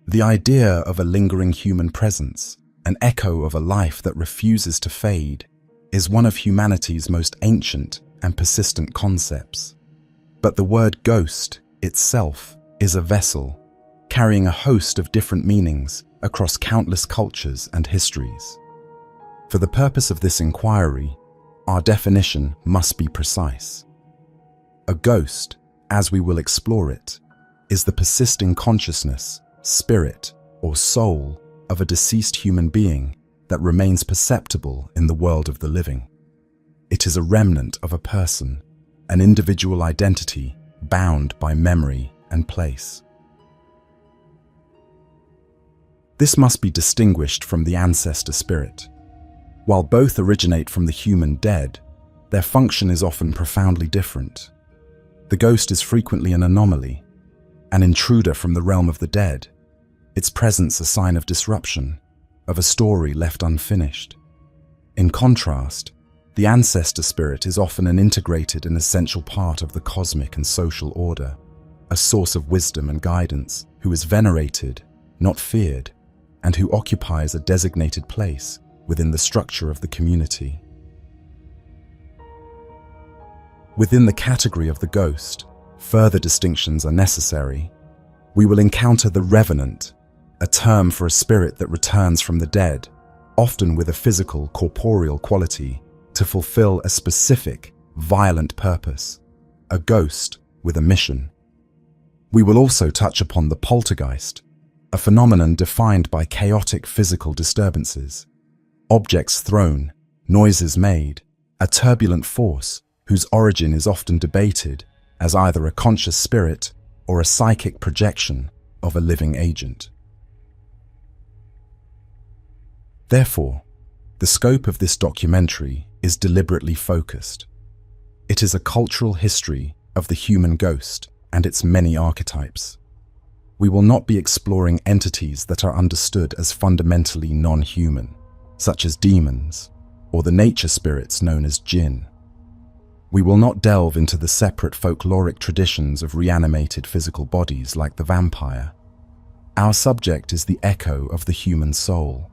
The idea of a lingering human presence, an echo of a life that refuses to fade, is one of humanity's most ancient and persistent concepts. But the word ghost itself is a vessel, carrying a host of different meanings across countless cultures and histories. For the purpose of this inquiry, our definition must be precise. A ghost, as we will explore it, is the persisting consciousness, spirit, or soul of a deceased human being that remains perceptible in the world of the living. It is a remnant of a person, an individual identity bound by memory and place. This must be distinguished from the ancestor spirit. While both originate from the human dead, their function is often profoundly different. The ghost is frequently an anomaly, an intruder from the realm of the dead, its presence a sign of disruption, of a story left unfinished. In contrast, the ancestor spirit is often an integrated and essential part of the cosmic and social order, a source of wisdom and guidance, who is venerated, not feared, and who occupies a designated place within the structure of the community. Within the category of the ghost, further distinctions are necessary. We will encounter the revenant, a term for a spirit that returns from the dead, often with a physical, corporeal quality, to fulfill a specific, violent purpose, a ghost with a mission. We will also touch upon the poltergeist, a phenomenon defined by chaotic physical disturbances, objects thrown, noises made, a turbulent force whose origin is often debated as either a conscious spirit or a psychic projection of a living agent. Therefore, the scope of this documentary is deliberately focused. It is a cultural history of the human ghost and its many archetypes. We will not be exploring entities that are understood as fundamentally non-human, such as demons, or the nature spirits known as jinn. We will not delve into the separate folkloric traditions of reanimated physical bodies like the vampire. Our subject is the echo of the human soul,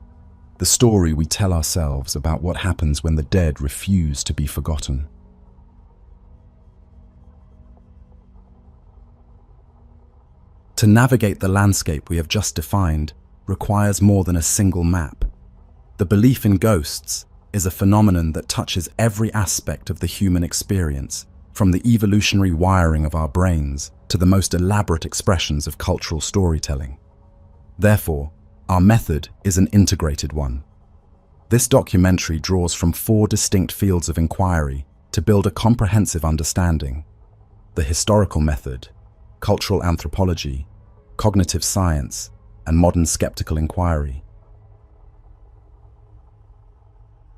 the story we tell ourselves about what happens when the dead refuse to be forgotten. To navigate the landscape we have just defined requires more than a single map. The belief in ghosts is a phenomenon that touches every aspect of the human experience, from the evolutionary wiring of our brains to the most elaborate expressions of cultural storytelling. Therefore, our method is an integrated one. This documentary draws from 4 distinct fields of inquiry to build a comprehensive understanding: the historical method, cultural anthropology, cognitive science, and modern skeptical inquiry.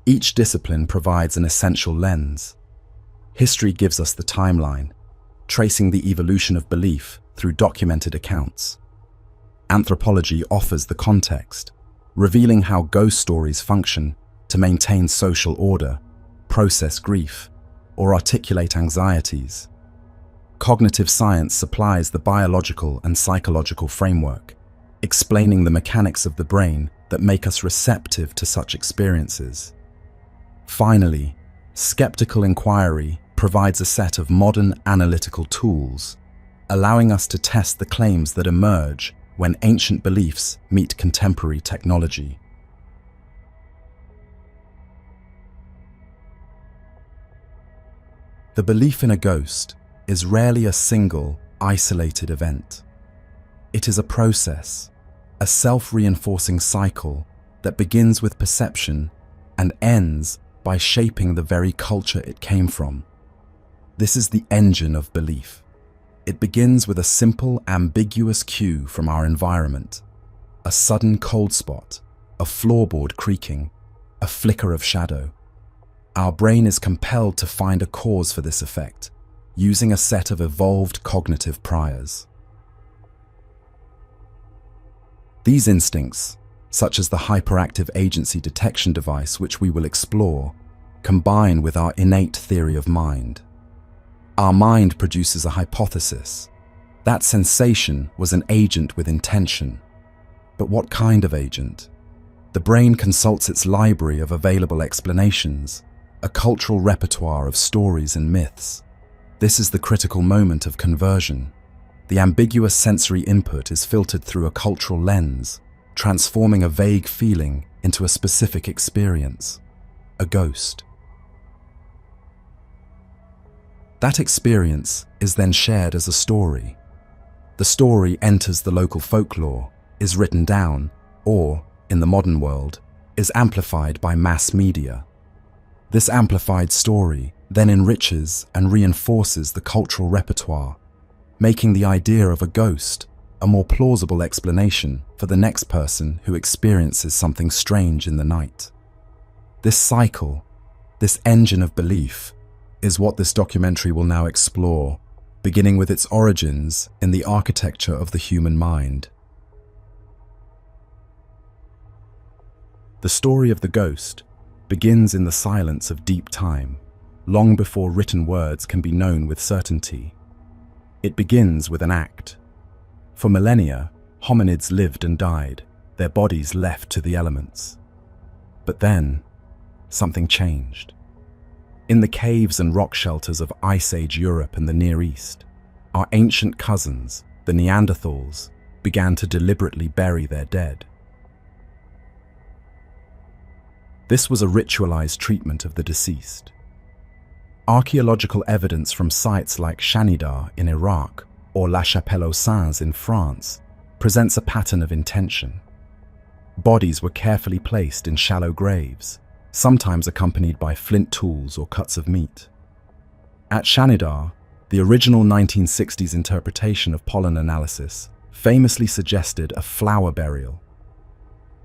Each discipline provides an essential lens. History gives us the timeline, tracing the evolution of belief through documented accounts. Anthropology offers the context, revealing how ghost stories function to maintain social order, process grief, or articulate anxieties. Cognitive science supplies the biological and psychological framework, explaining the mechanics of the brain that make us receptive to such experiences. Finally, skeptical inquiry provides a set of modern analytical tools, allowing us to test the claims that emerge when ancient beliefs meet contemporary technology. The belief in a ghost is rarely a single, isolated event. It is a process, a self-reinforcing cycle that begins with perception and ends by shaping the very culture it came from. This is the engine of belief. It begins with a simple, ambiguous cue from our environment: a sudden cold spot, a floorboard creaking, a flicker of shadow. Our brain is compelled to find a cause for this effect, using a set of evolved cognitive priors. These instincts, such as the hyperactive agency detection device which we will explore, combine with our innate theory of mind. Our mind produces a hypothesis. That sensation was an agent with intention. But what kind of agent? The brain consults its library of available explanations, a cultural repertoire of stories and myths. This is the critical moment of conversion. The ambiguous sensory input is filtered through a cultural lens, transforming a vague feeling into a specific experience, a ghost. That experience is then shared as a story. The story enters the local folklore, is written down, or, in the modern world, is amplified by mass media. This amplified story then enriches and reinforces the cultural repertoire, making the idea of a ghost a more plausible explanation for the next person who experiences something strange in the night. This cycle, this engine of belief, is what this documentary will now explore, beginning with its origins in the architecture of the human mind. The story of the ghost begins in the silence of deep time, long before written words can be known with certainty. It begins with an act. For millennia, hominids lived and died, their bodies left to the elements. But then, something changed. In the caves and rock shelters of Ice Age Europe and the Near East, our ancient cousins, the Neanderthals, began to deliberately bury their dead. This was a ritualized treatment of the deceased. Archaeological evidence from sites like Shanidar in Iraq or La Chapelle aux Saints in France presents a pattern of intention. Bodies were carefully placed in shallow graves, sometimes accompanied by flint tools or cuts of meat. At Shanidar, the original 1960s interpretation of pollen analysis famously suggested a flower burial.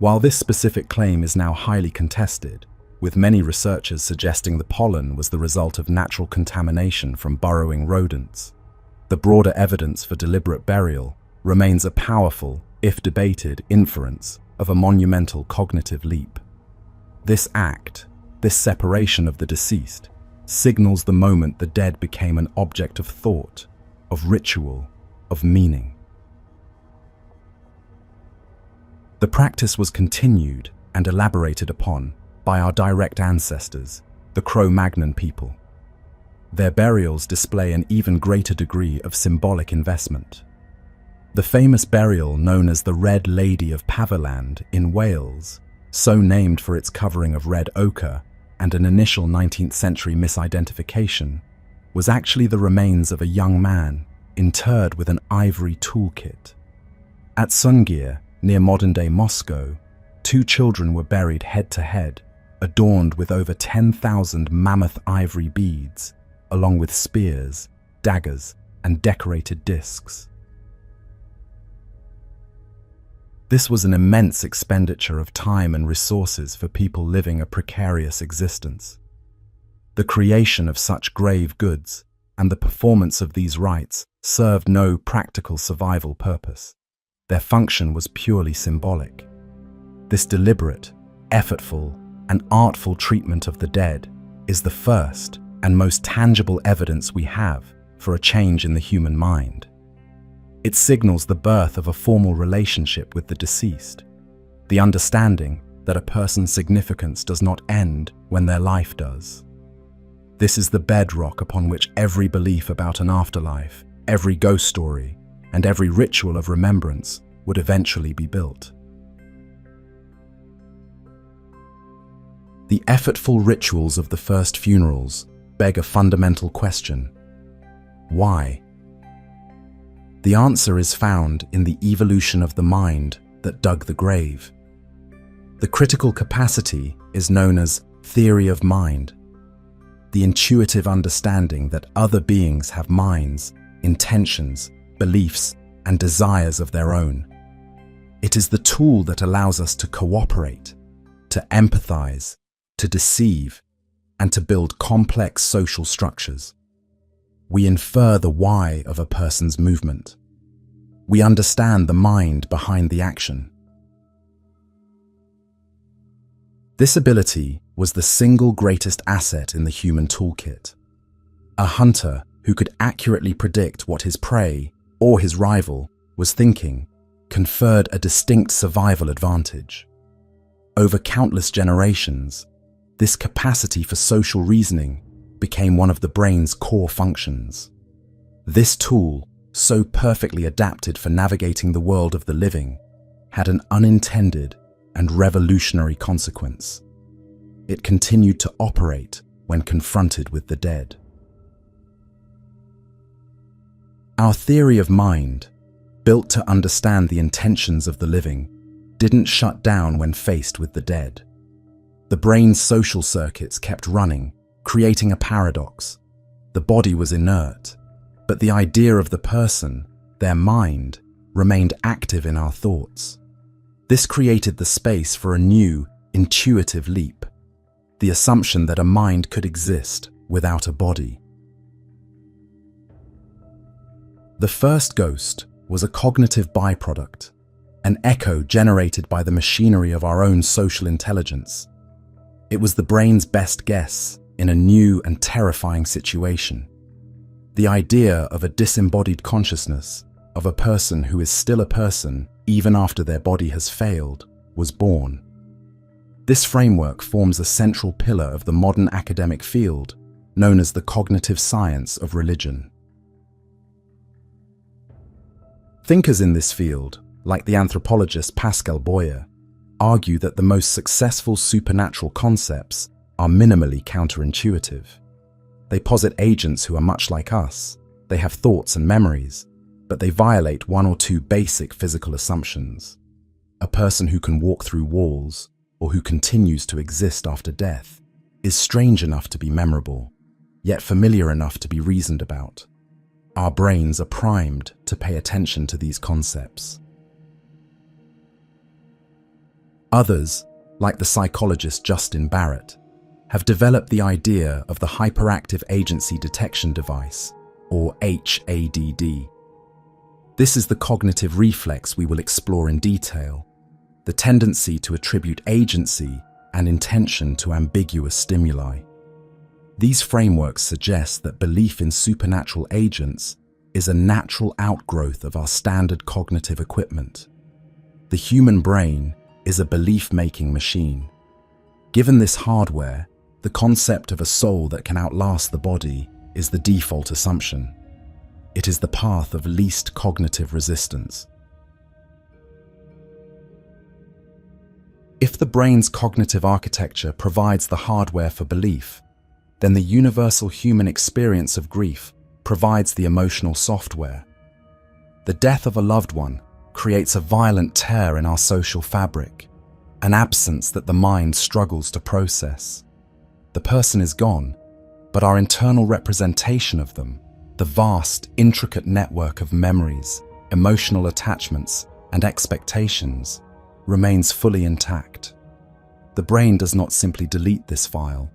While this specific claim is now highly contested, with many researchers suggesting the pollen was the result of natural contamination from burrowing rodents, the broader evidence for deliberate burial remains a powerful, if debated, inference of a monumental cognitive leap. This act, this separation of the deceased, signals the moment the dead became an object of thought, of ritual, of meaning. The practice was continued and elaborated upon by our direct ancestors, the Cro-Magnon people. Their burials display an even greater degree of symbolic investment. The famous burial known as the Red Lady of Paverland in Wales, so named for its covering of red ochre and an initial 19th century misidentification, was actually the remains of a young man interred with an ivory toolkit. At Sungir, near modern-day Moscow, 2 children were buried head-to-head, adorned with over 10,000 mammoth ivory beads, along with spears, daggers, and decorated discs. This was an immense expenditure of time and resources for people living a precarious existence. The creation of such grave goods and the performance of these rites served no practical survival purpose. Their function was purely symbolic. This deliberate, effortful, and artful treatment of the dead is the first and most tangible evidence we have for a change in the human mind. It signals the birth of a formal relationship with the deceased, the understanding that a person's significance does not end when their life does. This is the bedrock upon which every belief about an afterlife, every ghost story, and every ritual of remembrance would eventually be built. The effortful rituals of the first funerals beg a fundamental question: why? The answer is found in the evolution of the mind that dug the grave. The critical capacity is known as theory of mind, the intuitive understanding that other beings have minds, intentions, beliefs, and desires of their own. It is the tool that allows us to cooperate, to empathize, to deceive, and to build complex social structures. We infer the why of a person's movement. We understand the mind behind the action. This ability was the single greatest asset in the human toolkit. A hunter who could accurately predict what his prey or his rival was thinking conferred a distinct survival advantage. Over countless generations, this capacity for social reasoning became one of the brain's core functions. This tool, so perfectly adapted for navigating the world of the living, had an unintended and revolutionary consequence. It continued to operate when confronted with the dead. Our theory of mind, built to understand the intentions of the living, didn't shut down when faced with the dead. The brain's social circuits kept running, creating a paradox. The body was inert, but the idea of the person, their mind, remained active in our thoughts. This created the space for a new, intuitive leap, the assumption that a mind could exist without a body. The first ghost was a cognitive byproduct, an echo generated by the machinery of our own social intelligence. It was the brain's best guess in a new and terrifying situation. The idea of a disembodied consciousness, of a person who is still a person even after their body has failed, was born. This framework forms a central pillar of the modern academic field, known as the cognitive science of religion. Thinkers in this field, like the anthropologist Pascal Boyer, argue that the most successful supernatural concepts are minimally counterintuitive. They posit agents who are much like us. They have thoughts and memories, but they violate one or two basic physical assumptions. A person who can walk through walls, or who continues to exist after death, is strange enough to be memorable, yet familiar enough to be reasoned about. Our brains are primed to pay attention to these concepts. Others, like the psychologist Justin Barrett, have developed the idea of the hyperactive agency detection device, or HADD. This is the cognitive reflex we will explore in detail, the tendency to attribute agency and intention to ambiguous stimuli. These frameworks suggest that belief in supernatural agents is a natural outgrowth of our standard cognitive equipment. The human brain is a belief-making machine. Given this hardware, the concept of a soul that can outlast the body is the default assumption. It is the path of least cognitive resistance. If the brain's cognitive architecture provides the hardware for belief, then the universal human experience of grief provides the emotional software. The death of a loved one creates a violent tear in our social fabric, an absence that the mind struggles to process. The person is gone, but our internal representation of them, the vast, intricate network of memories, emotional attachments, and expectations, remains fully intact. The brain does not simply delete this file,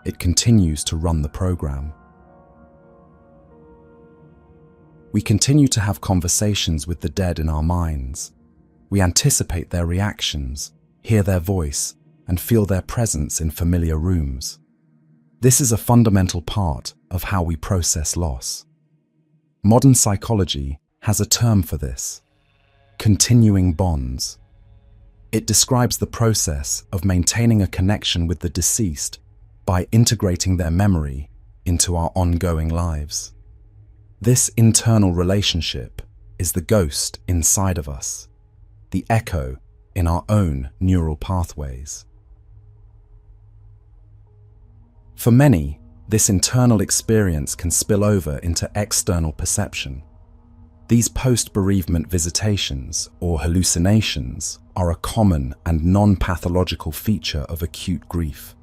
it continues to run the program. We continue to have conversations with the dead in our minds. We anticipate their reactions, hear their voice, and feel their presence in familiar rooms. This is a fundamental part of how we process loss. Modern psychology has a term for this: continuing bonds. It describes the process of maintaining a connection with the deceased by integrating their memory into our ongoing lives. This internal relationship is the ghost inside of us, the echo in our own neural pathways. For many, this internal experience can spill over into external perception. These post-bereavement visitations, or hallucinations, are a common and non-pathological feature of acute grief.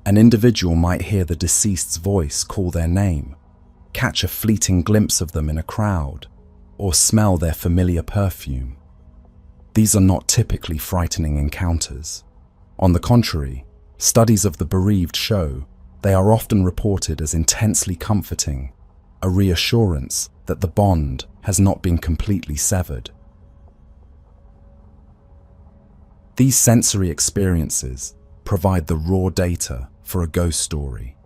An individual might hear the deceased's voice call their name, catch a fleeting glimpse of them in a crowd, or smell their familiar perfume. These are not typically frightening encounters. On the contrary, studies of the bereaved show they are often reported as intensely comforting, a reassurance that the bond has not been completely severed. These sensory experiences provide the raw data for a ghost story.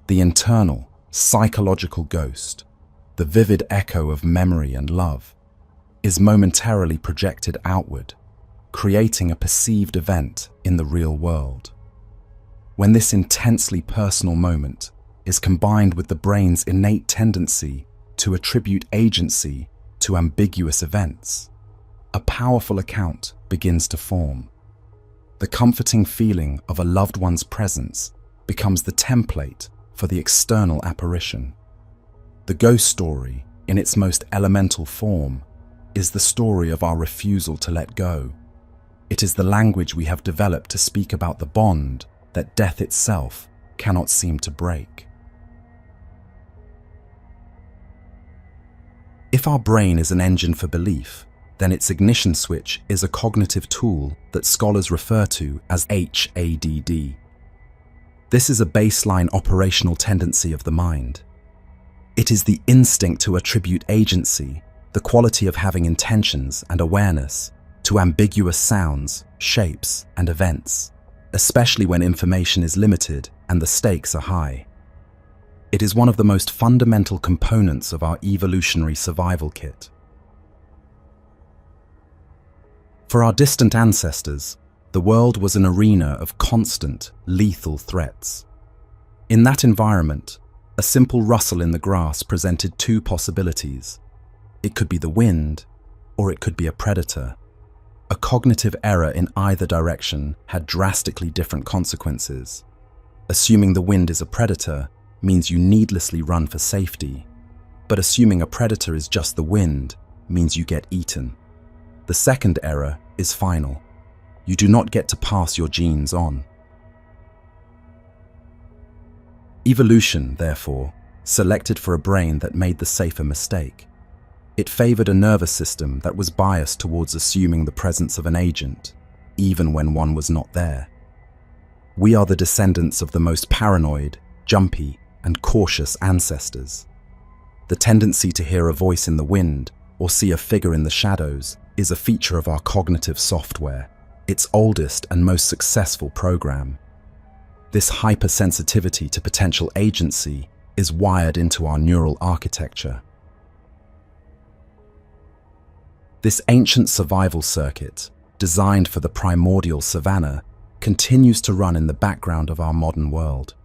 The internal, psychological ghost, the vivid echo of memory and love. is momentarily projected outward, creating a perceived event in the real world. When this intensely personal moment is combined with the brain's innate tendency to attribute agency to ambiguous events, a powerful account begins to form. The comforting feeling of a loved one's presence becomes the template for the external apparition. The ghost story, in its most elemental form, is the story of our refusal to let go. It is the language we have developed to speak about the bond that death itself cannot seem to break. If our brain is an engine for belief, then its ignition switch is a cognitive tool that scholars refer to as HADD. This is a baseline operational tendency of the mind. It is the instinct to attribute agency, the quality of having intentions and awareness, to ambiguous sounds, shapes, and events, especially when information is limited and the stakes are high. It is one of the most fundamental components of our evolutionary survival kit. For our distant ancestors, the world was an arena of constant, lethal threats. In that environment, a simple rustle in the grass presented two possibilities. It could be the wind, or it could be a predator. A cognitive error in either direction had drastically different consequences. Assuming the wind is a predator means you needlessly run for safety, but assuming a predator is just the wind means you get eaten. The second error is final. You do not get to pass your genes on. Evolution, therefore, selected for a brain that made the safer mistake. It favored a nervous system that was biased towards assuming the presence of an agent, even when one was not there. We are the descendants of the most paranoid, jumpy, and cautious ancestors. The tendency to hear a voice in the wind or see a figure in the shadows is a feature of our cognitive software, its oldest and most successful program. This hypersensitivity to potential agency is wired into our neural architecture. This ancient survival circuit, designed for the primordial savanna, continues to run in the background of our modern world.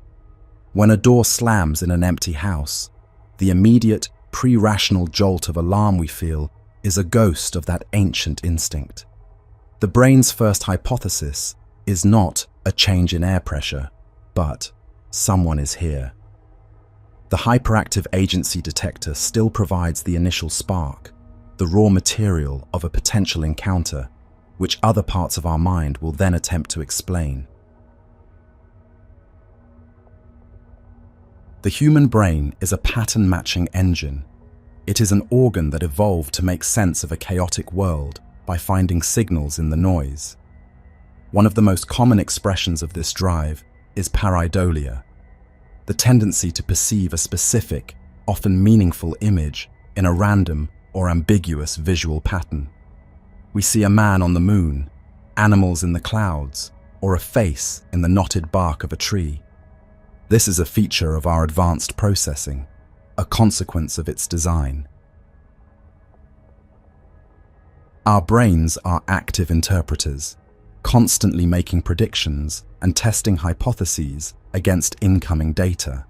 When a door slams in an empty house, the immediate, pre-rational jolt of alarm we feel is a ghost of that ancient instinct. The brain's first hypothesis is not a change in air pressure, but someone is here. The hyperactive agency detector still provides the initial spark, the raw material of a potential encounter, which other parts of our mind will then attempt to explain. The human brain is a pattern-matching engine. It is an organ that evolved to make sense of a chaotic world by finding signals in the noise. One of the most common expressions of this drive is pareidolia, the tendency to perceive a specific, often meaningful image in a random or ambiguous visual pattern. We see a man on the moon, animals in the clouds, or a face in the knotted bark of a tree. This is a feature of our advanced processing, a consequence of its design. Our brains are active interpreters, constantly making predictions and testing hypotheses against incoming data.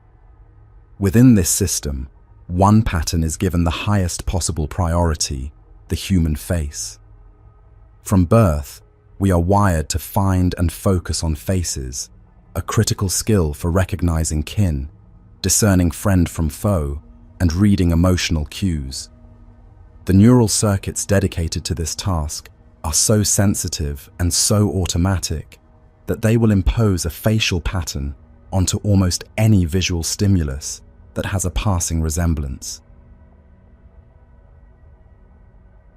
Within this system, one pattern is given the highest possible priority, the human face. From birth, we are wired to find and focus on faces, a critical skill for recognizing kin, discerning friend from foe, and reading emotional cues. The neural circuits dedicated to this task are so sensitive and so automatic that they will impose a facial pattern onto almost any visual stimulus that has a passing resemblance.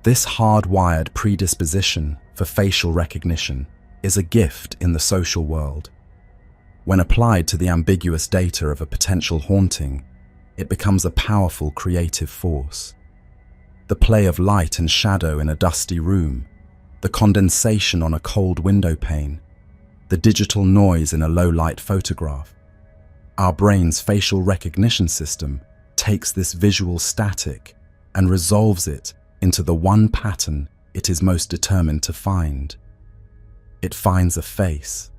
This hardwired predisposition for facial recognition is a gift in the social world. When applied to the ambiguous data of a potential haunting, it becomes a powerful creative force. The play of light and shadow in a dusty room, the condensation on a cold window pane, the digital noise in a low-light photograph. Our brain's facial recognition system takes this visual static and resolves it into the one pattern it is most determined to find. It finds a face.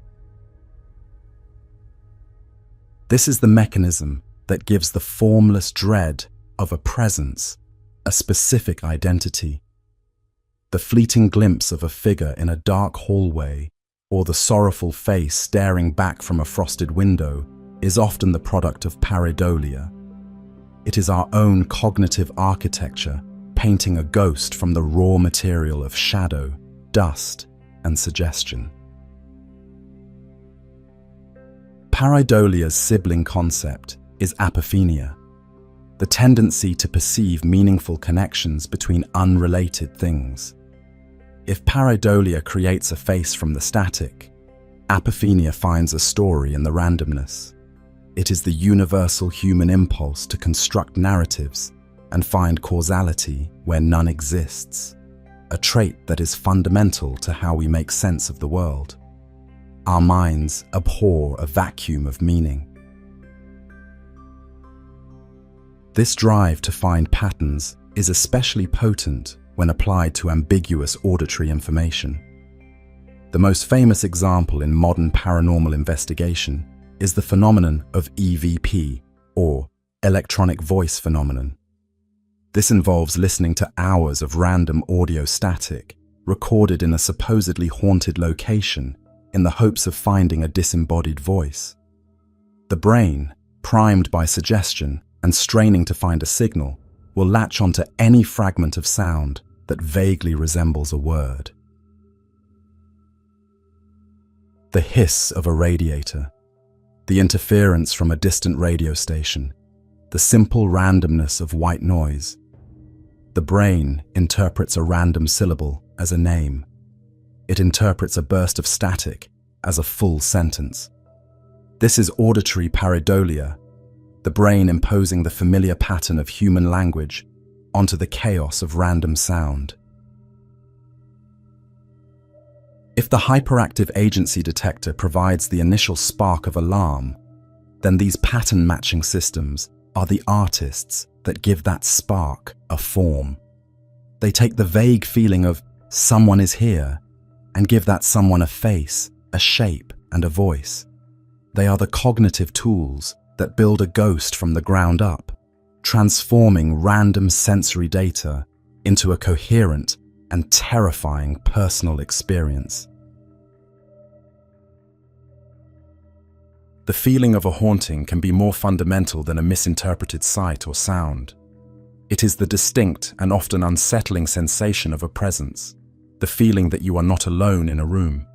This is the mechanism that gives the formless dread of a presence a specific identity. The fleeting glimpse of a figure in a dark hallway or the sorrowful face staring back from a frosted window is often the product of pareidolia. It is our own cognitive architecture painting a ghost from the raw material of shadow, dust, and suggestion. Pareidolia's sibling concept is apophenia, the tendency to perceive meaningful connections between unrelated things. If pareidolia creates a face from the static, apophenia finds a story in the randomness. It is the universal human impulse to construct narratives and find causality where none exists, a trait that is fundamental to how we make sense of the world. Our minds abhor a vacuum of meaning. This drive to find patterns is especially potent when applied to ambiguous auditory information. The most famous example in modern paranormal investigation is the phenomenon of EVP, or electronic voice phenomenon. This involves listening to hours of random audio static recorded in a supposedly haunted location in the hopes of finding a disembodied voice. The brain, primed by suggestion and straining to find a signal, will latch onto any fragment of sound that vaguely resembles a word. The hiss of a radiator, the interference from a distant radio station, the simple randomness of white noise. The brain interprets a random syllable as a name. It interprets a burst of static as a full sentence. This is auditory pareidolia, the brain imposing the familiar pattern of human language onto the chaos of random sound. If the hyperactive agency detector provides the initial spark of alarm, then these pattern-matching systems are the artists that give that spark a form. They take the vague feeling of someone is here and give that someone a face, a shape, and a voice. They are the cognitive tools that build a ghost from the ground up, transforming random sensory data into a coherent and terrifying personal experience. The feeling of a haunting can be more fundamental than a misinterpreted sight or sound. It is the distinct and often unsettling sensation of a presence, the feeling that you are not alone in a room.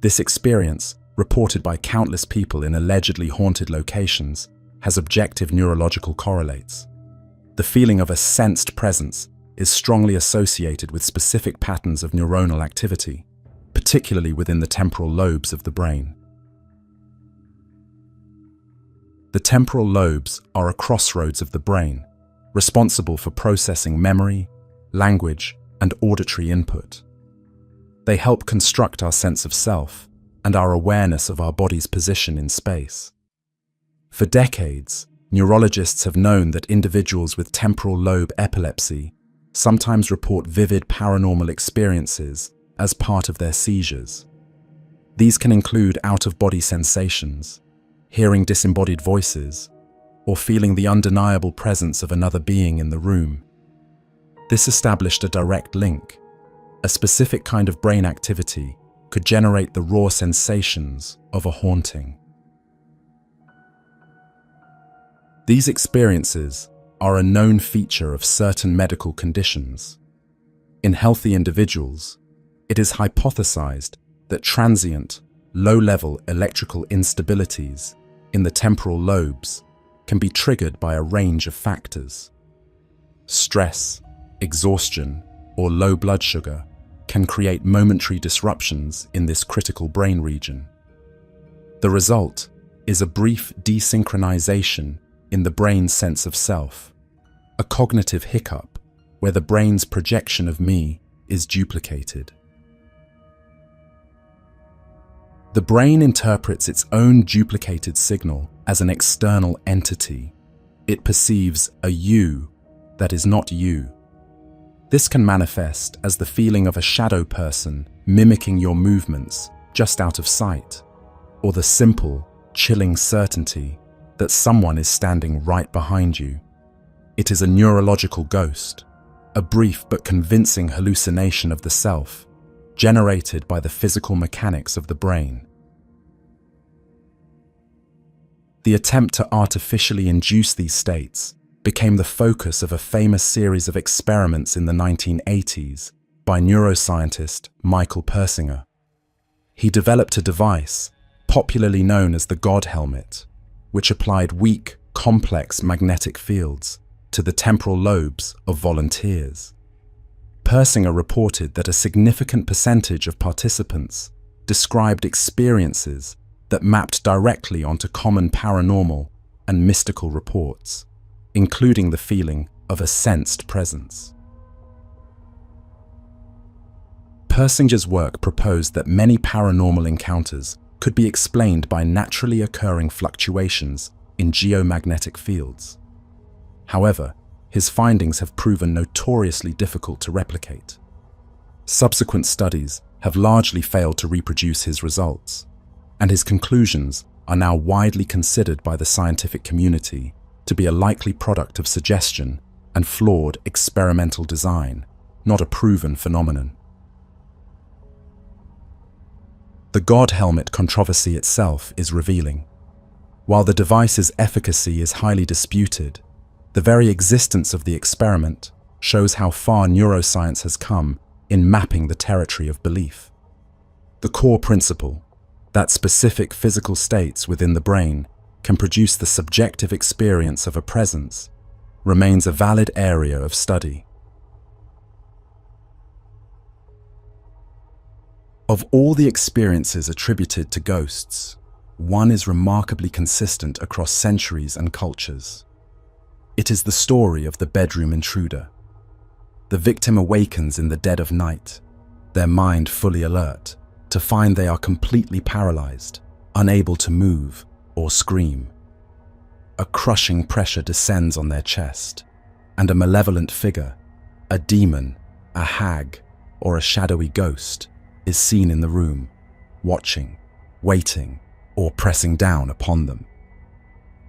This experience, reported by countless people in allegedly haunted locations, has objective neurological correlates. The feeling of a sensed presence is strongly associated with specific patterns of neuronal activity, particularly within the temporal lobes of the brain. The temporal lobes are a crossroads of the brain, responsible for processing memory, language, and auditory input. They help construct our sense of self and our awareness of our body's position in space. For decades, neurologists have known that individuals with temporal lobe epilepsy sometimes report vivid paranormal experiences as part of their seizures. These can include out-of-body sensations, hearing disembodied voices, or feeling the undeniable presence of another being in the room. This established a direct link. A specific kind of brain activity could generate the raw sensations of a haunting. These experiences are a known feature of certain medical conditions. In healthy individuals, it is hypothesized that transient, low-level electrical instabilities in the temporal lobes can be triggered by a range of factors. Stress, exhaustion, or low blood sugar can create momentary disruptions in this critical brain region. The result is a brief desynchronization in the brain's sense of self, a cognitive hiccup where the brain's projection of me is duplicated. The brain interprets its own duplicated signal as an external entity. It perceives a you that is not you. This can manifest as the feeling of a shadow person mimicking your movements just out of sight, or the simple, chilling certainty that someone is standing right behind you. It is a neurological ghost, a brief but convincing hallucination of the self, generated by the physical mechanics of the brain. The attempt to artificially induce these states became the focus of a famous series of experiments in the 1980s by neuroscientist Michael Persinger. He developed a device, popularly known as the God helmet, which applied weak, complex magnetic fields to the temporal lobes of volunteers. Persinger reported that a significant percentage of participants described experiences that mapped directly onto common paranormal and mystical reports, including the feeling of a sensed presence. Persinger's work proposed that many paranormal encounters could be explained by naturally occurring fluctuations in geomagnetic fields. However, his findings have proven notoriously difficult to replicate. Subsequent studies have largely failed to reproduce his results, and his conclusions are now widely considered by the scientific community to be a likely product of suggestion and flawed experimental design, not a proven phenomenon. The God helmet controversy itself is revealing. While the device's efficacy is highly disputed, the very existence of the experiment shows how far neuroscience has come in mapping the territory of belief. The core principle, that specific physical states within the brain can produce the subjective experience of a presence, remains a valid area of study. Of all the experiences attributed to ghosts, one is remarkably consistent across centuries and cultures. It is the story of the bedroom intruder. The victim awakens in the dead of night, their mind fully alert, to find they are completely paralyzed, unable to move or scream. A crushing pressure descends on their chest, and a malevolent figure, a demon, a hag, or a shadowy ghost, is seen in the room, watching, waiting, or pressing down upon them.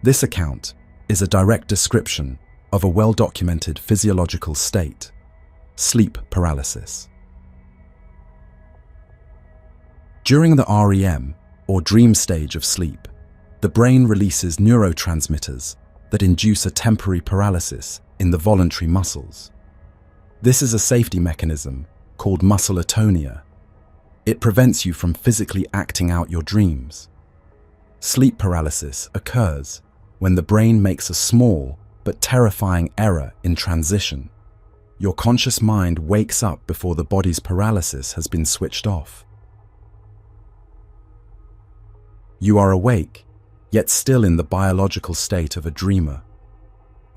This account is a direct description of a well-documented physiological state, sleep paralysis. During the REM, or dream stage of sleep, the brain releases neurotransmitters that induce a temporary paralysis in the voluntary muscles. This is a safety mechanism called muscle atonia. It prevents you from physically acting out your dreams. Sleep paralysis occurs when the brain makes a small but terrifying error in transition. Your conscious mind wakes up before the body's paralysis has been switched off. You are awake, yet still in the biological state of a dreamer.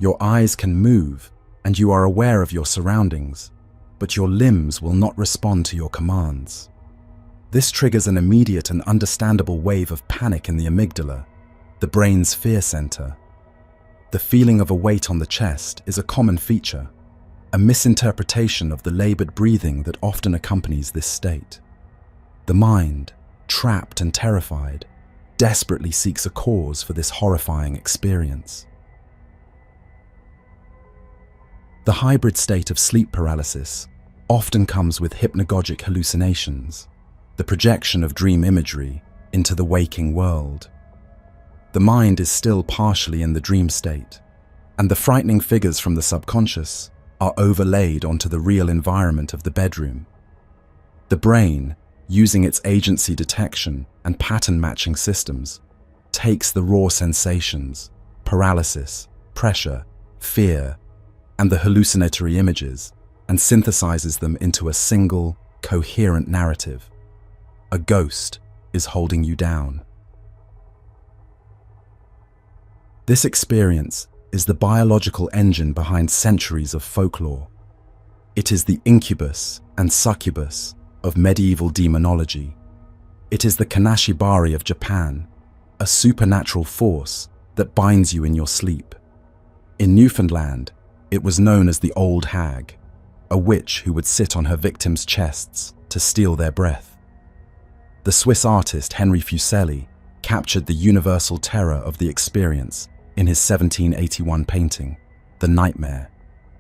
Your eyes can move and you are aware of your surroundings, but your limbs will not respond to your commands. This triggers an immediate and understandable wave of panic in the amygdala, the brain's fear center. The feeling of a weight on the chest is a common feature, a misinterpretation of the labored breathing that often accompanies this state. The mind, trapped and terrified, desperately seeks a cause for this horrifying experience. The hybrid state of sleep paralysis often comes with hypnagogic hallucinations, the projection of dream imagery into the waking world. The mind is still partially in the dream state, and the frightening figures from the subconscious are overlaid onto the real environment of the bedroom. The brain, using its agency detection and pattern matching systems, takes the raw sensations, paralysis, pressure, fear, and the hallucinatory images and synthesizes them into a single, coherent narrative. A ghost is holding you down. This experience is the biological engine behind centuries of folklore. It is the incubus and succubus of medieval demonology. It is the kanashibari of Japan, a supernatural force that binds you in your sleep. In Newfoundland, it was known as the Old Hag. a witch who would sit on her victims' chests to steal their breath. The Swiss artist Henri Fuseli captured the universal terror of the experience in his 1781 painting, The Nightmare,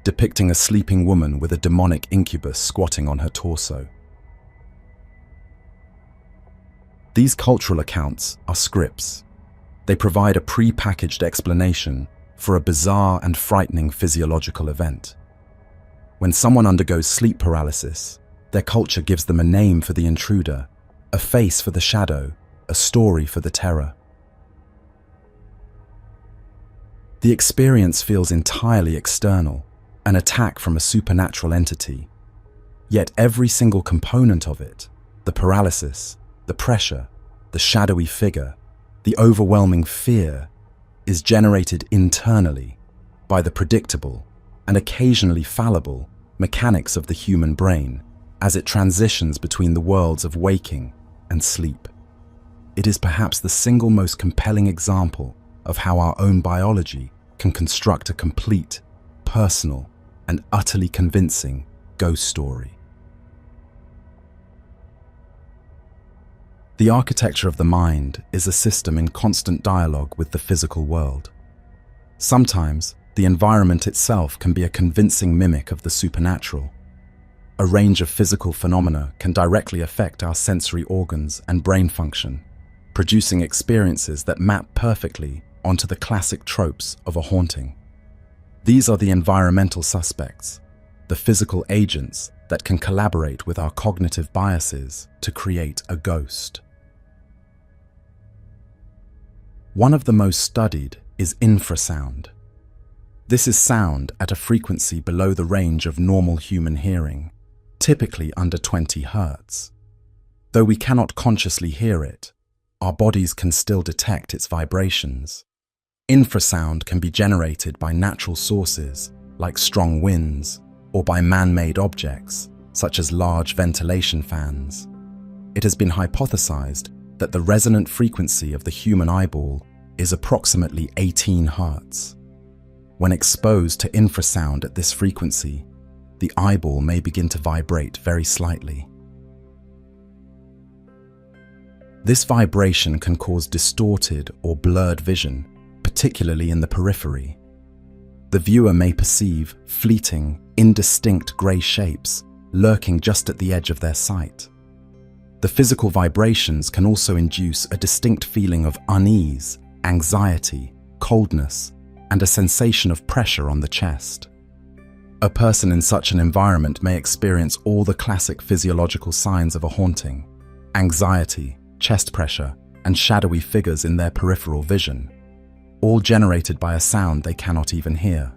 depicting a sleeping woman with a demonic incubus squatting on her torso. These cultural accounts are scripts. They provide a pre-packaged explanation for a bizarre and frightening physiological event. When someone undergoes sleep paralysis, their culture gives them a name for the intruder, a face for the shadow, a story for the terror. The experience feels entirely external, an attack from a supernatural entity. Yet every single component of it, the paralysis, the pressure, the shadowy figure, the overwhelming fear, is generated internally by the predictable and occasionally fallible mechanics of the human brain as it transitions between the worlds of waking and sleep. It is perhaps the single most compelling example of how our own biology can construct a complete, personal, and utterly convincing ghost story. The architecture of the mind is a system in constant dialogue with the physical world. Sometimes, the environment itself can be a convincing mimic of the supernatural. A range of physical phenomena can directly affect our sensory organs and brain function, producing experiences that map perfectly onto the classic tropes of a haunting. These are the environmental suspects, the physical agents that can collaborate with our cognitive biases to create a ghost. One of the most studied is infrasound. This is sound at a frequency below the range of normal human hearing, typically under 20 Hz. Though we cannot consciously hear it, our bodies can still detect its vibrations. Infrasound can be generated by natural sources like strong winds or by man-made objects such as large ventilation fans. It has been hypothesized that the resonant frequency of the human eyeball is approximately 18 Hz. When exposed to infrasound at this frequency, the eyeball may begin to vibrate very slightly. This vibration can cause distorted or blurred vision, particularly in the periphery. The viewer may perceive fleeting, indistinct grey shapes lurking just at the edge of their sight. The physical vibrations can also induce a distinct feeling of unease, anxiety, coldness, and a sensation of pressure on the chest. A person in such an environment may experience all the classic physiological signs of a haunting: anxiety, chest pressure, and shadowy figures in their peripheral vision, all generated by a sound they cannot even hear.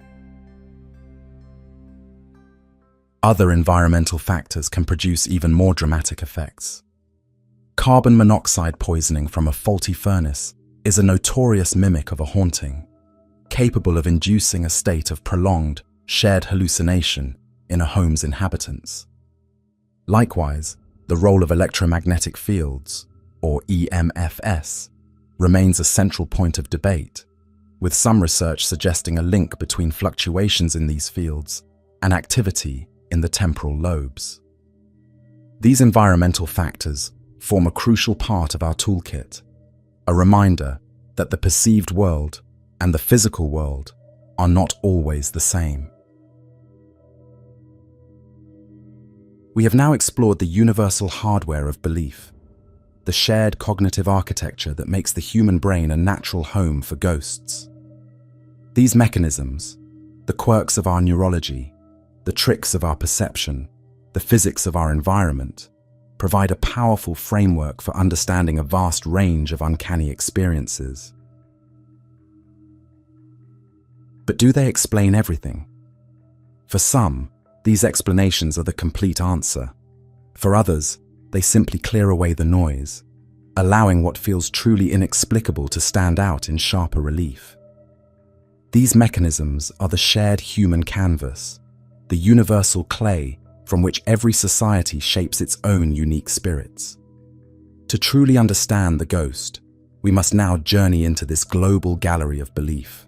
Other environmental factors can produce even more dramatic effects. Carbon monoxide poisoning from a faulty furnace is a notorious mimic of a haunting, capable of inducing a state of prolonged, shared hallucination in a home's inhabitants. Likewise, the role of electromagnetic fields, or EMFs, remains a central point of debate, with some research suggesting a link between fluctuations in these fields and activity in the temporal lobes. These environmental factors form a crucial part of our toolkit, a reminder that the perceived world and the physical world are not always the same. We have now explored the universal hardware of belief, the shared cognitive architecture that makes the human brain a natural home for ghosts. These mechanisms, the quirks of our neurology, the tricks of our perception, the physics of our environment, provide a powerful framework for understanding a vast range of uncanny experiences. But do they explain everything? For some, these explanations are the complete answer. For others, they simply clear away the noise, allowing what feels truly inexplicable to stand out in sharper relief. These mechanisms are the shared human canvas, the universal clay from which every society shapes its own unique spirits. To truly understand the ghost, we must now journey into this global gallery of belief.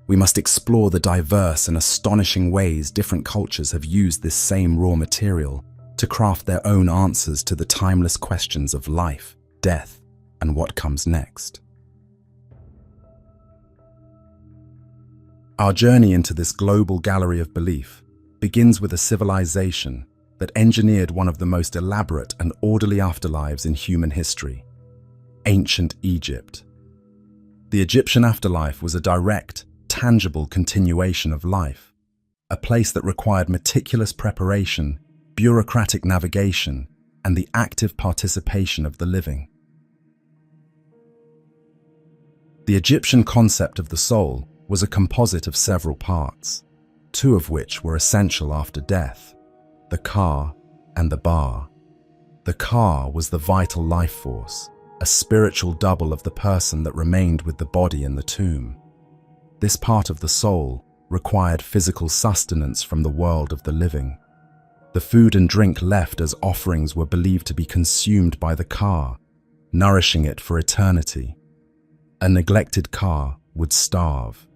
we must explore the diverse and astonishing ways different cultures have used this same raw material to craft their own answers to the timeless questions of life, death, and what comes next. Our journey into this global gallery of belief begins with a civilization that engineered one of the most elaborate and orderly afterlives in human history: ancient Egypt. The Egyptian afterlife was a direct, tangible continuation of life, a place that required meticulous preparation, bureaucratic navigation, and the active participation of the living. The Egyptian concept of the soul was a composite of several parts, two of which were essential after death: the ka and the ba. The ka was the vital life force, a spiritual double of the person that remained with the body in the tomb. This part of the soul required physical sustenance from the world of the living. The food and drink left as offerings were believed to be consumed by the ka, nourishing it for eternity. A neglected ka would starve.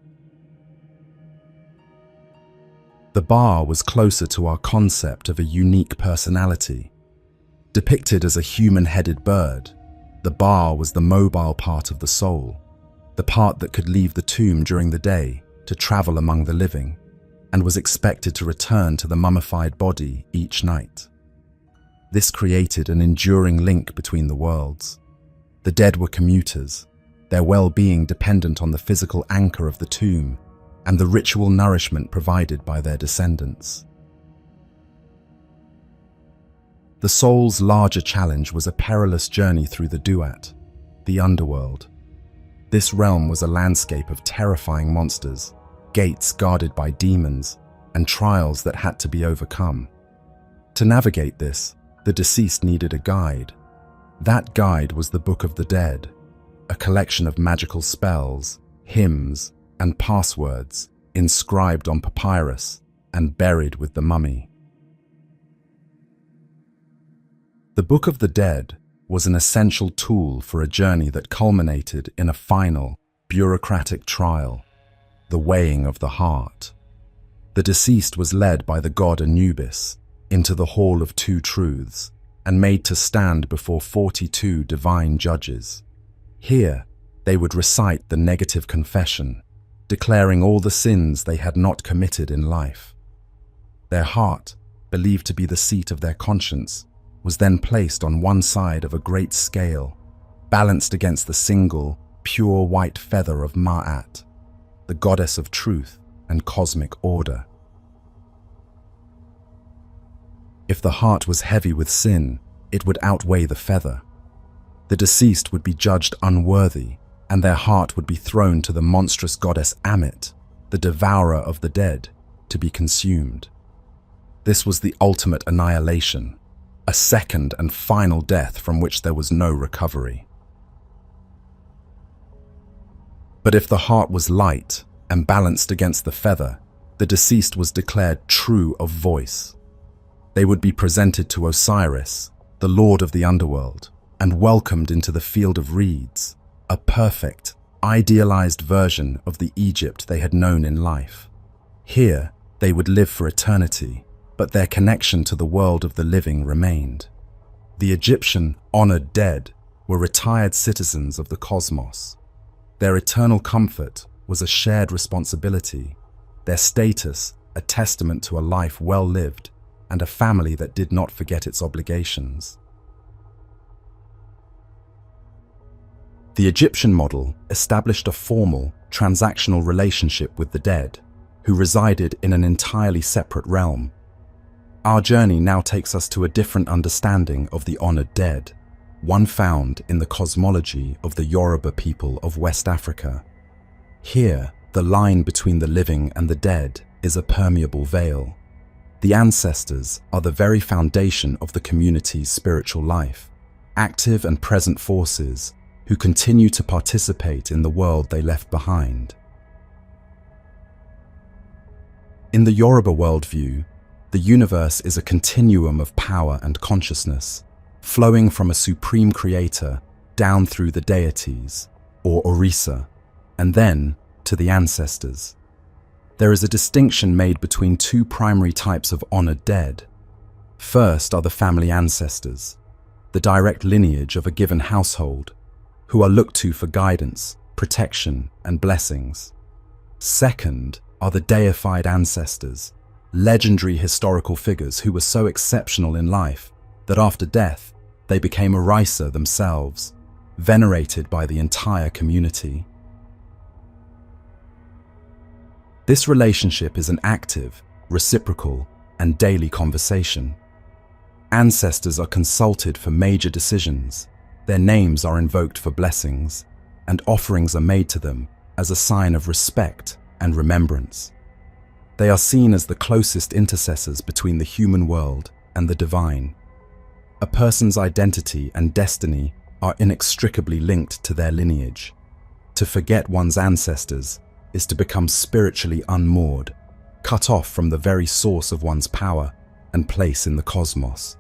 The ba was closer to our concept of a unique personality. Depicted as a human-headed bird, the ba was the mobile part of the soul, the part that could leave the tomb during the day to travel among the living, and was expected to return to the mummified body each night. This created an enduring link between the worlds. The dead were commuters, their well-being dependent on the physical anchor of the tomb and the ritual nourishment provided by their descendants. The soul's larger challenge was a perilous journey through the duat, the underworld. This realm was a landscape of terrifying monsters, gates guarded by demons, and trials that had to be overcome. To navigate this, the deceased needed a guide. That guide was the Book of the Dead, a collection of magical spells, hymns, and passwords inscribed on papyrus and buried with the mummy. The Book of the Dead was an essential tool for a journey that culminated in a final, bureaucratic trial: the weighing of the heart. The deceased was led by the god Anubis into the Hall of Two Truths and made to stand before 42 divine judges. Here, they would recite the negative confession, declaring all the sins they had not committed in life. Their heart, believed to be the seat of their conscience, was then placed on one side of a great scale, balanced against the single, pure white feather of Ma'at, the goddess of truth and cosmic order. If the heart was heavy with sin, it would outweigh the feather. The deceased would be judged unworthy, and their heart would be thrown to the monstrous goddess Amit, the devourer of the dead, to be consumed. This was the ultimate annihilation, a second and final death from which there was no recovery. But if the heart was light and balanced against the feather, the deceased was declared true of voice. They would be presented to Osiris, the lord of the underworld, and welcomed into the field of reeds, a perfect, idealized version of the Egypt they had known in life. Here, they would live for eternity, but their connection to the world of the living remained. The Egyptian honored dead were retired citizens of the cosmos. Their eternal comfort was a shared responsibility, their status a testament to a life well lived and a family that did not forget its obligations. The Egyptian model established a formal, transactional relationship with the dead, who resided in an entirely separate realm. Our journey now takes us to a different understanding of the honored dead, one found in the cosmology of the Yoruba people of West Africa. Here, the line between the living and the dead is a permeable veil. The ancestors are the very foundation of the community's spiritual life, active and present forces who continue to participate in the world they left behind. In the Yoruba worldview, the universe is a continuum of power and consciousness, flowing from a supreme creator down through the deities, or Orisa, and then to the ancestors. There is a distinction made between two primary types of honored dead. First are the family ancestors, the direct lineage of a given household, who are looked to for guidance, protection, and blessings. Second are the deified ancestors, legendary historical figures who were so exceptional in life that after death they became a Raisa themselves, venerated by the entire community. This relationship is an active, reciprocal, and daily conversation. Ancestors are consulted for major decisions, their names are invoked for blessings, and offerings are made to them as a sign of respect and remembrance. They are seen as the closest intercessors between the human world and the divine. A person's identity and destiny are inextricably linked to their lineage. To forget one's ancestors is to become spiritually unmoored, cut off from the very source of one's power and place in the cosmos.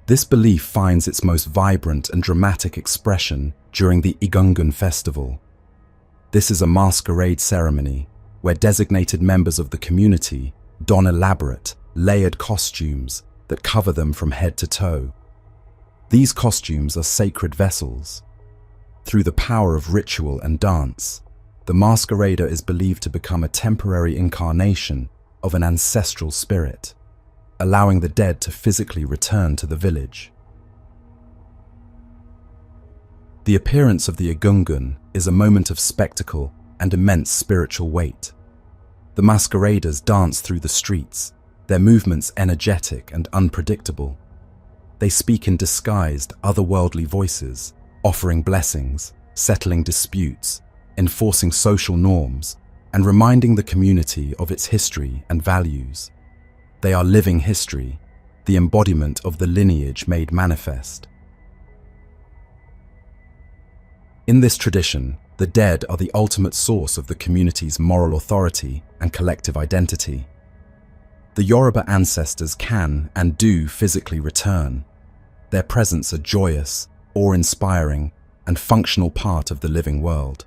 This belief finds its most vibrant and dramatic expression during the Igungun festival. This is a masquerade ceremony where designated members of the community don elaborate, layered costumes that cover them from head to toe. These costumes are sacred vessels. Through the power of ritual and dance, the masquerader is believed to become a temporary incarnation of an ancestral spirit, allowing the dead to physically return to the village. The appearance of the Igungun is a moment of spectacle and immense spiritual weight. The masqueraders dance through the streets, their movements energetic and unpredictable. They speak in disguised, otherworldly voices, offering blessings, settling disputes, enforcing social norms, and reminding the community of its history and values. They are living history, the embodiment of the lineage made manifest. In this tradition, the dead are the ultimate source of the community's moral authority and collective identity. The Yoruba ancestors can and do physically return. Their presence a joyous, awe-inspiring, and functional part of the living world.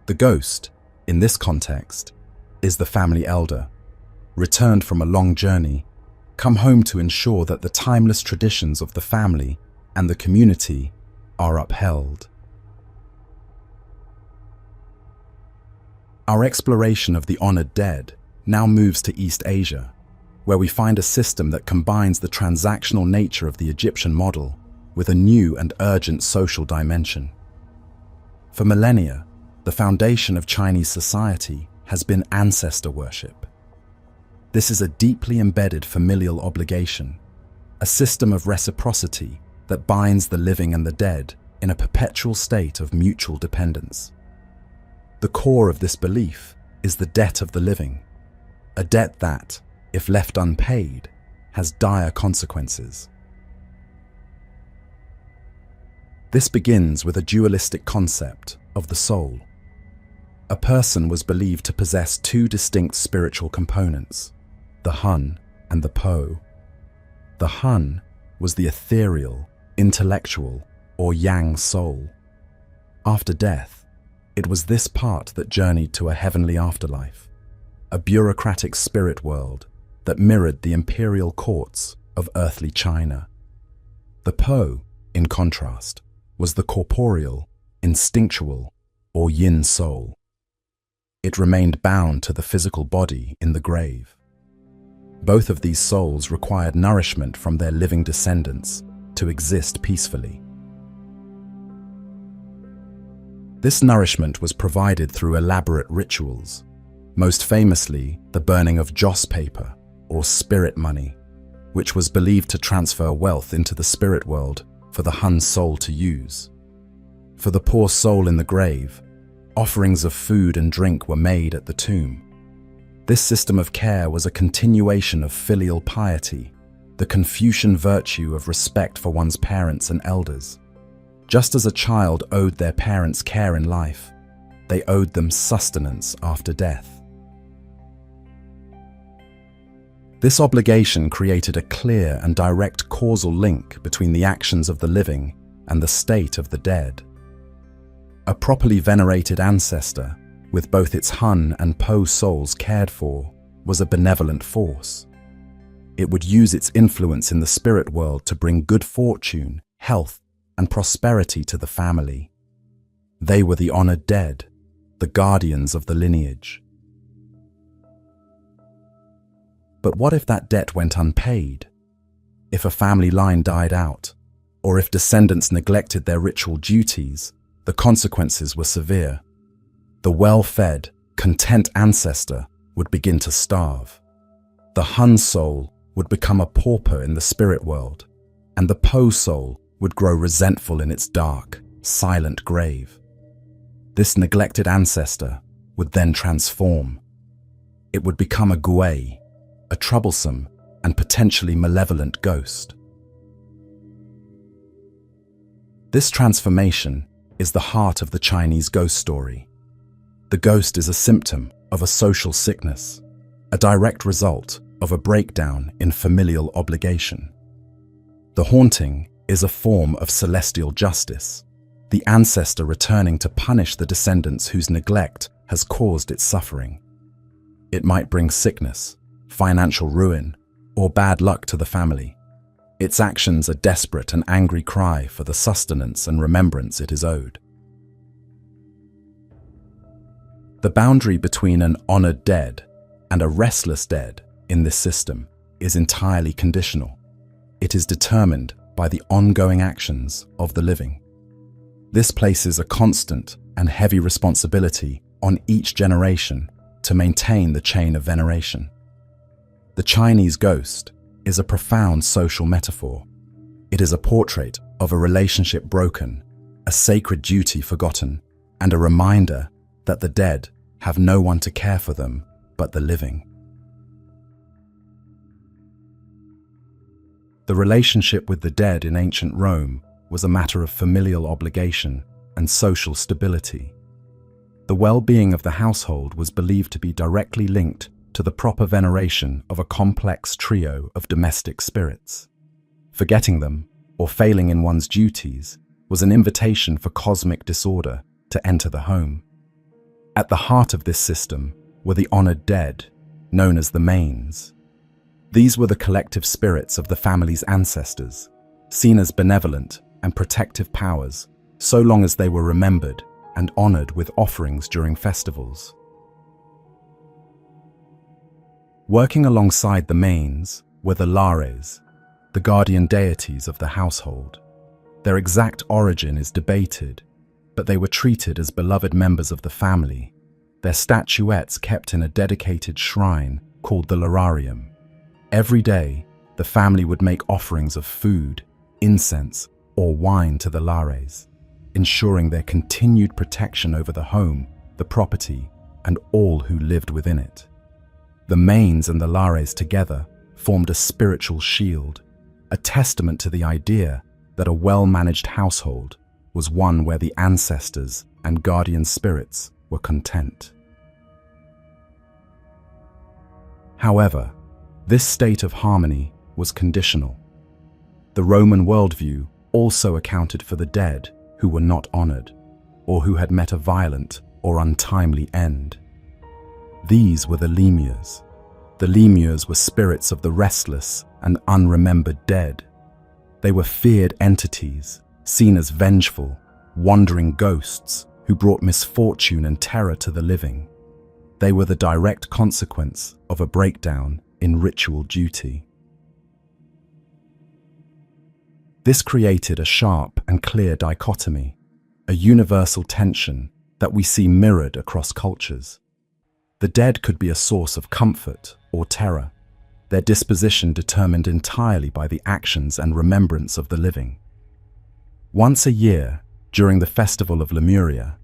The ghost, in this context, is the family elder, returned from a long journey, come home to ensure that the timeless traditions of the family and the community are upheld. Our exploration of the honored dead now moves to East Asia, where we find a system that combines the transactional nature of the Egyptian model with a new and urgent social dimension. For millennia, the foundation of Chinese society has been ancestor worship. This is a deeply embedded familial obligation, a system of reciprocity that binds the living and the dead in a perpetual state of mutual dependence. The core of this belief is the debt of the living, a debt that, if left unpaid, has dire consequences. This begins with a dualistic concept of the soul. A person was believed to possess two distinct spiritual components, the Hun and the Po. The Hun was the ethereal, intellectual, or yang soul. After death, it was this part that journeyed to a heavenly afterlife, a bureaucratic spirit world that mirrored the imperial courts of earthly China. The Po, in contrast, was the corporeal, instinctual, or yin soul. It remained bound to the physical body in the grave. Both of these souls required nourishment from their living descendants to exist peacefully. This nourishment was provided through elaborate rituals, most famously the burning of joss paper, or spirit money, which was believed to transfer wealth into the spirit world for the Hun soul to use. For the poor soul in the grave, offerings of food and drink were made at the tomb. This system of care was a continuation of filial piety, the Confucian virtue of respect for one's parents and elders. Just as a child owed their parents care in life, they owed them sustenance after death. This obligation created a clear and direct causal link between the actions of the living and the state of the dead. A properly venerated ancestor with both its Hun and Po souls cared for, was a benevolent force. It would use its influence in the spirit world to bring good fortune, health, and prosperity to the family. They were the honored dead, the guardians of the lineage. But what if that debt went unpaid? If a family line died out, or if descendants neglected their ritual duties, the consequences were severe. The well-fed, content ancestor would begin to starve. The Hun soul would become a pauper in the spirit world, and the Po soul would grow resentful in its dark, silent grave. This neglected ancestor would then transform. It would become a Gui, a troublesome and potentially malevolent ghost. This transformation is the heart of the Chinese ghost story. The ghost is a symptom of a social sickness, a direct result of a breakdown in familial obligation. The haunting is a form of celestial justice, the ancestor returning to punish the descendants whose neglect has caused its suffering. It might bring sickness, financial ruin, or bad luck to the family. Its actions a desperate and angry cry for the sustenance and remembrance it is owed. The boundary between an honored dead and a restless dead in this system is entirely conditional. It is determined by the ongoing actions of the living. This places a constant and heavy responsibility on each generation to maintain the chain of veneration. The Chinese ghost is a profound social metaphor. It is a portrait of a relationship broken, a sacred duty forgotten, and a reminder that the dead have no one to care for them but the living. The relationship with the dead in ancient Rome was a matter of familial obligation and social stability. The well-being of the household was believed to be directly linked to the proper veneration of a complex trio of domestic spirits. Forgetting them, or failing in one's duties, was an invitation for cosmic disorder to enter the home. At the heart of this system were the honored dead, known as the manes. These were the collective spirits of the family's ancestors, seen as benevolent and protective powers, so long as they were remembered and honored with offerings during festivals. Working alongside the manes were the lares, the guardian deities of the household. Their exact origin is debated, but they were treated as beloved members of the family, their statuettes kept in a dedicated shrine called the lararium. Every day, the family would make offerings of food, incense, or wine to the lares, ensuring their continued protection over the home, the property, and all who lived within it. The manes and the lares together formed a spiritual shield, a testament to the idea that a well-managed household was one where the ancestors and guardian spirits were content. However, this state of harmony was conditional. The Roman worldview also accounted for the dead who were not honored, or who had met a violent or untimely end. These were the lemures. The lemures were spirits of the restless and unremembered dead. They were feared entities, seen as vengeful, wandering ghosts who brought misfortune and terror to the living. They were the direct consequence of a breakdown in ritual duty. This created a sharp and clear dichotomy, a universal tension that we see mirrored across cultures. The dead could be a source of comfort or terror, their disposition determined entirely by the actions and remembrance of the living. Once a year, during the festival of Lemuria,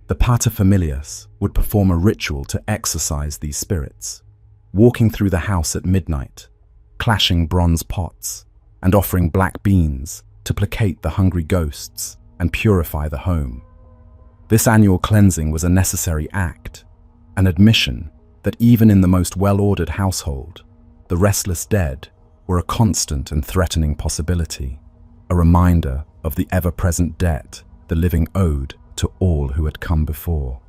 the paterfamilias would perform a ritual to exorcise these spirits, walking through the house at midnight, clashing bronze pots, and offering black beans to placate the hungry ghosts and purify the home. This annual cleansing was a necessary act, an admission that even in the most well-ordered household, the restless dead were a constant and threatening possibility, a reminder of the ever-present debt the living owed to all who had come before.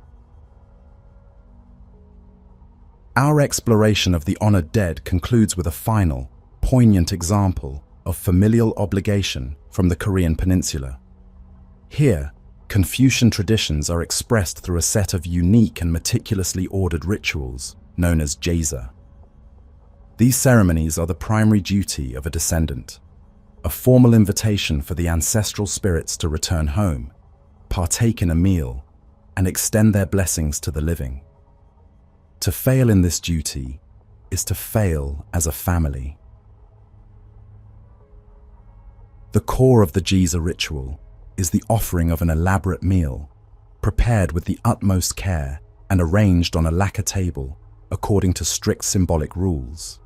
Our exploration of the honored dead concludes with a final, poignant example of familial obligation from the Korean peninsula. Here, Confucian traditions are expressed through a set of unique and meticulously ordered rituals known as jaesa. These ceremonies are the primary duty of a descendant, a formal invitation for the ancestral spirits to return home, partake in a meal, and extend their blessings to the living. To fail in this duty is to fail as a family. The core of the jaesa ritual is the offering of an elaborate meal, prepared with the utmost care and arranged on a lacquer table according to strict symbolic rules.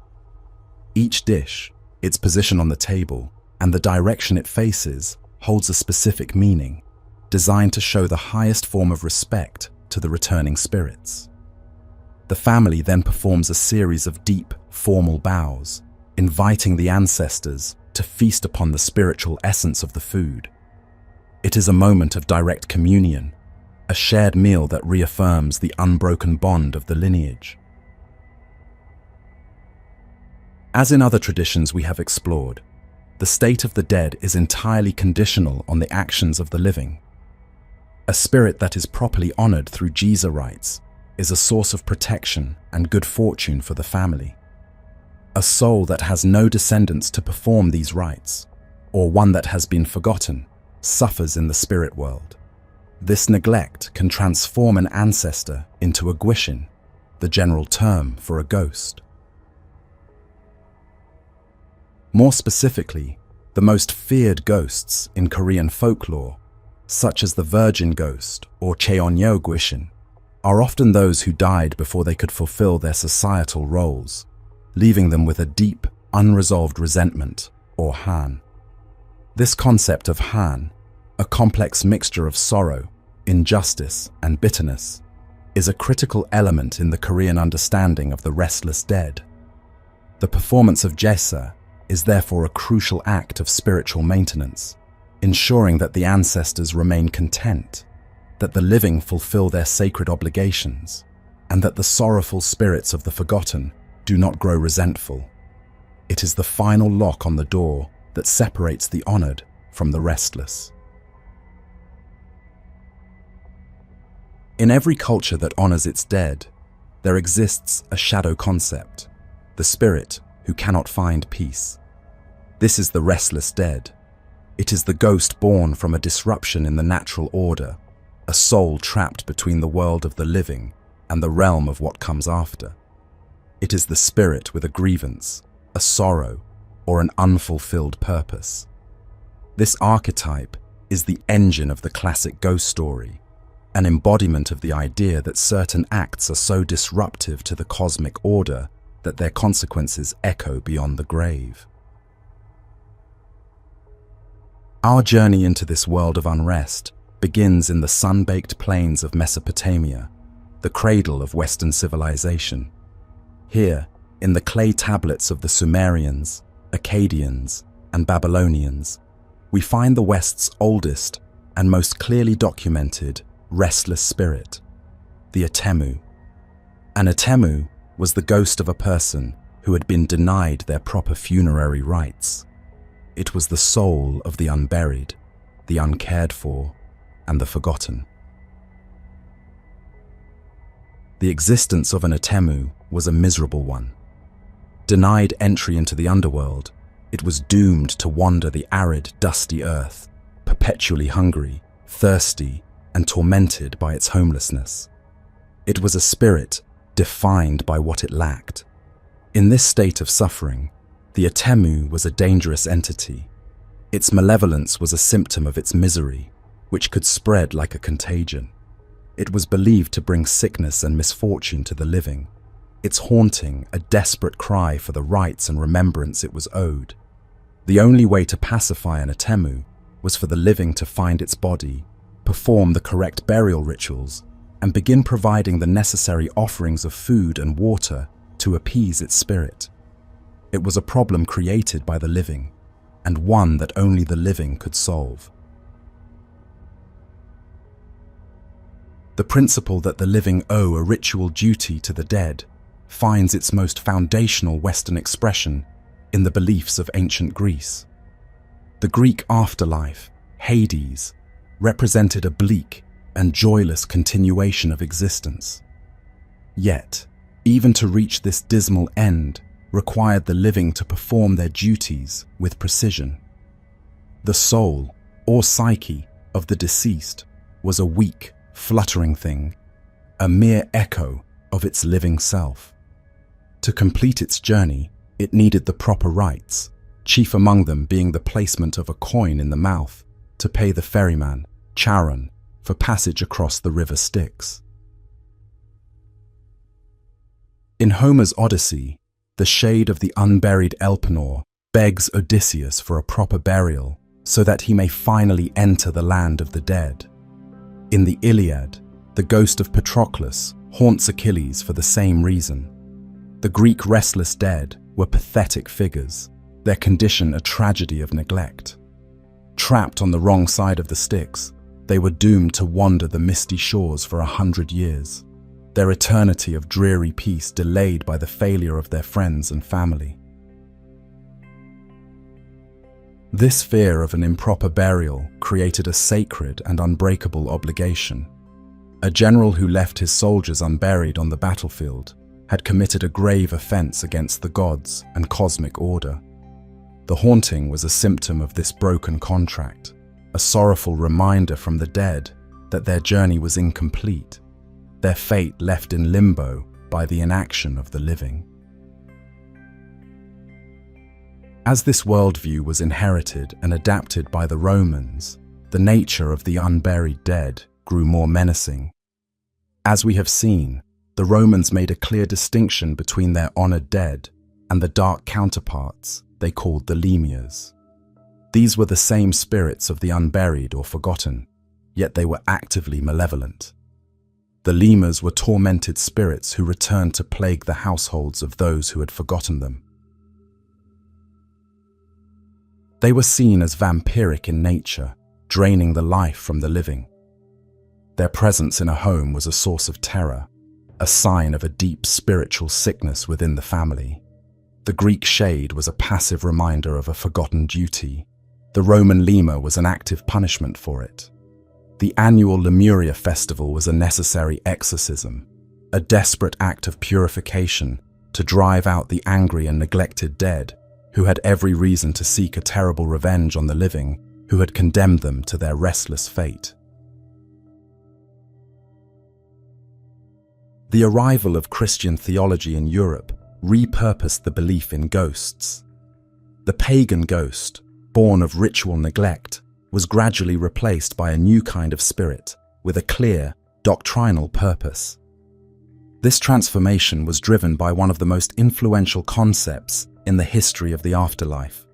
Each dish, its position on the table, and the direction it faces holds a specific meaning, designed to show the highest form of respect to the returning spirits. The family then performs a series of deep, formal bows, inviting the ancestors to feast upon the spiritual essence of the food. It is a moment of direct communion, a shared meal that reaffirms the unbroken bond of the lineage. As in other traditions we have explored, the state of the dead is entirely conditional on the actions of the living. A spirit that is properly honored through jaesa rites is a source of protection and good fortune for the family. A soul that has no descendants to perform these rites, or one that has been forgotten, suffers in the spirit world. This neglect can transform an ancestor into a gwishin, the general term for a ghost. More specifically, the most feared ghosts in Korean folklore, such as the virgin ghost or cheonnyo gwishin, are often those who died before they could fulfill their societal roles, leaving them with a deep, unresolved resentment, or han. This concept of han, a complex mixture of sorrow, injustice, and bitterness, is a critical element in the Korean understanding of the restless dead. The performance of jaesa is therefore a crucial act of spiritual maintenance, ensuring that the ancestors remain content, that the living fulfill their sacred obligations, and that the sorrowful spirits of the forgotten do not grow resentful. It is the final lock on the door that separates the honored from the restless. In every culture that honors its dead, there exists a shadow concept, the spirit who cannot find peace. This is the restless dead. It is the ghost born from a disruption in the natural order, a soul trapped between the world of the living and the realm of what comes after. It is the spirit with a grievance, a sorrow, or an unfulfilled purpose. This archetype is the engine of the classic ghost story, an embodiment of the idea that certain acts are so disruptive to the cosmic order that their consequences echo beyond the grave. Our journey into this world of unrest begins in the sun-baked plains of Mesopotamia, the cradle of Western civilization. Here, in the clay tablets of the Sumerians, Akkadians, and Babylonians, we find the West's oldest and most clearly documented restless spirit, the Atemu. An Atemu was the ghost of a person who had been denied their proper funerary rites. It was the soul of the unburied, the uncared for, and the forgotten. The existence of an Atemu was a miserable one. Denied entry into the underworld, it was doomed to wander the arid, dusty earth, perpetually hungry, thirsty, and tormented by its homelessness. It was a spirit defined by what it lacked. In this state of suffering, the Atemu was a dangerous entity. Its malevolence was a symptom of its misery, which could spread like a contagion. It was believed to bring sickness and misfortune to the living, its haunting a desperate cry for the rights and remembrance it was owed. The only way to pacify an Atemu was for the living to find its body, perform the correct burial rituals, and begin providing the necessary offerings of food and water to appease its spirit. It was a problem created by the living, and one that only the living could solve. The principle that the living owe a ritual duty to the dead finds its most foundational Western expression in the beliefs of ancient Greece. The Greek afterlife, Hades, represented a bleak and joyless continuation of existence. Yet, even to reach this dismal end required the living to perform their duties with precision. The soul, or psyche, of the deceased was a weak, fluttering thing, a mere echo of its living self. To complete its journey, it needed the proper rites, chief among them being the placement of a coin in the mouth to pay the ferryman, Charon, for passage across the river Styx. In Homer's Odyssey, the shade of the unburied Elpenor begs Odysseus for a proper burial so that he may finally enter the land of the dead. In the Iliad, the ghost of Patroclus haunts Achilles for the same reason. The Greek restless dead were pathetic figures, their condition a tragedy of neglect. Trapped on the wrong side of the Styx, they were doomed to wander the misty shores for 100 years, their eternity of dreary peace delayed by the failure of their friends and family. This fear of an improper burial created a sacred and unbreakable obligation. A general who left his soldiers unburied on the battlefield had committed a grave offense against the gods and cosmic order. The haunting was a symptom of this broken contract, a sorrowful reminder from the dead that their journey was incomplete, their fate left in limbo by the inaction of the living. As this worldview was inherited and adapted by the Romans, the nature of the unburied dead grew more menacing. As we have seen, the Romans made a clear distinction between their honored dead and the dark counterparts they called the lemures. These were the same spirits of the unburied or forgotten, yet they were actively malevolent. The lemurs were tormented spirits who returned to plague the households of those who had forgotten them. They were seen as vampiric in nature, draining the life from the living. Their presence in a home was a source of terror, a sign of a deep spiritual sickness within the family. The Greek shade was a passive reminder of a forgotten duty. The Roman lemur was an active punishment for it. The annual Lemuria festival was a necessary exorcism, a desperate act of purification to drive out the angry and neglected dead who had every reason to seek a terrible revenge on the living who had condemned them to their restless fate. The arrival of Christian theology in Europe repurposed the belief in ghosts. The pagan ghost, born of ritual neglect, was gradually replaced by a new kind of spirit with a clear, doctrinal purpose. This transformation was driven by one of the most influential concepts in the history of the afterlife,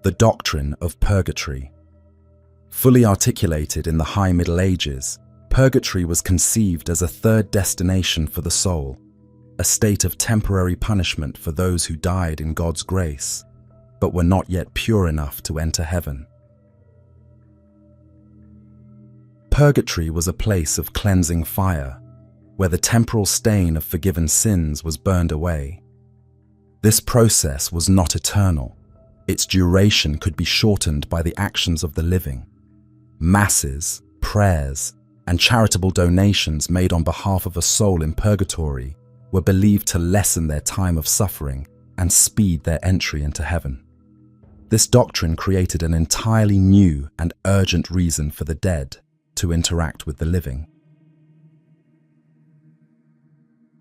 the doctrine of purgatory. Fully articulated in the High Middle Ages, purgatory was conceived as a third destination for the soul, a state of temporary punishment for those who died in God's grace, but were not yet pure enough to enter heaven. Purgatory was a place of cleansing fire, where the temporal stain of forgiven sins was burned away. This process was not eternal. Its duration could be shortened by the actions of the living. Masses, prayers, and charitable donations made on behalf of a soul in purgatory were believed to lessen their time of suffering and speed their entry into heaven. This doctrine created an entirely new and urgent reason for the dead to interact with the living.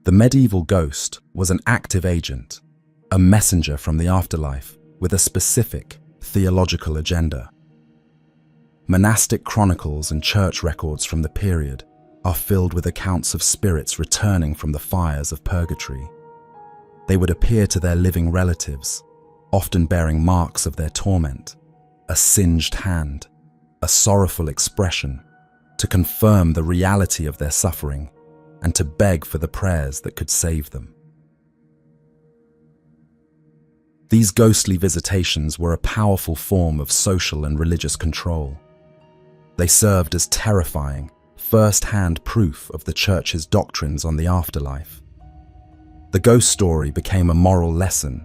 The medieval ghost was an active agent, a messenger from the afterlife with a specific theological agenda. Monastic chronicles and church records from the period are filled with accounts of spirits returning from the fires of purgatory. They would appear to their living relatives, often bearing marks of their torment, a singed hand, a sorrowful expression, to confirm the reality of their suffering and to beg for the prayers that could save them. These ghostly visitations were a powerful form of social and religious control. They served as terrifying, first-hand proof of the Church's doctrines on the afterlife. The ghost story became a moral lesson,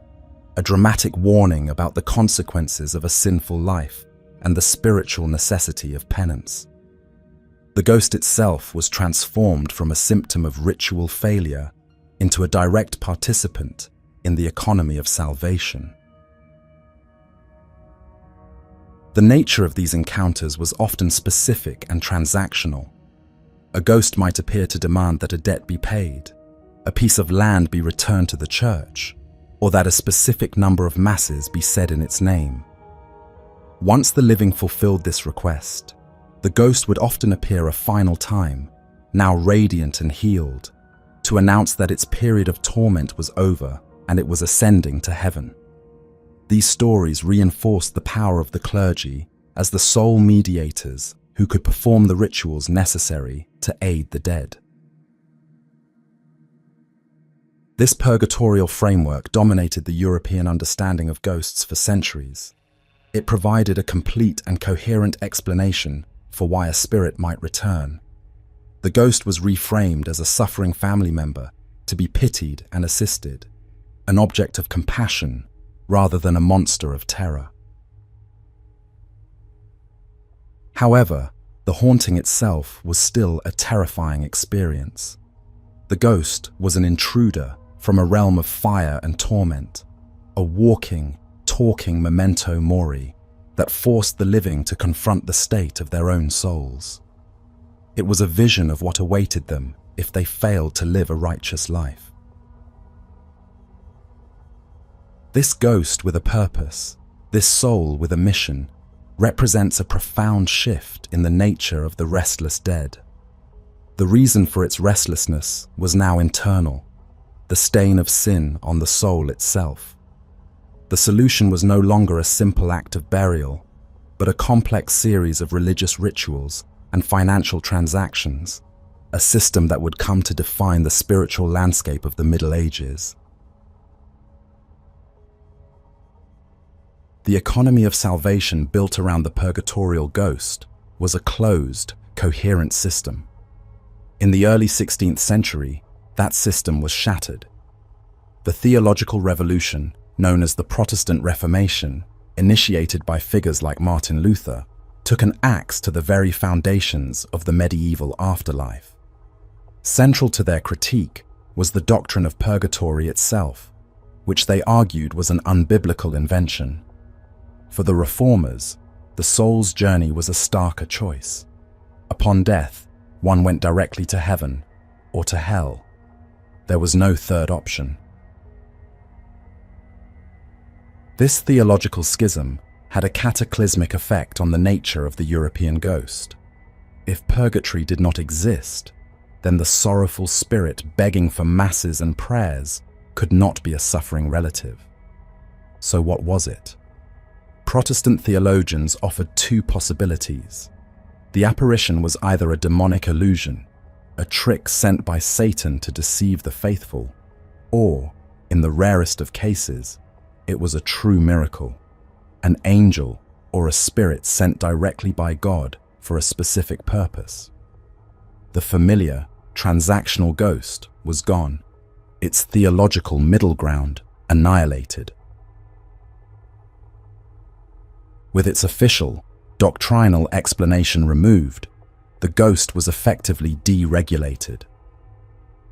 a dramatic warning about the consequences of a sinful life and the spiritual necessity of penance. The ghost itself was transformed from a symptom of ritual failure into a direct participant in the economy of salvation. The nature of these encounters was often specific and transactional. A ghost might appear to demand that a debt be paid, a piece of land be returned to the church, or that a specific number of masses be said in its name. Once the living fulfilled this request, the ghost would often appear a final time, now radiant and healed, to announce that its period of torment was over and it was ascending to heaven. These stories reinforced the power of the clergy as the sole mediators who could perform the rituals necessary to aid the dead. This purgatorial framework dominated the European understanding of ghosts for centuries. It provided a complete and coherent explanation for why a spirit might return. The ghost was reframed as a suffering family member to be pitied and assisted, an object of compassion rather than a monster of terror. However, the haunting itself was still a terrifying experience. The ghost was an intruder from a realm of fire and torment, a walking, talking memento mori that forced the living to confront the state of their own souls. It was a vision of what awaited them if they failed to live a righteous life. This ghost with a purpose, this soul with a mission, represents a profound shift in the nature of the restless dead. The reason for its restlessness was now internal, the stain of sin on the soul itself. The solution was no longer a simple act of burial, but a complex series of religious rituals and financial transactions, a system that would come to define the spiritual landscape of the Middle Ages. The economy of salvation built around the purgatorial ghost was a closed, coherent system. In the early 16th century, that system was shattered. The theological revolution, known as the Protestant Reformation, initiated by figures like Martin Luther, took an axe to the very foundations of the medieval afterlife. Central to their critique was the doctrine of purgatory itself, which they argued was an unbiblical invention. For the reformers, the soul's journey was a starker choice. Upon death, one went directly to heaven or to hell. There was no third option. This theological schism had a cataclysmic effect on the nature of the European ghost. If purgatory did not exist, then the sorrowful spirit begging for masses and prayers could not be a suffering relative. So what was it? Protestant theologians offered two possibilities. The apparition was either a demonic illusion, a trick sent by Satan to deceive the faithful, or, in the rarest of cases, it was a true miracle, an angel or a spirit sent directly by God for a specific purpose. The familiar, transactional ghost was gone, its theological middle ground annihilated. With its official, doctrinal explanation removed, the ghost was effectively deregulated.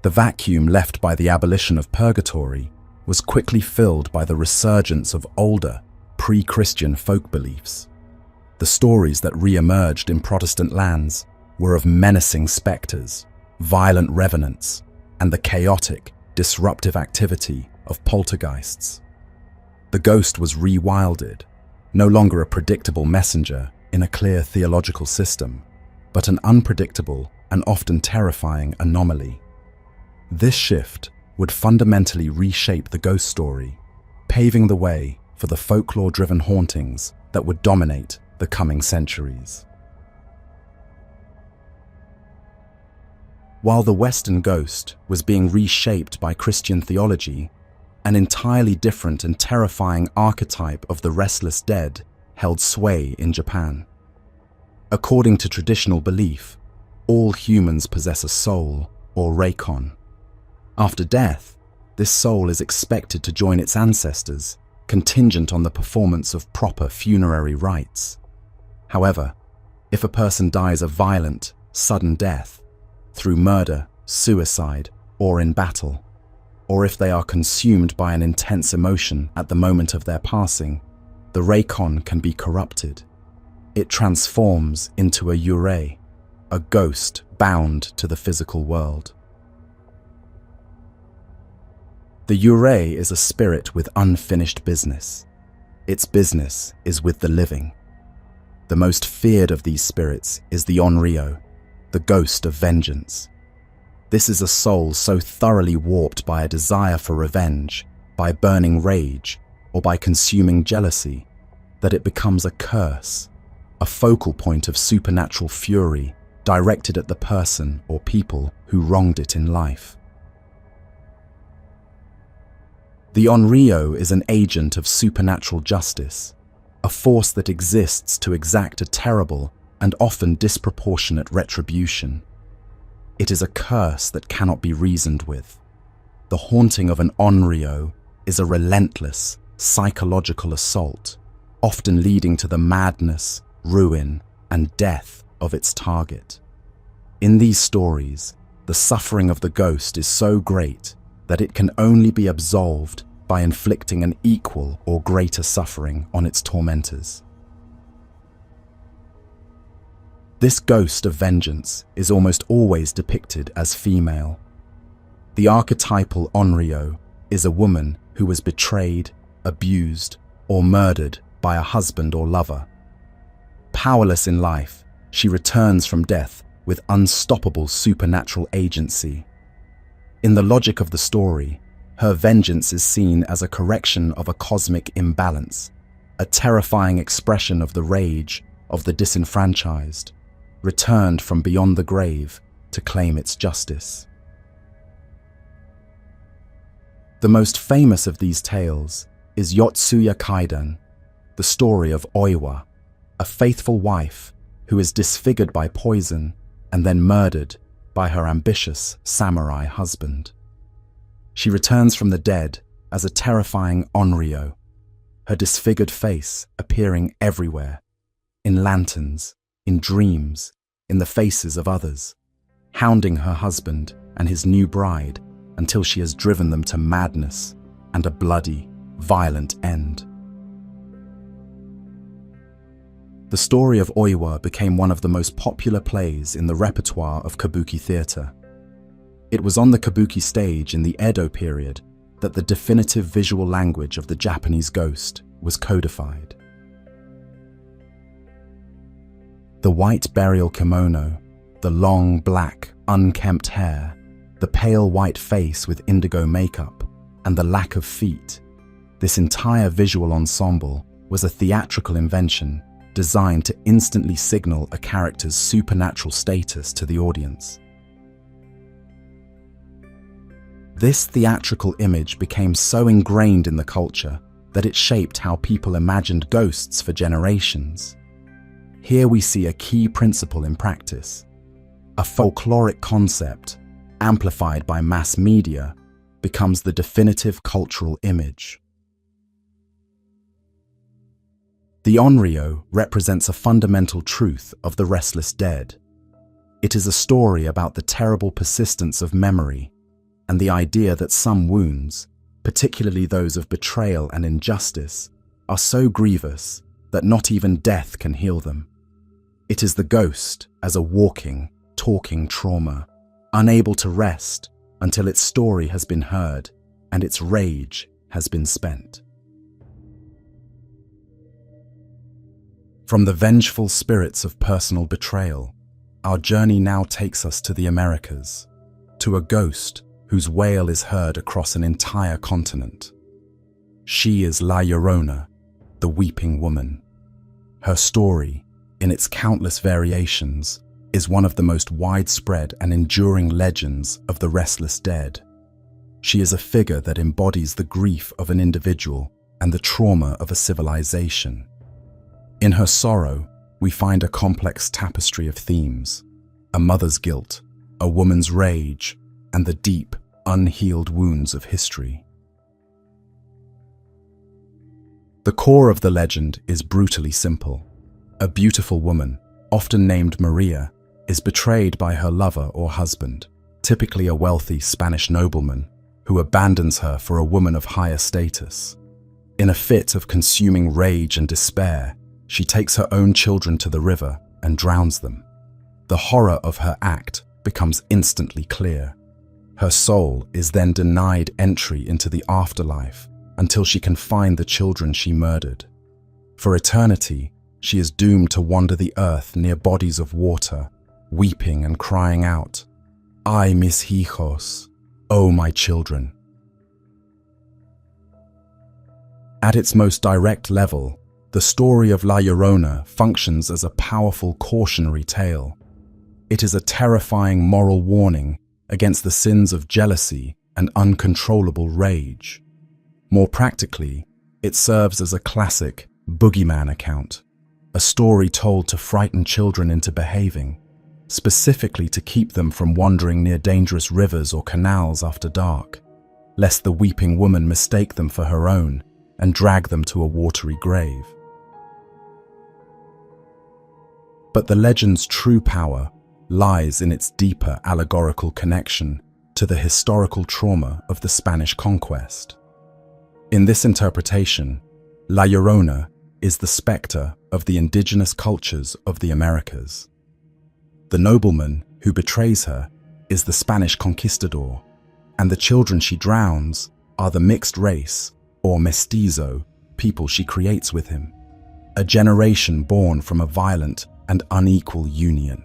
The vacuum left by the abolition of purgatory was quickly filled by the resurgence of older, pre-Christian folk beliefs. The stories that re-emerged in Protestant lands were of menacing specters, violent revenants, and the chaotic, disruptive activity of poltergeists. The ghost was rewilded, no longer a predictable messenger in a clear theological system, but an unpredictable and often terrifying anomaly. This shift would fundamentally reshape the ghost story, paving the way for the folklore-driven hauntings that would dominate the coming centuries. While the Western ghost was being reshaped by Christian theology, an entirely different and terrifying archetype of the restless dead held sway in Japan. According to traditional belief, all humans possess a soul, or reikon. After death, This soul is expected to join its ancestors, contingent on the performance of proper funerary rites. However, if a person dies a violent, sudden death, through murder, suicide, or in battle, or if they are consumed by an intense emotion at the moment of their passing, the Reikon can be corrupted. It transforms into a yurei, a ghost bound to the physical world. The yurei is a spirit with unfinished business. Its business is with the living. The most feared of these spirits is the onryo, the ghost of vengeance. This is a soul so thoroughly warped by a desire for revenge, by burning rage, or by consuming jealousy, that it becomes a curse, a focal point of supernatural fury directed at the person or people who wronged it in life. The onryo is an agent of supernatural justice, a force that exists to exact a terrible and often disproportionate retribution. It is a curse that cannot be reasoned with. The haunting of an onryo is a relentless, psychological assault, often leading to the madness, ruin, and death of its target. In these stories, the suffering of the ghost is so great that it can only be absolved by inflicting an equal or greater suffering on its tormentors. This ghost of vengeance is almost always depicted as female. The archetypal onryo is a woman who was betrayed, abused, or murdered by a husband or lover. Powerless in life, she returns from death with unstoppable supernatural agency. In the logic of the story, her vengeance is seen as a correction of a cosmic imbalance, a terrifying expression of the rage of the disenfranchised, returned from beyond the grave to claim its justice. The most famous of these tales is Yotsuya Kaidan, the story of Oiwa, a faithful wife who is disfigured by poison and then murdered by her ambitious samurai husband. She returns from the dead as a terrifying onryo, her disfigured face appearing everywhere, in lanterns, in dreams, in the faces of others, hounding her husband and his new bride until she has driven them to madness and a bloody, violent end. The story of Oiwa became one of the most popular plays in the repertoire of kabuki theatre. It was on the kabuki stage in the Edo period that the definitive visual language of the Japanese ghost was codified. The white burial kimono, the long, black, unkempt hair, the pale white face with indigo makeup, and the lack of feet, this entire visual ensemble was a theatrical invention designed to instantly signal a character's supernatural status to the audience. This theatrical image became so ingrained in the culture that it shaped how people imagined ghosts for generations. Here we see a key principle in practice. A folkloric concept, amplified by mass media, becomes the definitive cultural image. The onryo represents a fundamental truth of the restless dead. It is a story about the terrible persistence of memory and the idea that some wounds, particularly those of betrayal and injustice, are so grievous that not even death can heal them. It is the ghost as a walking, talking trauma, unable to rest until its story has been heard and its rage has been spent. From the vengeful spirits of personal betrayal, our journey now takes us to the Americas, to a ghost whose wail is heard across an entire continent. She is La Llorona, the weeping woman. Her story, in its countless variations, is one of the most widespread and enduring legends of the restless dead. She is a figure that embodies the grief of an individual and the trauma of a civilization. In her sorrow, we find a complex tapestry of themes: a mother's guilt, a woman's rage, and the deep, unhealed wounds of history. The core of the legend is brutally simple. A beautiful woman, often named Maria, is betrayed by her lover or husband, typically a wealthy Spanish nobleman, who abandons her for a woman of higher status. In a fit of consuming rage and despair, she takes her own children to the river and drowns them. The horror of her act becomes instantly clear. Her soul is then denied entry into the afterlife until she can find the children she murdered. For eternity, she is doomed to wander the earth near bodies of water, weeping and crying out, "Ay, mis hijos, oh my children." At its most direct level, the story of La Llorona functions as a powerful cautionary tale. It is a terrifying moral warning against the sins of jealousy and uncontrollable rage. More practically, it serves as a classic boogeyman account, a story told to frighten children into behaving, specifically to keep them from wandering near dangerous rivers or canals after dark, lest the weeping woman mistake them for her own and drag them to a watery grave. But the legend's true power lies in its deeper allegorical connection to the historical trauma of the Spanish conquest. In this interpretation, La Llorona is the spectre of the indigenous cultures of the Americas. The nobleman who betrays her is the Spanish conquistador, and the children she drowns are the mixed race, or mestizo, people she creates with him, a generation born from a violent and unequal union.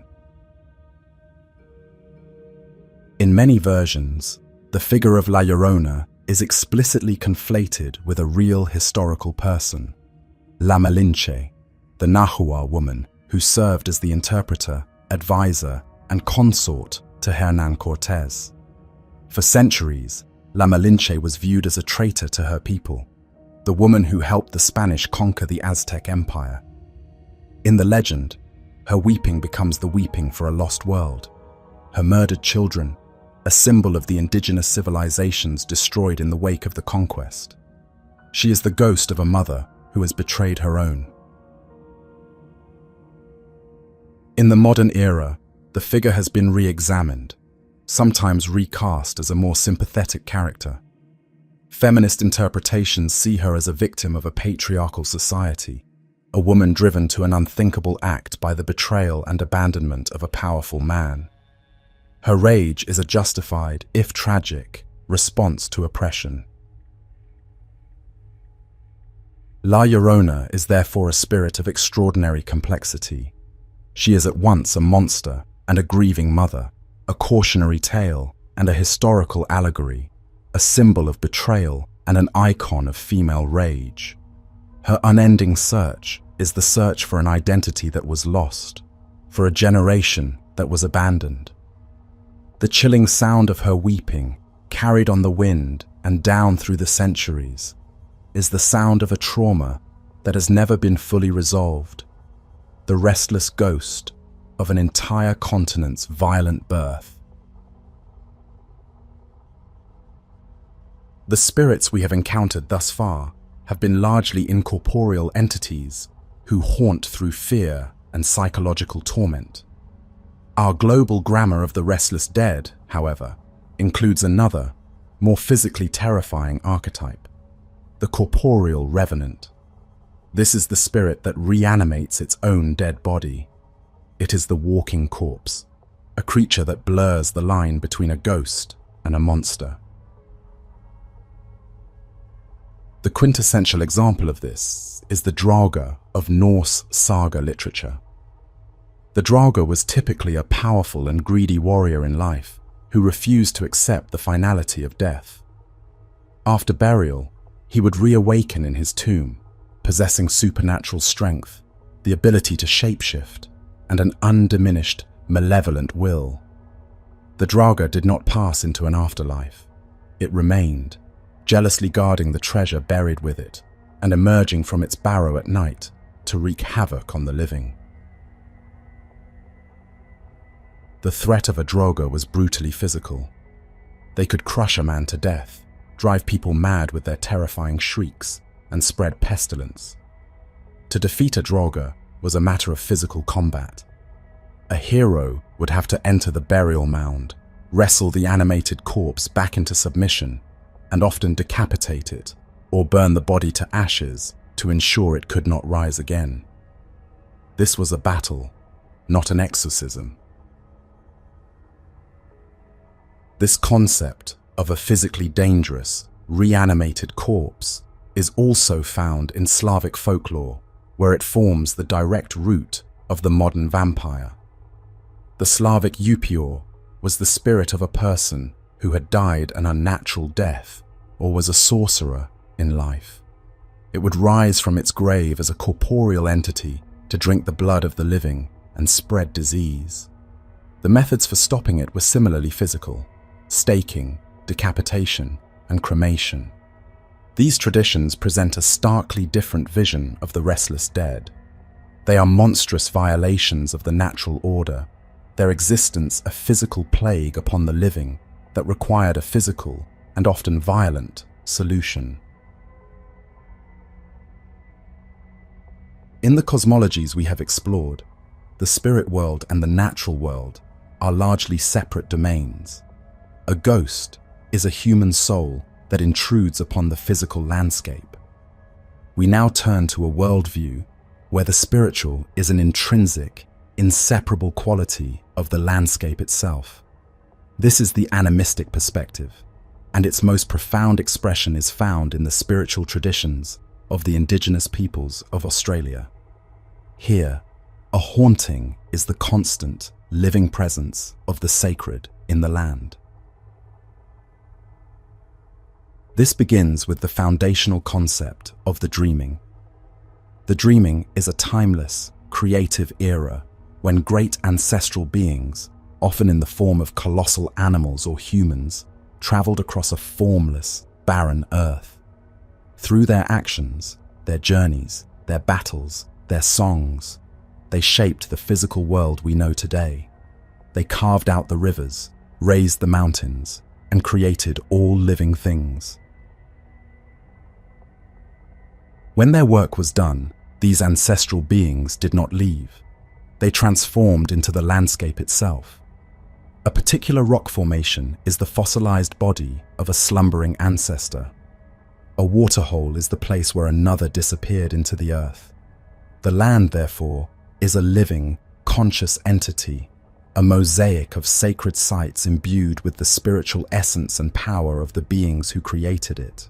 In many versions, the figure of La Llorona is explicitly conflated with a real historical person, La Malinche, the Nahua woman who served as the interpreter, advisor, and consort to Hernán Cortés. For centuries, La Malinche was viewed as a traitor to her people, the woman who helped the Spanish conquer the Aztec Empire. In the legend, her weeping becomes the weeping for a lost world, her murdered children, a symbol of the indigenous civilizations destroyed in the wake of the conquest. She is the ghost of a mother who has betrayed her own. In the modern era, the figure has been re-examined, sometimes recast as a more sympathetic character. Feminist interpretations see her as a victim of a patriarchal society, a woman driven to an unthinkable act by the betrayal and abandonment of a powerful man. Her rage is a justified, if tragic, response to oppression. La Llorona is therefore a spirit of extraordinary complexity. She is at once a monster and a grieving mother, a cautionary tale and a historical allegory, a symbol of betrayal and an icon of female rage. Her unending search is the search for an identity that was lost, for a generation that was abandoned. The chilling sound of her weeping, carried on the wind and down through the centuries, is the sound of a trauma that has never been fully resolved, the restless ghost of an entire continent's violent birth. The spirits we have encountered thus far have been largely incorporeal entities who haunt through fear and psychological torment. Our global grammar of the restless dead, however, includes another, more physically terrifying archetype, the corporeal revenant. This is the spirit that reanimates its own dead body. It is the walking corpse, a creature that blurs the line between a ghost and a monster. The quintessential example of this is the Draugr of Norse saga literature. The Draugr was typically a powerful and greedy warrior in life who refused to accept the finality of death. After burial, he would reawaken in his tomb, possessing supernatural strength, the ability to shapeshift, and an undiminished, malevolent will. The Draugr did not pass into an afterlife. It remained, jealously guarding the treasure buried with it, and emerging from its barrow at night to wreak havoc on the living. The threat of a Draugr was brutally physical. They could crush a man to death, drive people mad with their terrifying shrieks, and spread pestilence. To defeat a Draugr was a matter of physical combat. A hero would have to enter the burial mound, wrestle the animated corpse back into submission, and often decapitate it or burn the body to ashes to ensure it could not rise again. This was a battle, not an exorcism. This concept of a physically dangerous, reanimated corpse is also found in Slavic folklore, where it forms the direct root of the modern vampire. The Slavic upior was the spirit of a person who had died an unnatural death or was a sorcerer in life. It would rise from its grave as a corporeal entity to drink the blood of the living and spread disease. The methods for stopping it were similarly physical: staking, decapitation, and cremation. These traditions present a starkly different vision of the restless dead. They are monstrous violations of the natural order, their existence a physical plague upon the living that required a physical, and often violent, solution. In the cosmologies we have explored, the spirit world and the natural world are largely separate domains. A ghost is a human soul that intrudes upon the physical landscape. We now turn to a worldview where the spiritual is an intrinsic, inseparable quality of the landscape itself. This is the animistic perspective, and its most profound expression is found in the spiritual traditions of the indigenous peoples of Australia. Here, a haunting is the constant, living presence of the sacred in the land. This begins with the foundational concept of the dreaming. The dreaming is a timeless, creative era when great ancestral beings, often in the form of colossal animals or humans, traveled across a formless, barren earth. Through their actions, their journeys, their battles, their songs, they shaped the physical world we know today. They carved out the rivers, raised the mountains, and created all living things. When their work was done, these ancestral beings did not leave. They transformed into the landscape itself. A particular rock formation is the fossilized body of a slumbering ancestor. A waterhole is the place where another disappeared into the earth. The land, therefore, is a living, conscious entity, a mosaic of sacred sites imbued with the spiritual essence and power of the beings who created it.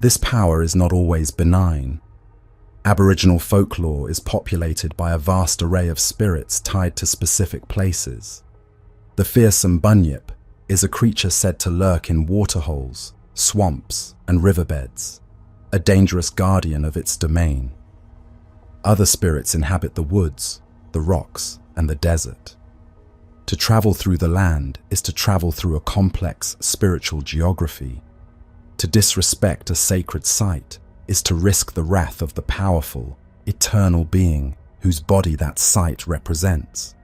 This power is not always benign. Aboriginal folklore is populated by a vast array of spirits tied to specific places. The fearsome bunyip is a creature said to lurk in waterholes, swamps, and riverbeds, a dangerous guardian of its domain. Other spirits inhabit the woods, the rocks, and the desert. To travel through the land is to travel through a complex spiritual geography. To disrespect a sacred site is to risk the wrath of the powerful, eternal being whose body that site represents.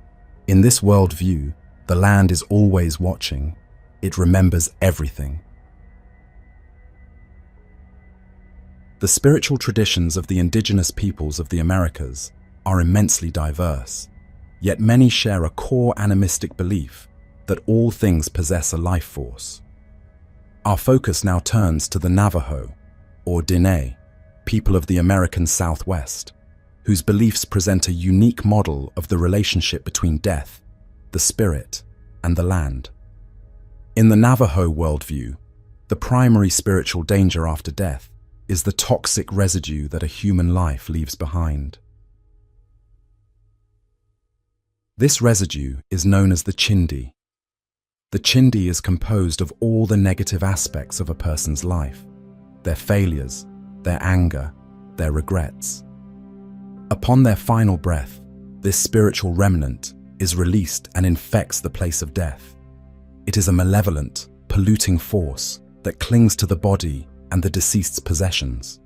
In this worldview, the land is always watching. It remembers everything. The spiritual traditions of the indigenous peoples of the Americas are immensely diverse, yet many share a core animistic belief that all things possess a life force. Our focus now turns to the Navajo, or Diné, people of the American Southwest, whose beliefs present a unique model of the relationship between death, the spirit, and the land. In the Navajo worldview, the primary spiritual danger after death is the toxic residue that a human life leaves behind. This residue is known as the chindi. The chindi is composed of all the negative aspects of a person's life, their failures, their anger, their regrets. Upon their final breath, this spiritual remnant is released and infects the place of death. It is a malevolent, polluting force that clings to the body and the deceased's possessions.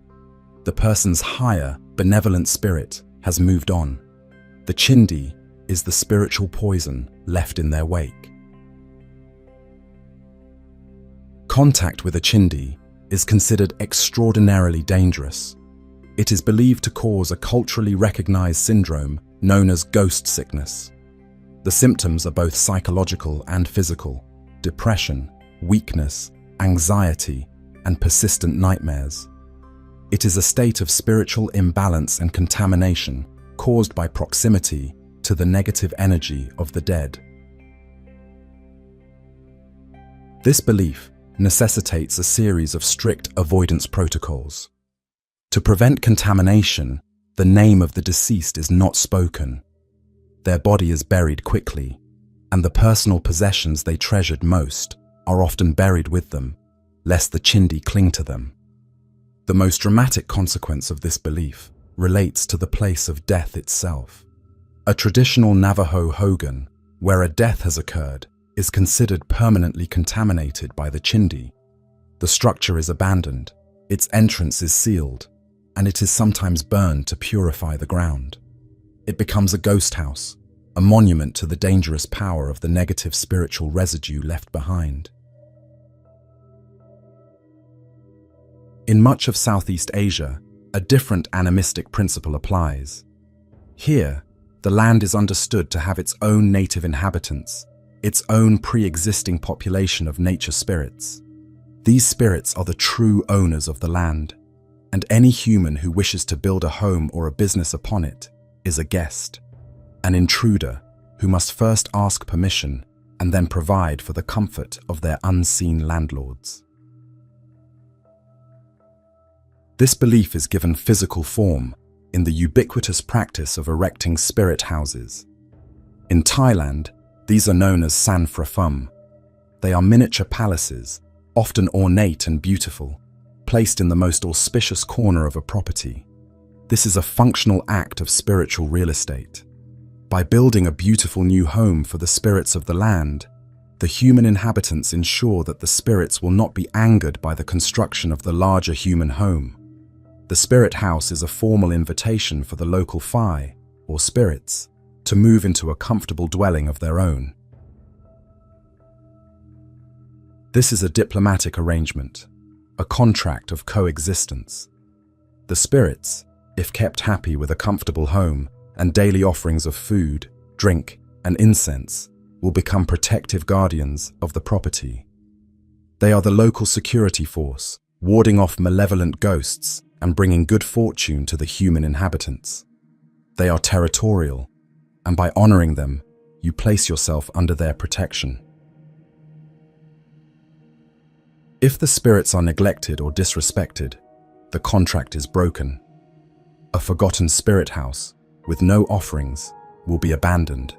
The person's higher, benevolent spirit has moved on. The chindi is the spiritual poison left in their wake. Contact with a chindi is considered extraordinarily dangerous. It is believed to cause a culturally recognized syndrome known as ghost sickness. The symptoms are both psychological and physical: depression, weakness, anxiety, and persistent nightmares. It is a state of spiritual imbalance and contamination caused by proximity to the negative energy of the dead. This belief necessitates a series of strict avoidance protocols. To prevent contamination, the name of the deceased is not spoken. Their body is buried quickly, and the personal possessions they treasured most are often buried with them, lest the chindi cling to them. The most dramatic consequence of this belief relates to the place of death itself. A traditional Navajo hogan, where a death has occurred, is considered permanently contaminated by the chindi. The structure is abandoned, its entrance is sealed, and it is sometimes burned to purify the ground. It becomes a ghost house, a monument to the dangerous power of the negative spiritual residue left behind. In much of Southeast Asia, a different animistic principle applies. Here, the land is understood to have its own native inhabitants, its own pre-existing population of nature spirits. These spirits are the true owners of the land, and any human who wishes to build a home or a business upon it is a guest, an intruder who must first ask permission and then provide for the comfort of their unseen landlords. This belief is given physical form in the ubiquitous practice of erecting spirit houses. In Thailand, these are known as san phra phum. They are miniature palaces, often ornate and beautiful, placed in the most auspicious corner of a property. This is a functional act of spiritual real estate. By building a beautiful new home for the spirits of the land, the human inhabitants ensure that the spirits will not be angered by the construction of the larger human home. The spirit house is a formal invitation for the local fae, or spirits, to move into a comfortable dwelling of their own. This is a diplomatic arrangement, a contract of coexistence. The spirits, if kept happy with a comfortable home and daily offerings of food, drink, and incense, will become protective guardians of the property. They are the local security force, warding off malevolent ghosts and bringing good fortune to the human inhabitants. They are territorial, and by honoring them, you place yourself under their protection. If the spirits are neglected or disrespected, the contract is broken. A forgotten spirit house, with no offerings, will be abandoned.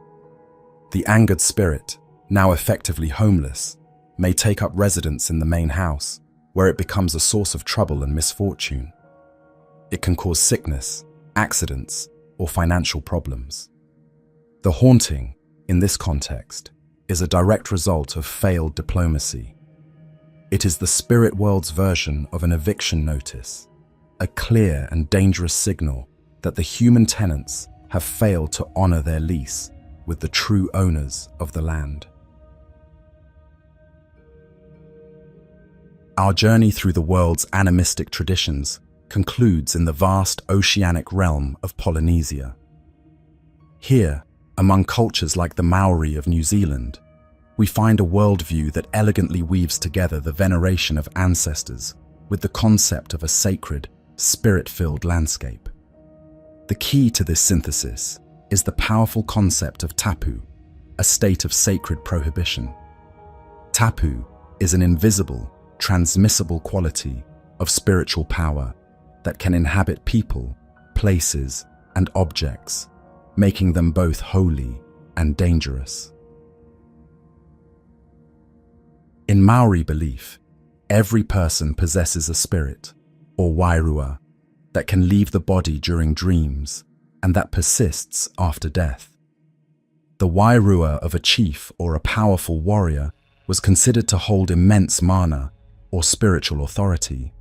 The angered spirit, now effectively homeless, may take up residence in the main house, where it becomes a source of trouble and misfortune. It can cause sickness, accidents, or financial problems. The haunting, in this context, is a direct result of failed diplomacy. It is the spirit world's version of an eviction notice, a clear and dangerous signal that the human tenants have failed to honor their lease with the true owners of the land. Our journey through the world's animistic traditions concludes in the vast oceanic realm of Polynesia. Here, among cultures like the Maori of New Zealand, we find a worldview that elegantly weaves together the veneration of ancestors with the concept of a sacred, spirit-filled landscape. The key to this synthesis is the powerful concept of tapu, a state of sacred prohibition. Tapu is an invisible, transmissible quality of spiritual power that can inhabit people, places, and objects, making them both holy and dangerous. In Maori belief, every person possesses a spirit, or wairua, that can leave the body during dreams and that persists after death. The wairua of a chief or a powerful warrior was considered to hold immense mana, or spiritual authority.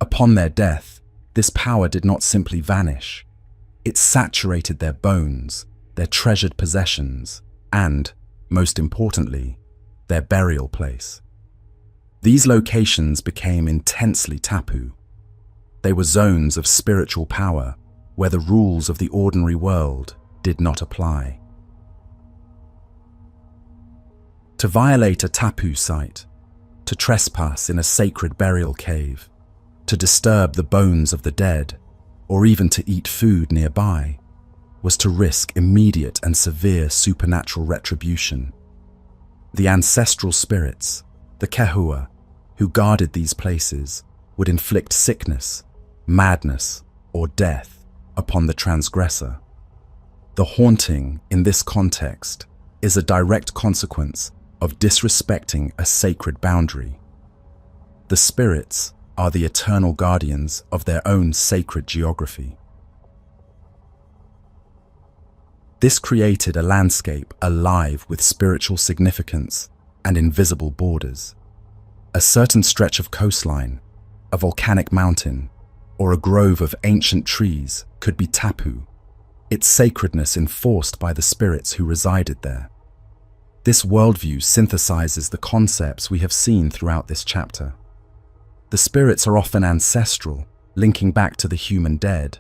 Upon their death, this power did not simply vanish. It saturated their bones, their treasured possessions, and, most importantly, their burial place. These locations became intensely taboo. They were zones of spiritual power where the rules of the ordinary world did not apply. To violate a tapu site, to trespass in a sacred burial cave, to disturb the bones of the dead, or even to eat food nearby, was to risk immediate and severe supernatural retribution. The ancestral spirits, the kehua, who guarded these places, would inflict sickness, madness, or death upon the transgressor. The haunting in this context is a direct consequence of disrespecting a sacred boundary. The spirits are the eternal guardians of their own sacred geography. This created a landscape alive with spiritual significance and invisible borders. A certain stretch of coastline, a volcanic mountain, or a grove of ancient trees could be tapu, its sacredness enforced by the spirits who resided there. This worldview synthesizes the concepts we have seen throughout this chapter. The spirits are often ancestral, linking back to the human dead,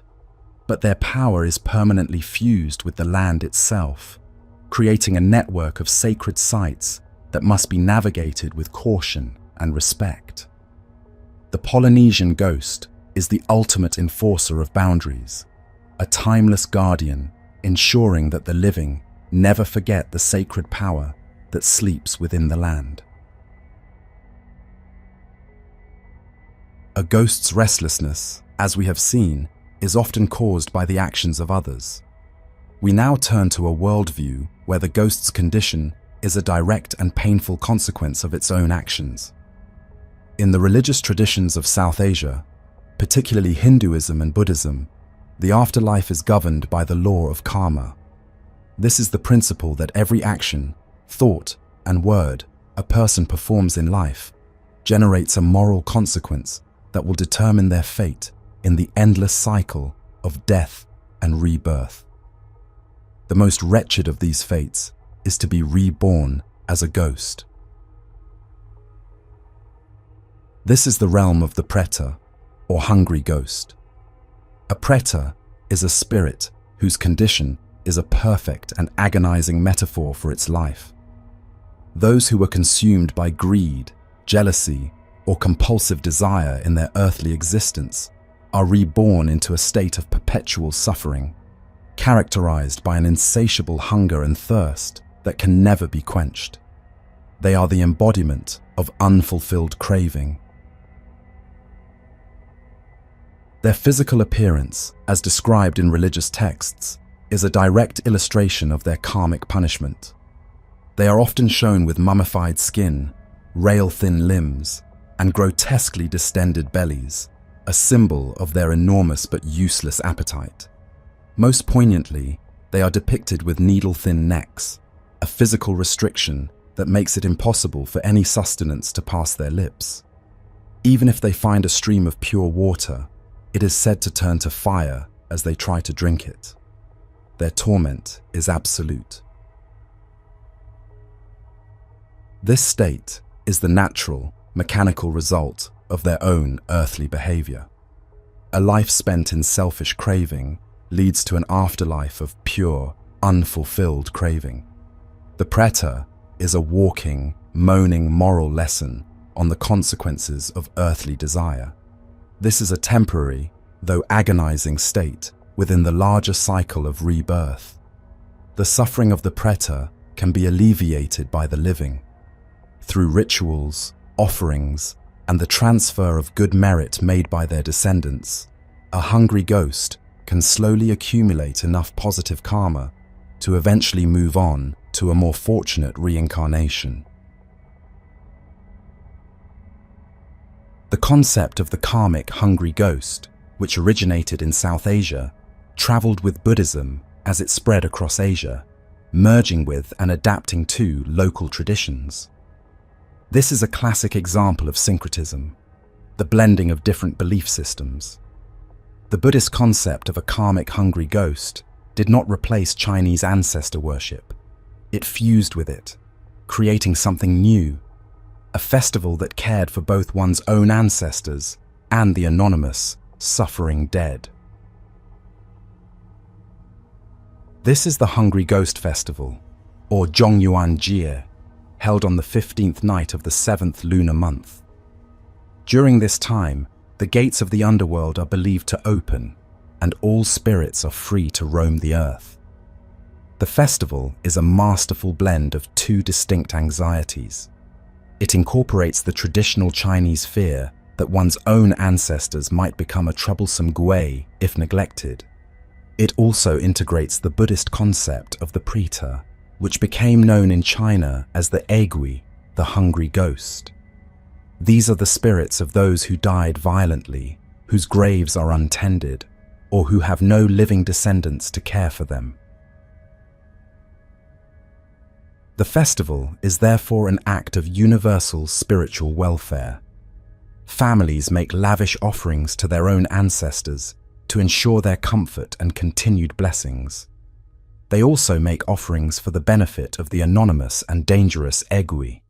but their power is permanently fused with the land itself, creating a network of sacred sites that must be navigated with caution and respect. The Polynesian ghost is the ultimate enforcer of boundaries, a timeless guardian ensuring that the living never forget the sacred power that sleeps within the land. A ghost's restlessness, as we have seen, is often caused by the actions of others. We now turn to a worldview where the ghost's condition is a direct and painful consequence of its own actions. In the religious traditions of South Asia, particularly Hinduism and Buddhism, the afterlife is governed by the law of karma. This is the principle that every action, thought, and word a person performs in life generates a moral consequence that will determine their fate in the endless cycle of death and rebirth. The most wretched of these fates is to be reborn as a ghost. This is the realm of the preta, or hungry ghost. A preta is a spirit whose condition is a perfect and agonizing metaphor for its life. Those who were consumed by greed, jealousy, or compulsive desire in their earthly existence are reborn into a state of perpetual suffering, characterized by an insatiable hunger and thirst that can never be quenched. They are the embodiment of unfulfilled craving. Their physical appearance, as described in religious texts, is a direct illustration of their karmic punishment. They are often shown with mummified skin, rail-thin limbs, and grotesquely distended bellies, a symbol of their enormous but useless appetite. Most poignantly, they are depicted with needle-thin necks, a physical restriction that makes it impossible for any sustenance to pass their lips. Even if they find a stream of pure water, it is said to turn to fire as they try to drink it. Their torment is absolute. This state is the natural, mechanical result of their own earthly behavior. A life spent in selfish craving leads to an afterlife of pure, unfulfilled craving. The preta is a walking, moaning moral lesson on the consequences of earthly desire. This is a temporary, though agonizing state within the larger cycle of rebirth. The suffering of the preta can be alleviated by the living. Through rituals, offerings, and the transfer of good merit made by their descendants, a hungry ghost can slowly accumulate enough positive karma to eventually move on to a more fortunate reincarnation. The concept of the karmic hungry ghost, which originated in South Asia, traveled with Buddhism as it spread across Asia, merging with and adapting to local traditions. This is a classic example of syncretism, the blending of different belief systems. The Buddhist concept of a karmic hungry ghost did not replace Chinese ancestor worship. It fused with it, creating something new, a festival that cared for both one's own ancestors and the anonymous, suffering dead. This is the Hungry Ghost Festival, or Zhongyuan Jie, held on the 15th night of the 7th lunar month. During this time, the gates of the underworld are believed to open, and all spirits are free to roam the earth. The festival is a masterful blend of two distinct anxieties. It incorporates the traditional Chinese fear that one's own ancestors might become a troublesome gui if neglected. It also integrates the Buddhist concept of the preta, which became known in China as the egui, the hungry ghost. These are the spirits of those who died violently, whose graves are untended, or who have no living descendants to care for them. The festival is therefore an act of universal spiritual welfare. Families make lavish offerings to their own ancestors to ensure their comfort and continued blessings. They also make offerings for the benefit of the anonymous and dangerous egui.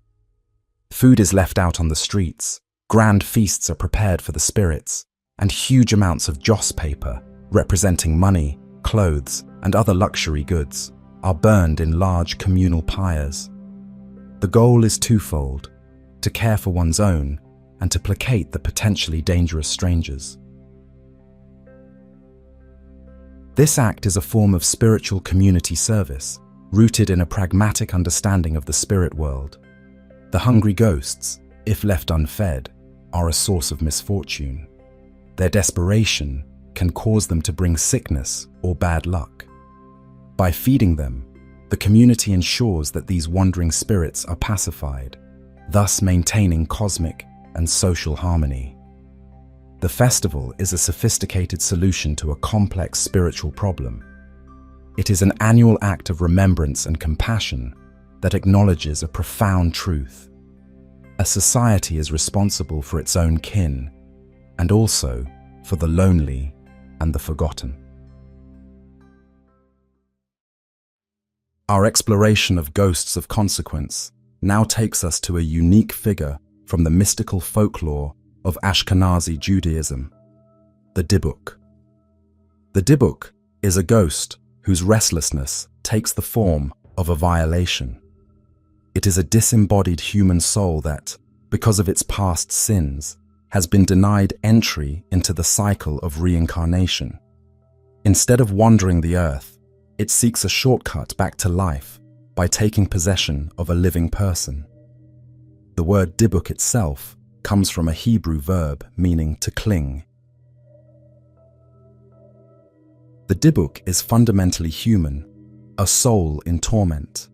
Food is left out on the streets, grand feasts are prepared for the spirits, and huge amounts of joss paper, representing money, clothes, and other luxury goods, are burned in large communal pyres. The goal is twofold: to care for one's own and to placate the potentially dangerous strangers. This act is a form of spiritual community service, rooted in a pragmatic understanding of the spirit world. The hungry ghosts, if left unfed, are a source of misfortune. Their desperation can cause them to bring sickness or bad luck. By feeding them, the community ensures that these wandering spirits are pacified, thus maintaining cosmic and social harmony. The festival is a sophisticated solution to a complex spiritual problem. It is an annual act of remembrance and compassion that acknowledges a profound truth. A society is responsible for its own kin, and also for the lonely and the forgotten. Our exploration of ghosts of consequence now takes us to a unique figure from the mystical folklore of Ashkenazi Judaism, the Dybbuk. The Dybbuk is a ghost whose restlessness takes the form of a violation. It is a disembodied human soul that, because of its past sins, has been denied entry into the cycle of reincarnation. Instead of wandering the earth, it seeks a shortcut back to life by taking possession of a living person. The word Dybbuk itself comes from a Hebrew verb meaning to cling. The Dybbuk is fundamentally human, a soul in torment.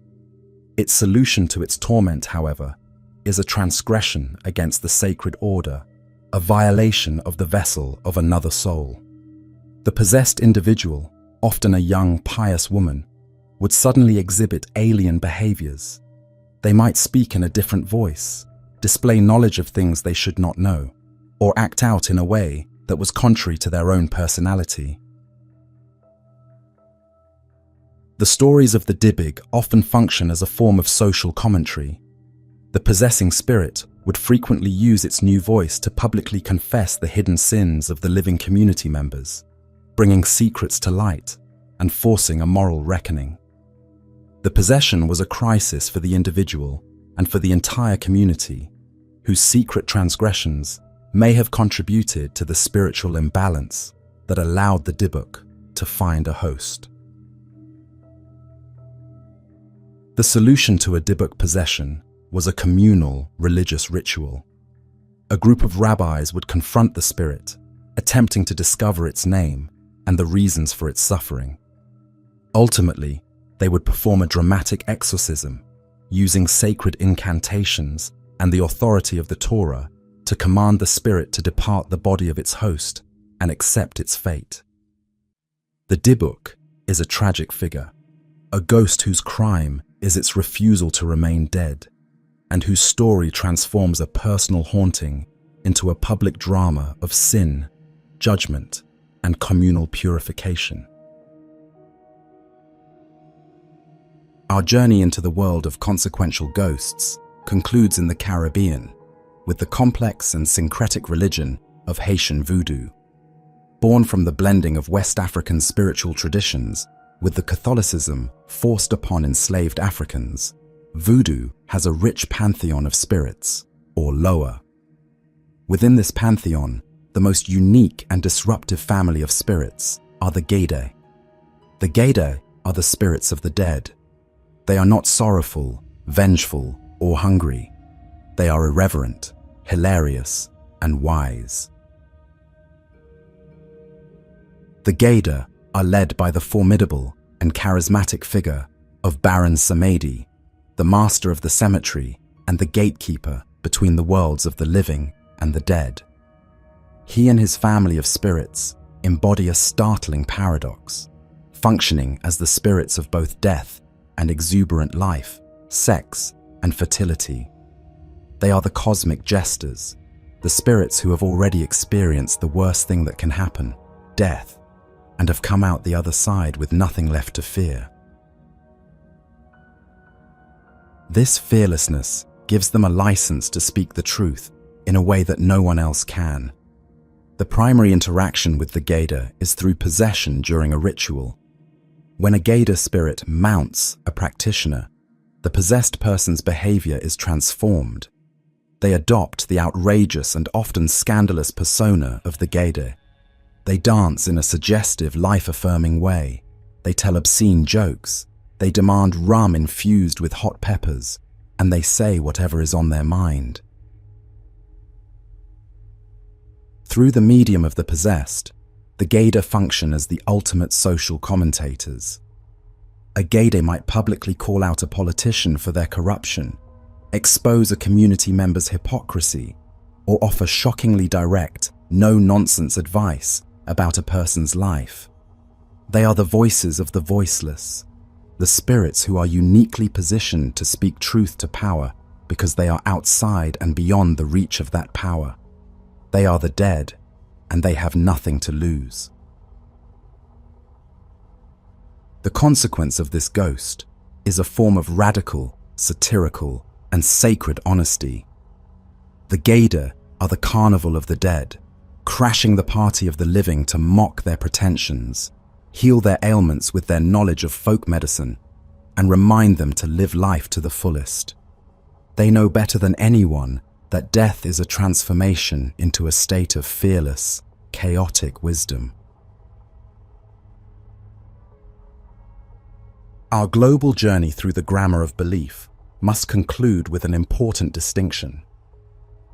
Its solution to its torment, however, is a transgression against the sacred order, a violation of the vessel of another soul. The possessed individual, often a young, pious woman, would suddenly exhibit alien behaviors. They might speak in a different voice, display knowledge of things they should not know, or act out in a way that was contrary to their own personality. The stories of the Dybbuk often function as a form of social commentary. The possessing spirit would frequently use its new voice to publicly confess the hidden sins of the living community members, bringing secrets to light and forcing a moral reckoning. The possession was a crisis for the individual and for the entire community, whose secret transgressions may have contributed to the spiritual imbalance that allowed the Dybbuk to find a host. The solution to a Dybbuk possession was a communal religious ritual. A group of rabbis would confront the spirit, attempting to discover its name and the reasons for its suffering. Ultimately, they would perform a dramatic exorcism, using sacred incantations and the authority of the Torah to command the spirit to depart the body of its host and accept its fate. The Dybbuk is a tragic figure, a ghost whose crime is its refusal to remain dead, and whose story transforms a personal haunting into a public drama of sin, judgment, and communal purification. Our journey into the world of consequential ghosts concludes in the Caribbean, with the complex and syncretic religion of Haitian voodoo. Born from the blending of West African spiritual traditions with the Catholicism forced upon enslaved Africans, voodoo has a rich pantheon of spirits, or loa. Within this pantheon, the most unique and disruptive family of spirits are the Gede. The Gede are the spirits of the dead. They are not sorrowful, vengeful, or hungry. They are irreverent, hilarious, and wise. The Gede are led by the formidable and charismatic figure of Baron Samedi, the master of the cemetery and the gatekeeper between the worlds of the living and the dead. He and his family of spirits embody a startling paradox, functioning as the spirits of both death and exuberant life, sex and fertility. They are the cosmic jesters, the spirits who have already experienced the worst thing that can happen, death, and have come out the other side with nothing left to fear. This fearlessness gives them a license to speak the truth in a way that no one else can. The primary interaction with the Gede is through possession during a ritual. When a Gede spirit mounts a practitioner, the possessed person's behavior is transformed. They adopt the outrageous and often scandalous persona of the Gede. They dance in a suggestive, life-affirming way. They tell obscene jokes. They demand rum infused with hot peppers, and they say whatever is on their mind. Through the medium of the possessed, the Gede function as the ultimate social commentators. A Gede might publicly call out a politician for their corruption, expose a community member's hypocrisy, or offer shockingly direct, no-nonsense advice about a person's life. They are the voices of the voiceless, the spirits who are uniquely positioned to speak truth to power because they are outside and beyond the reach of that power. They are the dead, and they have nothing to lose. The consequence of this ghost is a form of radical, satirical, and sacred honesty. The Gede are the carnival of the dead, crashing the party of the living to mock their pretensions, heal their ailments with their knowledge of folk medicine, and remind them to live life to the fullest. They know better than anyone that death is a transformation into a state of fearless, chaotic wisdom. Our global journey through the grammar of belief must conclude with an important distinction.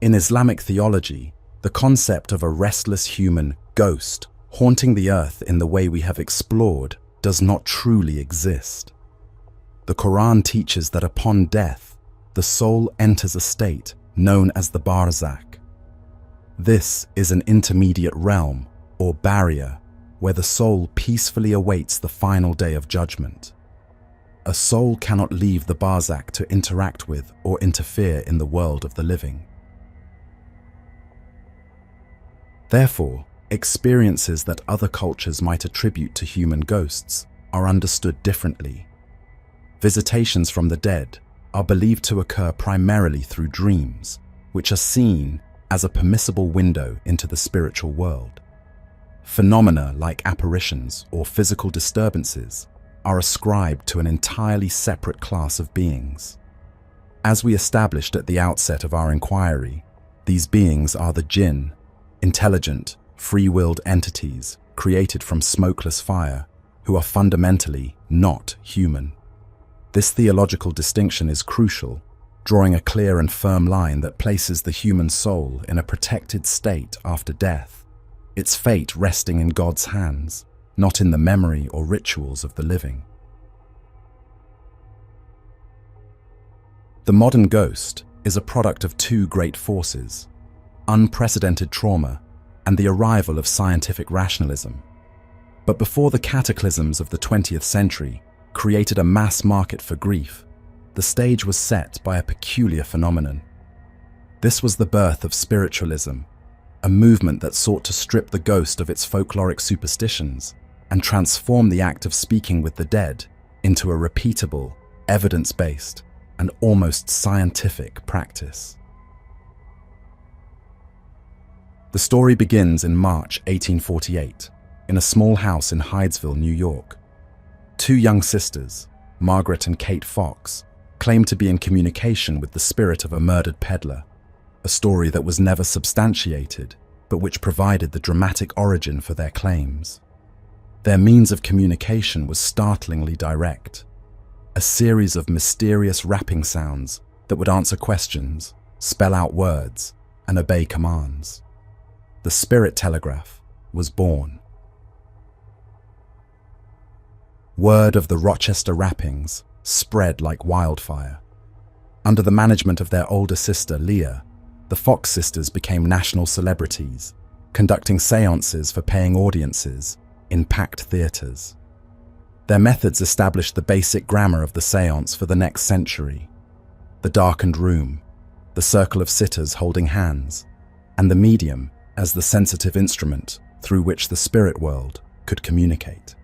In Islamic theology, the concept of a restless human ghost haunting the earth in the way we have explored does not truly exist. The Quran teaches that upon death, the soul enters a state known as the barzakh. This is an intermediate realm or barrier where the soul peacefully awaits the final day of judgment. A soul cannot leave the barzakh to interact with or interfere in the world of the living. Therefore, experiences that other cultures might attribute to human ghosts are understood differently. Visitations from the dead are believed to occur primarily through dreams, which are seen as a permissible window into the spiritual world. Phenomena like apparitions or physical disturbances are ascribed to an entirely separate class of beings. As we established at the outset of our inquiry, these beings are the jinn, intelligent, free-willed entities created from smokeless fire, who are fundamentally not human. This theological distinction is crucial, drawing a clear and firm line that places the human soul in a protected state after death, its fate resting in God's hands, not in the memory or rituals of the living. The modern ghost is a product of two great forces: unprecedented trauma and the arrival of scientific rationalism. But before the cataclysms of the 20th century created a mass market for grief, the stage was set by a peculiar phenomenon. This was the birth of spiritualism, a movement that sought to strip the ghost of its folkloric superstitions and transform the act of speaking with the dead into a repeatable, evidence-based, and almost scientific practice. The story begins in March 1848, in a small house in Hydesville, New York. Two young sisters, Margaret and Kate Fox, claimed to be in communication with the spirit of a murdered peddler, a story that was never substantiated, but which provided the dramatic origin for their claims. Their means of communication was startlingly direct, a series of mysterious rapping sounds that would answer questions, spell out words, and obey commands. The spirit telegraph was born. Word of the Rochester rappings spread like wildfire. Under the management of their older sister, Leah, the Fox sisters became national celebrities, conducting seances for paying audiences in packed theaters. Their methods established the basic grammar of the seance for the next century: the darkened room, the circle of sitters holding hands, and the medium as the sensitive instrument through which the spirit world could communicate.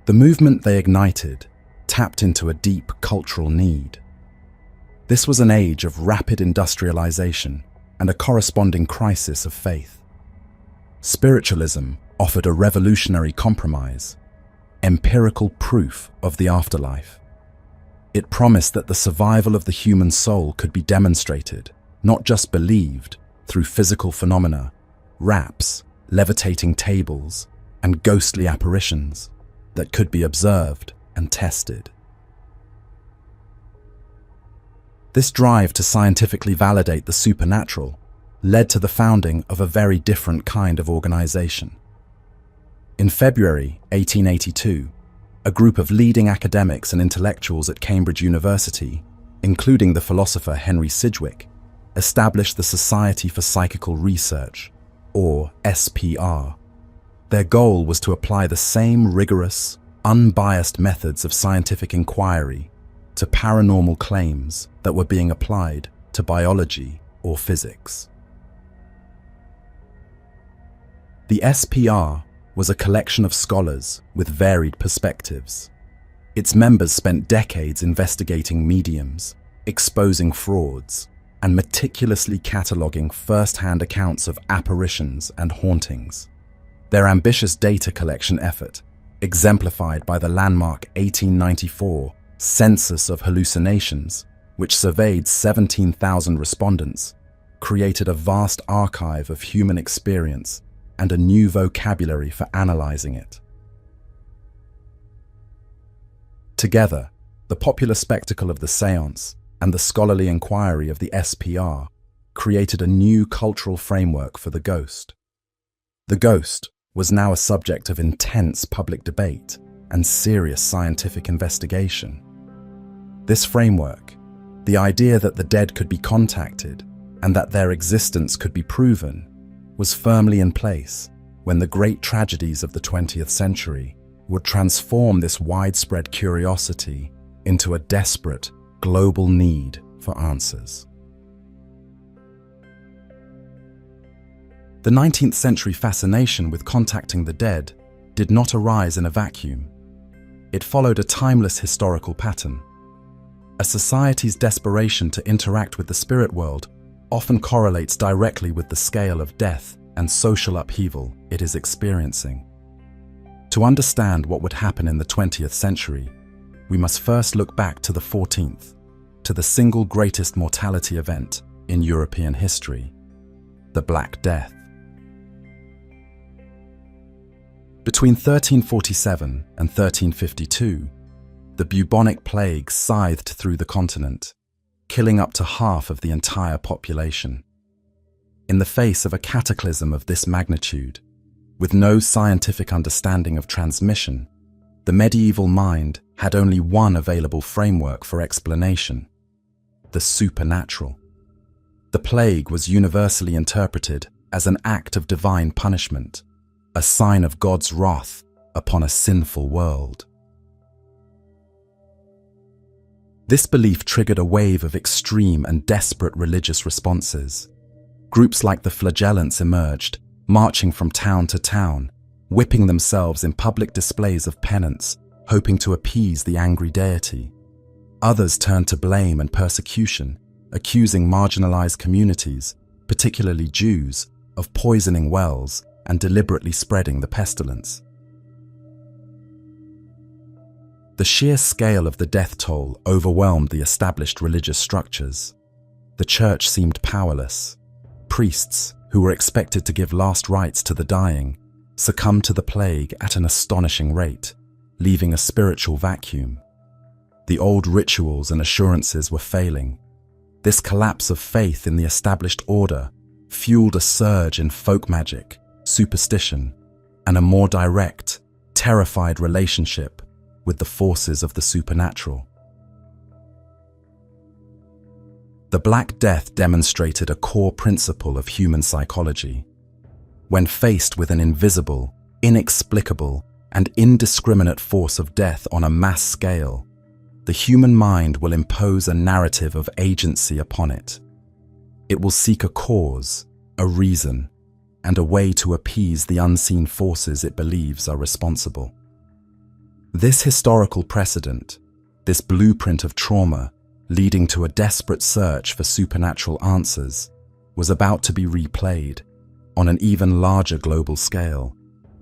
The movement they ignited tapped into a deep cultural need. This was an age of rapid industrialization and a corresponding crisis of faith. Spiritualism offered a revolutionary compromise, empirical proof of the afterlife. It promised that the survival of the human soul could be demonstrated, not just believed, through physical phenomena, raps, levitating tables, and ghostly apparitions that could be observed and tested. This drive to scientifically validate the supernatural led to the founding of a very different kind of organization. In February 1882, a group of leading academics and intellectuals at Cambridge University, including the philosopher Henry Sidgwick, established the Society for Psychical Research, or SPR. Their goal was to apply the same rigorous, unbiased methods of scientific inquiry to paranormal claims that were being applied to biology or physics. The SPR was a collection of scholars with varied perspectives. Its members spent decades investigating mediums, exposing frauds, and meticulously cataloguing first-hand accounts of apparitions and hauntings. Their ambitious data collection effort, exemplified by the landmark 1894 Census of Hallucinations, which surveyed 17,000 respondents, created a vast archive of human experience and a new vocabulary for analyzing it. Together, the popular spectacle of the seance and the scholarly inquiry of the SPR created a new cultural framework for the ghost. The ghost was now a subject of intense public debate and serious scientific investigation. This framework, the idea that the dead could be contacted and that their existence could be proven, was firmly in place when the great tragedies of the 20th century would transform this widespread curiosity into a desperate global need for answers. The 19th century fascination with contacting the dead did not arise in a vacuum. It followed a timeless historical pattern. A society's desperation to interact with the spirit world often correlates directly with the scale of death and social upheaval it is experiencing. To understand what would happen in the 20th century, we must first look back to the 14th, to the single greatest mortality event in European history, the Black Death. Between 1347 and 1352, the bubonic plague scythed through the continent, killing up to half of the entire population. In the face of a cataclysm of this magnitude, with no scientific understanding of transmission, the medieval mind had only one available framework for explanation: the supernatural. The plague was universally interpreted as an act of divine punishment, a sign of God's wrath upon a sinful world. This belief triggered a wave of extreme and desperate religious responses. Groups like the Flagellants emerged, marching from town to town, whipping themselves in public displays of penance hoping to appease the angry deity. Others turned to blame and persecution, accusing marginalized communities, particularly Jews, of poisoning wells and deliberately spreading the pestilence. The sheer scale of the death toll overwhelmed the established religious structures. The church seemed powerless. Priests, who were expected to give last rites to the dying, succumbed to the plague at an astonishing rate, leaving a spiritual vacuum. The old rituals and assurances were failing. This collapse of faith in the established order fueled a surge in folk magic, superstition, and a more direct, terrified relationship with the forces of the supernatural. The Black Death demonstrated a core principle of human psychology. When faced with an invisible, inexplicable, and indiscriminate force of death on a mass scale, the human mind will impose a narrative of agency upon it. It will seek a cause, a reason, and a way to appease the unseen forces it believes are responsible. This historical precedent, this blueprint of trauma leading to a desperate search for supernatural answers, was about to be replayed on an even larger global scale,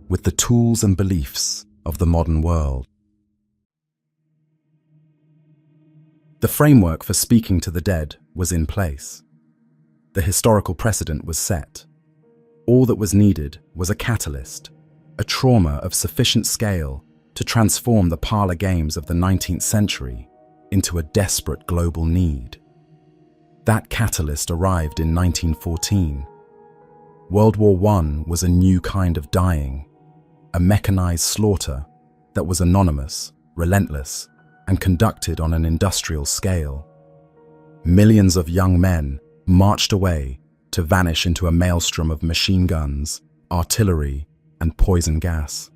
with the tools and beliefs of the modern world. The framework for speaking to the dead was in place. The historical precedent was set. All that was needed was a catalyst, a trauma of sufficient scale to transform the parlor games of the 19th century into a desperate global need. That catalyst arrived in 1914. World War I was a new kind of dying, a mechanized slaughter that was anonymous, relentless, and conducted on an industrial scale. Millions of young men marched away to vanish into a maelstrom of machine guns, artillery, and poison gas.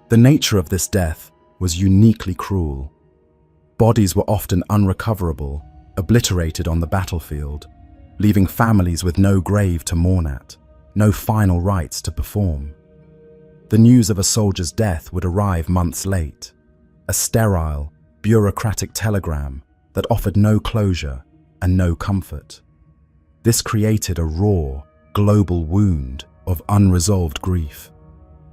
The nature of this death was uniquely cruel. Bodies were often unrecoverable, obliterated on the battlefield, leaving families with no grave to mourn at, no final rites to perform. The news of a soldier's death would arrive months late, a sterile, bureaucratic telegram that offered no closure and no comfort. This created a raw, global wound of unresolved grief.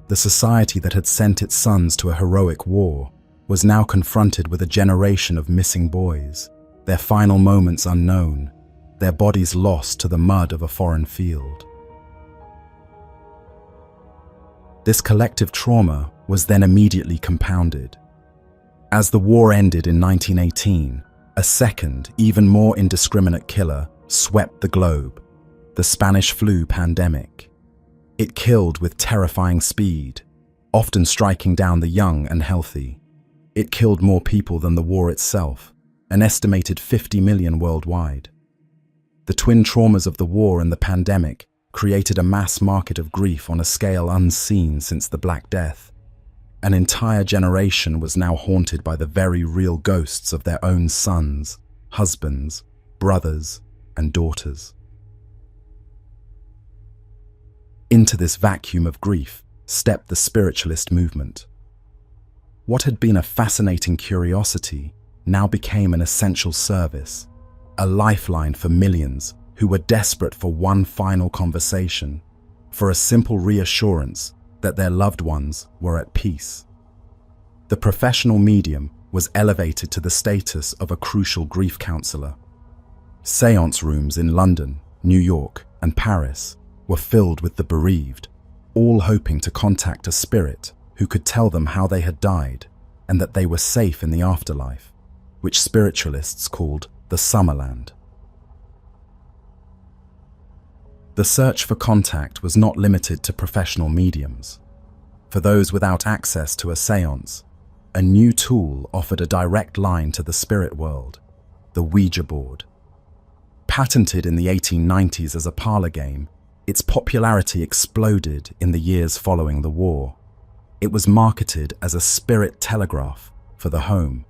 The society that had sent its sons to a heroic war was now confronted with a generation of missing boys, their final moments unknown, their bodies lost to the mud of a foreign field. This collective trauma was then immediately compounded. As the war ended in 1918, a second, even more indiscriminate killer swept the globe, the Spanish flu pandemic. It killed with terrifying speed, often striking down the young and healthy. It killed more people than the war itself, an estimated 50 million worldwide. The twin traumas of the war and the pandemic created a mass market of grief on a scale unseen since the Black Death. An entire generation was now haunted by the very real ghosts of their own sons, husbands, brothers, and daughters. Into this vacuum of grief stepped the spiritualist movement. What had been a fascinating curiosity now became an essential service, a lifeline for millions who were desperate for one final conversation, for a simple reassurance that their loved ones were at peace. The professional medium was elevated to the status of a crucial grief counselor. Séance rooms in London, New York, and Paris were filled with the bereaved, all hoping to contact a spirit who could tell them how they had died and that they were safe in the afterlife, which spiritualists called the Summerland. The search for contact was not limited to professional mediums. For those without access to a séance, a new tool offered a direct line to the spirit world, the Ouija board. Patented in the 1890s as a parlor game, its popularity exploded in the years following the war. It was marketed as a spirit telegraph for the home,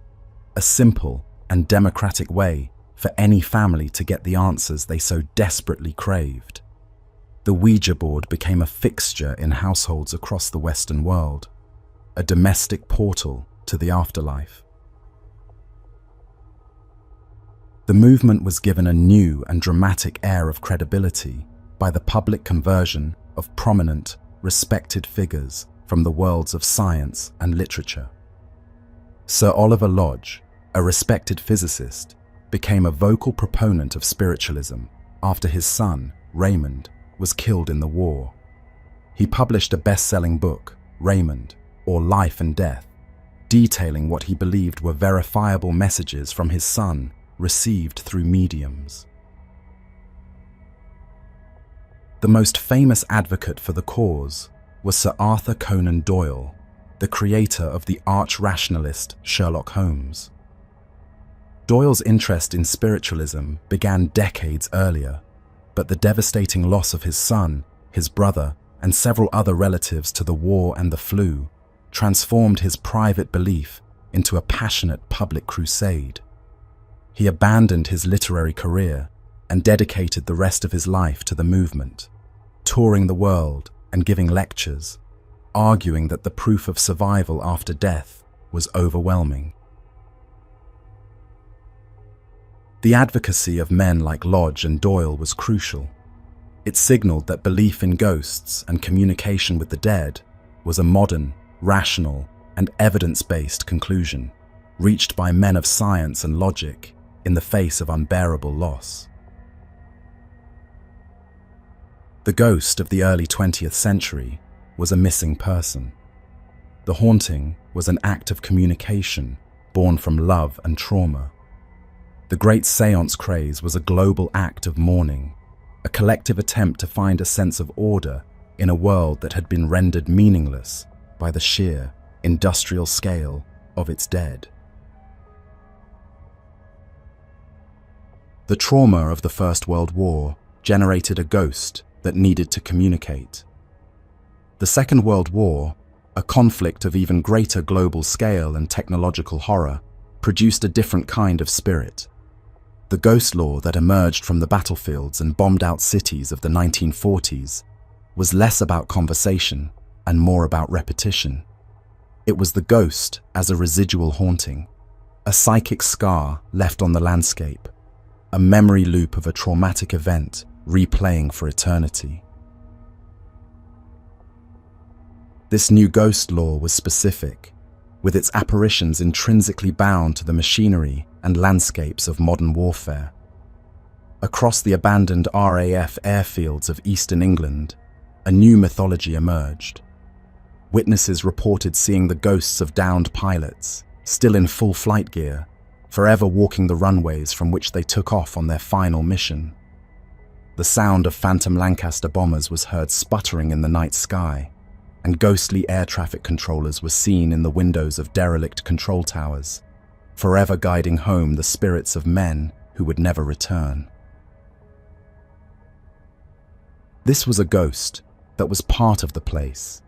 a simple and democratic way for any family to get the answers they so desperately craved. The Ouija board became a fixture in households across the Western world, a domestic portal to the afterlife. The movement was given a new and dramatic air of credibility by the public conversion of prominent, respected figures from the worlds of science and literature. Sir Oliver Lodge, a respected physicist, became a vocal proponent of spiritualism after his son, Raymond, was killed in the war. He published a best-selling book, Raymond, or Life and Death, detailing what he believed were verifiable messages from his son received through mediums. The most famous advocate for the cause was Sir Arthur Conan Doyle, the creator of the arch-rationalist Sherlock Holmes. Doyle's interest in spiritualism began decades earlier, but the devastating loss of his son, his brother, and several other relatives to the war and the flu transformed his private belief into a passionate public crusade. He abandoned his literary career and dedicated the rest of his life to the movement, touring the world and giving lectures, arguing that the proof of survival after death was overwhelming. The advocacy of men like Lodge and Doyle was crucial. It signaled that belief in ghosts and communication with the dead was a modern, rational, and evidence-based conclusion, reached by men of science and logic in the face of unbearable loss. The ghost of the early 20th century was a missing person. The haunting was an act of communication born from love and trauma. The great séance craze was a global act of mourning, a collective attempt to find a sense of order in a world that had been rendered meaningless by the sheer, industrial scale of its dead. The trauma of the First World War generated a ghost that needed to communicate. The Second World War, a conflict of even greater global scale and technological horror, produced a different kind of spirit. The ghost lore that emerged from the battlefields and bombed-out cities of the 1940s was less about conversation and more about repetition. It was the ghost as a residual haunting, a psychic scar left on the landscape, a memory loop of a traumatic event replaying for eternity. This new ghost lore was specific, with its apparitions intrinsically bound to the machinery and landscapes of modern warfare. Across the abandoned RAF airfields of eastern England, a new mythology emerged. Witnesses reported seeing the ghosts of downed pilots, still in full flight gear, forever walking the runways from which they took off on their final mission. The sound of Phantom Lancaster bombers was heard sputtering in the night sky, and ghostly air traffic controllers were seen in the windows of derelict control towers, forever guiding home the spirits of men who would never return. This was a ghost that was part of the place,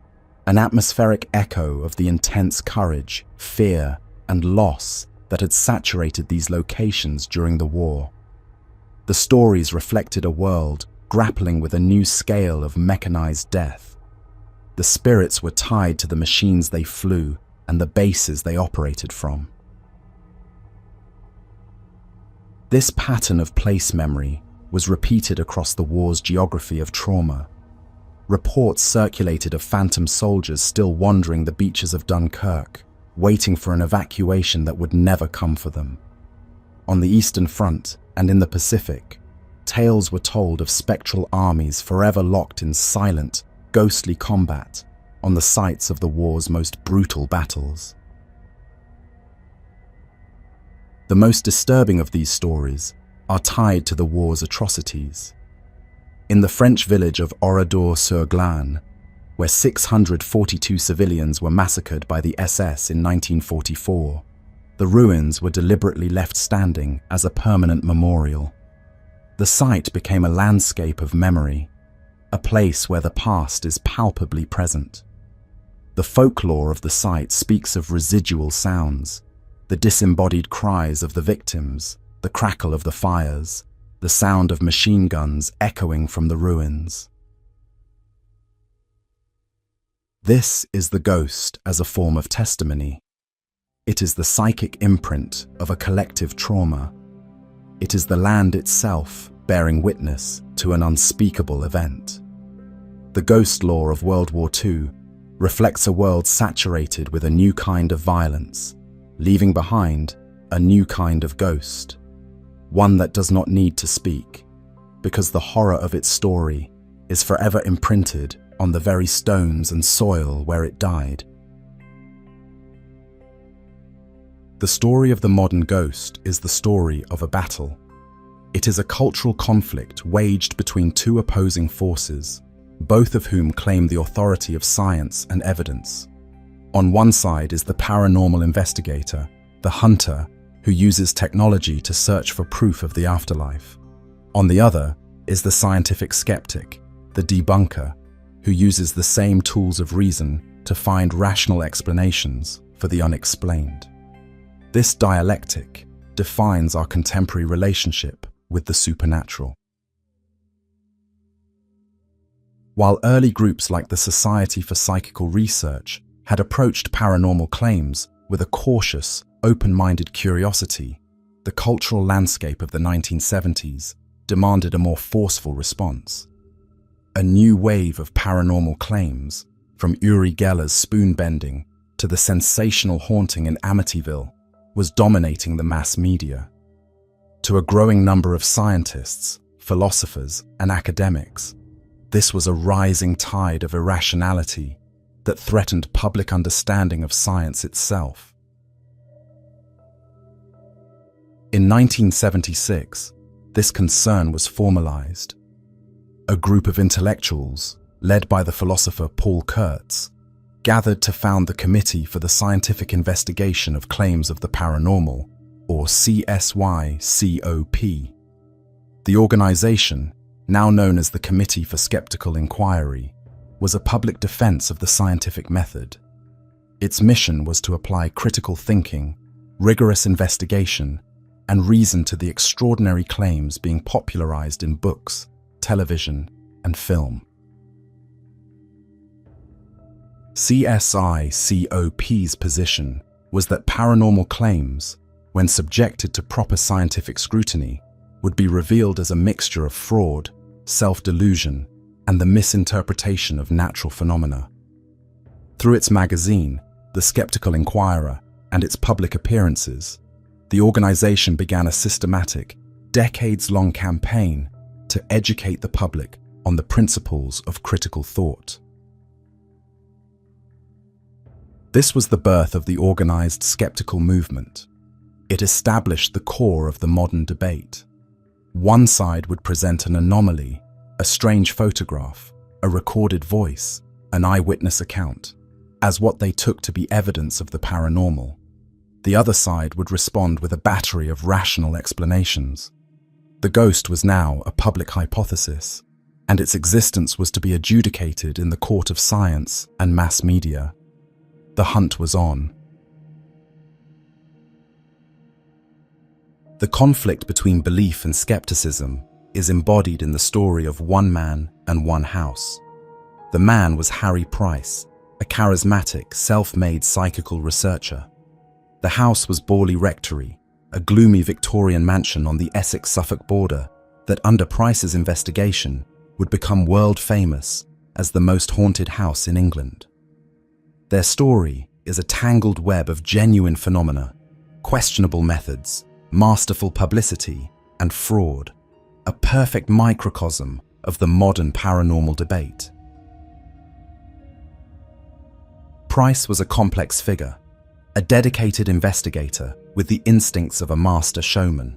an atmospheric echo of the intense courage, fear, and loss that had saturated these locations during the war. The stories reflected a world grappling with a new scale of mechanized death. The spirits were tied to the machines they flew and the bases they operated from. This pattern of place memory was repeated across the war's geography of trauma. Reports circulated of phantom soldiers still wandering the beaches of Dunkirk, waiting for an evacuation that would never come for them. On the Eastern Front and in the Pacific, tales were told of spectral armies forever locked in silent, ghostly combat on the sites of the war's most brutal battles. The most disturbing of these stories are tied to the war's atrocities. In the French village of Oradour-sur-Glane, where 642 civilians were massacred by the SS in 1944, the ruins were deliberately left standing as a permanent memorial. The site became a landscape of memory, a place where the past is palpably present. The folklore of the site speaks of residual sounds, the disembodied cries of the victims, the crackle of the fires, the sound of machine guns echoing from the ruins. This is the ghost as a form of testimony. It is the psychic imprint of a collective trauma. It is the land itself bearing witness to an unspeakable event. The ghost lore of World War II reflects a world saturated with a new kind of violence, leaving behind a new kind of ghost, one that does not need to speak, because the horror of its story is forever imprinted on the very stones and soil where it died. The story of the modern ghost is the story of a battle. It is a cultural conflict waged between two opposing forces, both of whom claim the authority of science and evidence. On one side is the paranormal investigator, the hunter, who uses technology to search for proof of the afterlife. On the other is the scientific skeptic, the debunker, who uses the same tools of reason to find rational explanations for the unexplained. This dialectic defines our contemporary relationship with the supernatural. While early groups like the Society for Psychical Research had approached paranormal claims with a cautious, open-minded curiosity, the cultural landscape of the 1970s demanded a more forceful response. A new wave of paranormal claims, from Uri Geller's spoon-bending to the sensational haunting in Amityville, was dominating the mass media. To a growing number of scientists, philosophers, and academics, this was a rising tide of irrationality that threatened public understanding of science itself. In 1976, this concern was formalized. A group of intellectuals, led by the philosopher Paul Kurtz, gathered to found the Committee for the Scientific Investigation of Claims of the Paranormal, or CSYCOP. The organization, now known as the Committee for Skeptical Inquiry, was a public defense of the scientific method. Its mission was to apply critical thinking, rigorous investigation, and reason to the extraordinary claims being popularized in books, television, and film. CSICOP's position was that paranormal claims, when subjected to proper scientific scrutiny, would be revealed as a mixture of fraud, self-delusion, and the misinterpretation of natural phenomena. Through its magazine, The Skeptical Inquirer, and its public appearances, the organization began a systematic, decades-long campaign to educate the public on the principles of critical thought. This was the birth of the organized skeptical movement. It established the core of the modern debate. One side would present an anomaly, a strange photograph, a recorded voice, an eyewitness account, as what they took to be evidence of the paranormal. The other side would respond with a battery of rational explanations. The ghost was now a public hypothesis, and its existence was to be adjudicated in the court of science and mass media. The hunt was on. The conflict between belief and skepticism is embodied in the story of one man and one house. The man was Harry Price, a charismatic, self-made psychical researcher. The house was Borley Rectory, a gloomy Victorian mansion on the Essex-Suffolk border that, under Price's investigation, would become world famous as the most haunted house in England. Their story is a tangled web of genuine phenomena, questionable methods, masterful publicity, and fraud, a perfect microcosm of the modern paranormal debate. Price was a complex figure, a dedicated investigator with the instincts of a master showman.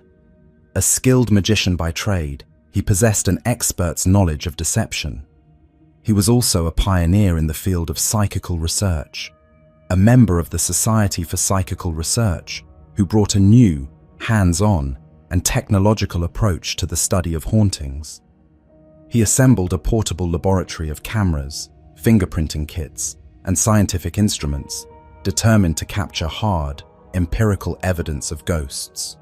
A skilled magician by trade, he possessed an expert's knowledge of deception. He was also a pioneer in the field of psychical research, a member of the Society for Psychical Research who brought a new, hands-on, and technological approach to the study of hauntings. He assembled a portable laboratory of cameras, fingerprinting kits, and scientific instruments, determined to capture hard, empirical evidence of ghosts.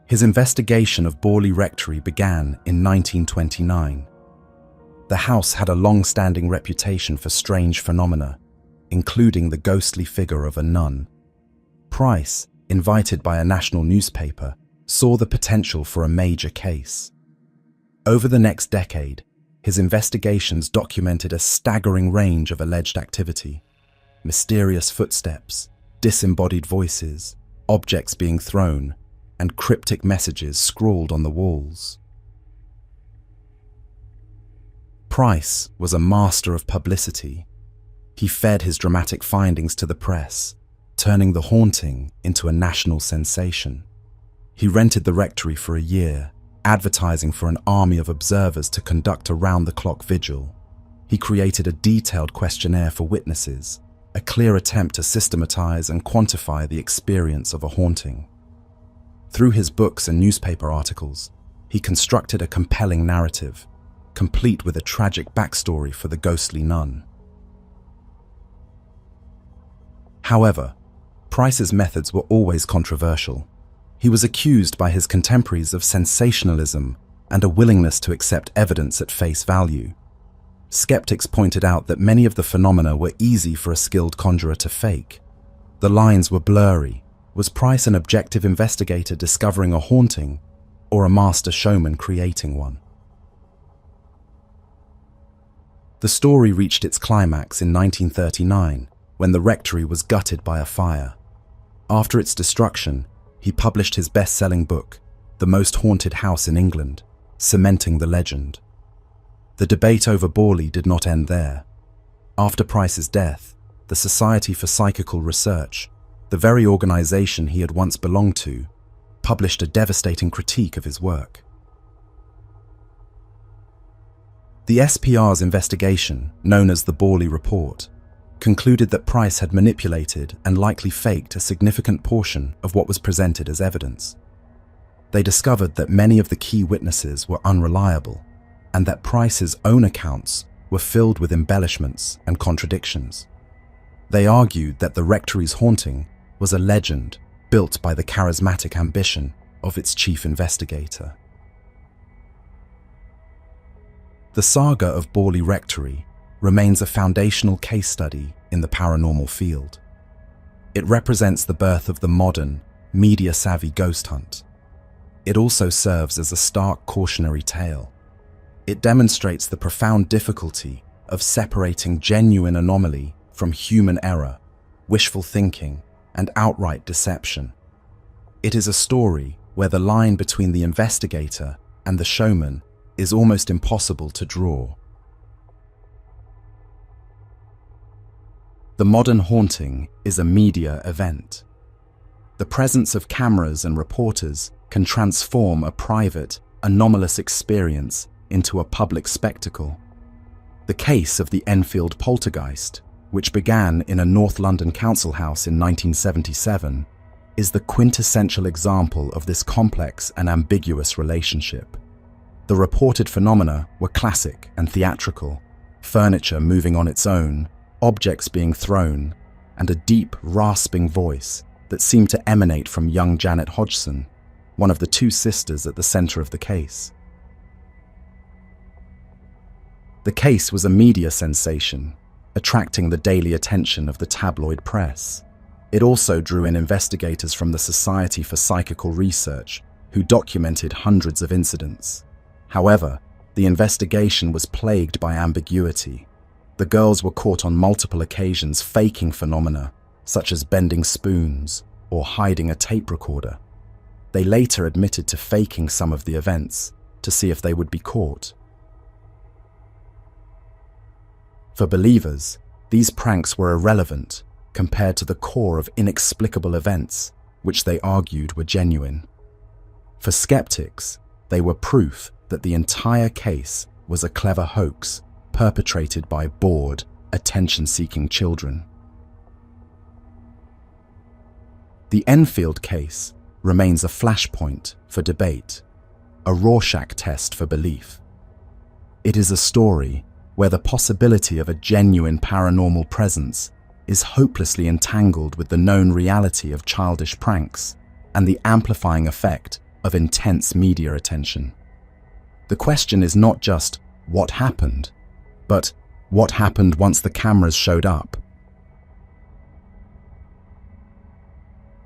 His investigation of Borley Rectory began in 1929. The house had a long-standing reputation for strange phenomena, including the ghostly figure of a nun. Price, invited by a national newspaper, saw the potential for a major case. Over the next decade, his investigations documented a staggering range of alleged activity: mysterious footsteps, disembodied voices, objects being thrown, and cryptic messages scrawled on the walls. Price was a master of publicity. He fed his dramatic findings to the press, turning the haunting into a national sensation. He rented the rectory for a year, advertising for an army of observers to conduct a round-the-clock vigil. He created a detailed questionnaire for witnesses, a clear attempt to systematize and quantify the experience of a haunting. Through his books and newspaper articles, he constructed a compelling narrative, complete with a tragic backstory for the ghostly nun. However, Price's methods were always controversial. He was accused by his contemporaries of sensationalism and a willingness to accept evidence at face value. Skeptics pointed out that many of the phenomena were easy for a skilled conjurer to fake. The lines were blurry. Was Price an objective investigator discovering a haunting, or a master showman creating one? The story reached its climax in 1939, when the rectory was gutted by a fire. After its destruction, he published his best-selling book, The Most Haunted House in England, cementing the legend. The debate over Borley did not end there. After Price's death, the Society for Psychical Research, the very organization he had once belonged to, published a devastating critique of his work. The SPR's investigation, known as the Borley Report, concluded that Price had manipulated and likely faked a significant portion of what was presented as evidence. They discovered that many of the key witnesses were unreliable, and that Price's own accounts were filled with embellishments and contradictions. They argued that the rectory's haunting was a legend built by the charismatic ambition of its chief investigator. The saga of Borley Rectory remains a foundational case study in the paranormal field. It represents the birth of the modern, media-savvy ghost hunt. It also serves as a stark cautionary tale. It demonstrates the profound difficulty of separating genuine anomaly from human error, wishful thinking, and outright deception. It is a story where the line between the investigator and the showman is almost impossible to draw. The modern haunting is a media event. The presence of cameras and reporters can transform a private, anomalous experience into a public spectacle. The case of the Enfield poltergeist, which began in a North London council house in 1977, is the quintessential example of this complex and ambiguous relationship. The reported phenomena were classic and theatrical: furniture moving on its own, objects being thrown, and a deep, rasping voice that seemed to emanate from young Janet Hodgson, one of the two sisters at the center of the case. The case was a media sensation, attracting the daily attention of the tabloid press. It also drew in investigators from the Society for Psychical Research, who documented hundreds of incidents. However, the investigation was plagued by ambiguity. The girls were caught on multiple occasions faking phenomena, such as bending spoons or hiding a tape recorder. They later admitted to faking some of the events to see if they would be caught. For believers, these pranks were irrelevant compared to the core of inexplicable events, which they argued were genuine. For skeptics, they were proof that the entire case was a clever hoax perpetrated by bored, attention-seeking children. The Enfield case remains a flashpoint for debate, a Rorschach test for belief. It is a story where the possibility of a genuine paranormal presence is hopelessly entangled with the known reality of childish pranks and the amplifying effect of intense media attention. The question is not just what happened, But what happened once the cameras showed up?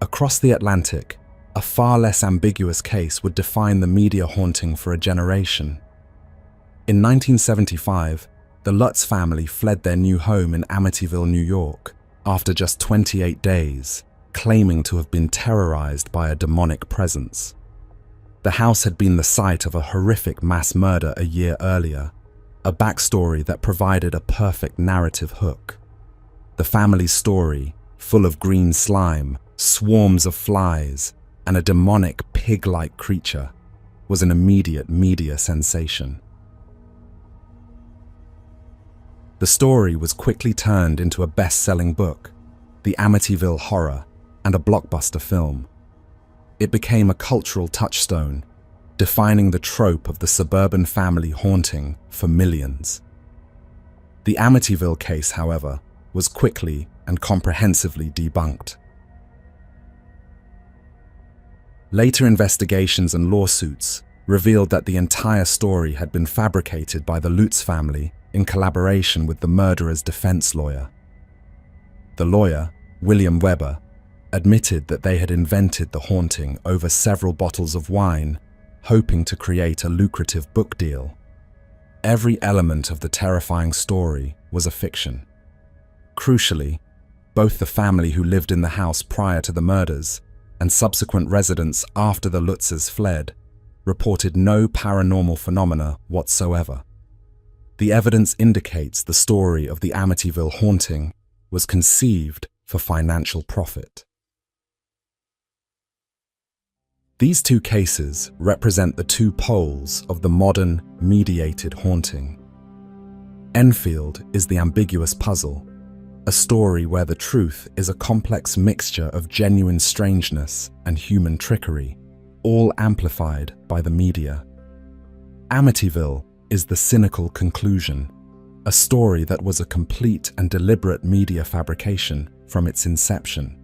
Across the Atlantic, a far less ambiguous case would define the media haunting for a generation. In 1975, the Lutz family fled their new home in Amityville, New York, after just 28 days, claiming to have been terrorized by a demonic presence. The house had been the site of a horrific mass murder a year earlier, a backstory that provided a perfect narrative hook. The family's story, full of green slime, swarms of flies, and a demonic pig-like creature, was an immediate media sensation. The story was quickly turned into a best-selling book, The Amityville Horror, and a blockbuster film. It became a cultural touchstone, defining the trope of the suburban family haunting for millions. The Amityville case, however, was quickly and comprehensively debunked. Later investigations and lawsuits revealed that the entire story had been fabricated by the Lutz family in collaboration with the murderer's defense lawyer. The lawyer, William Weber, admitted that they had invented the haunting over several bottles of wine, hoping to create a lucrative book deal. Every element of the terrifying story was a fiction. Crucially, both the family who lived in the house prior to the murders and subsequent residents after the Lutzes fled reported no paranormal phenomena whatsoever. The evidence indicates the story of the Amityville haunting was conceived for financial profit. These two cases represent the two poles of the modern, mediated haunting. Enfield is the ambiguous puzzle, a story where the truth is a complex mixture of genuine strangeness and human trickery, all amplified by the media. Amityville is the cynical conclusion, a story that was a complete and deliberate media fabrication from its inception.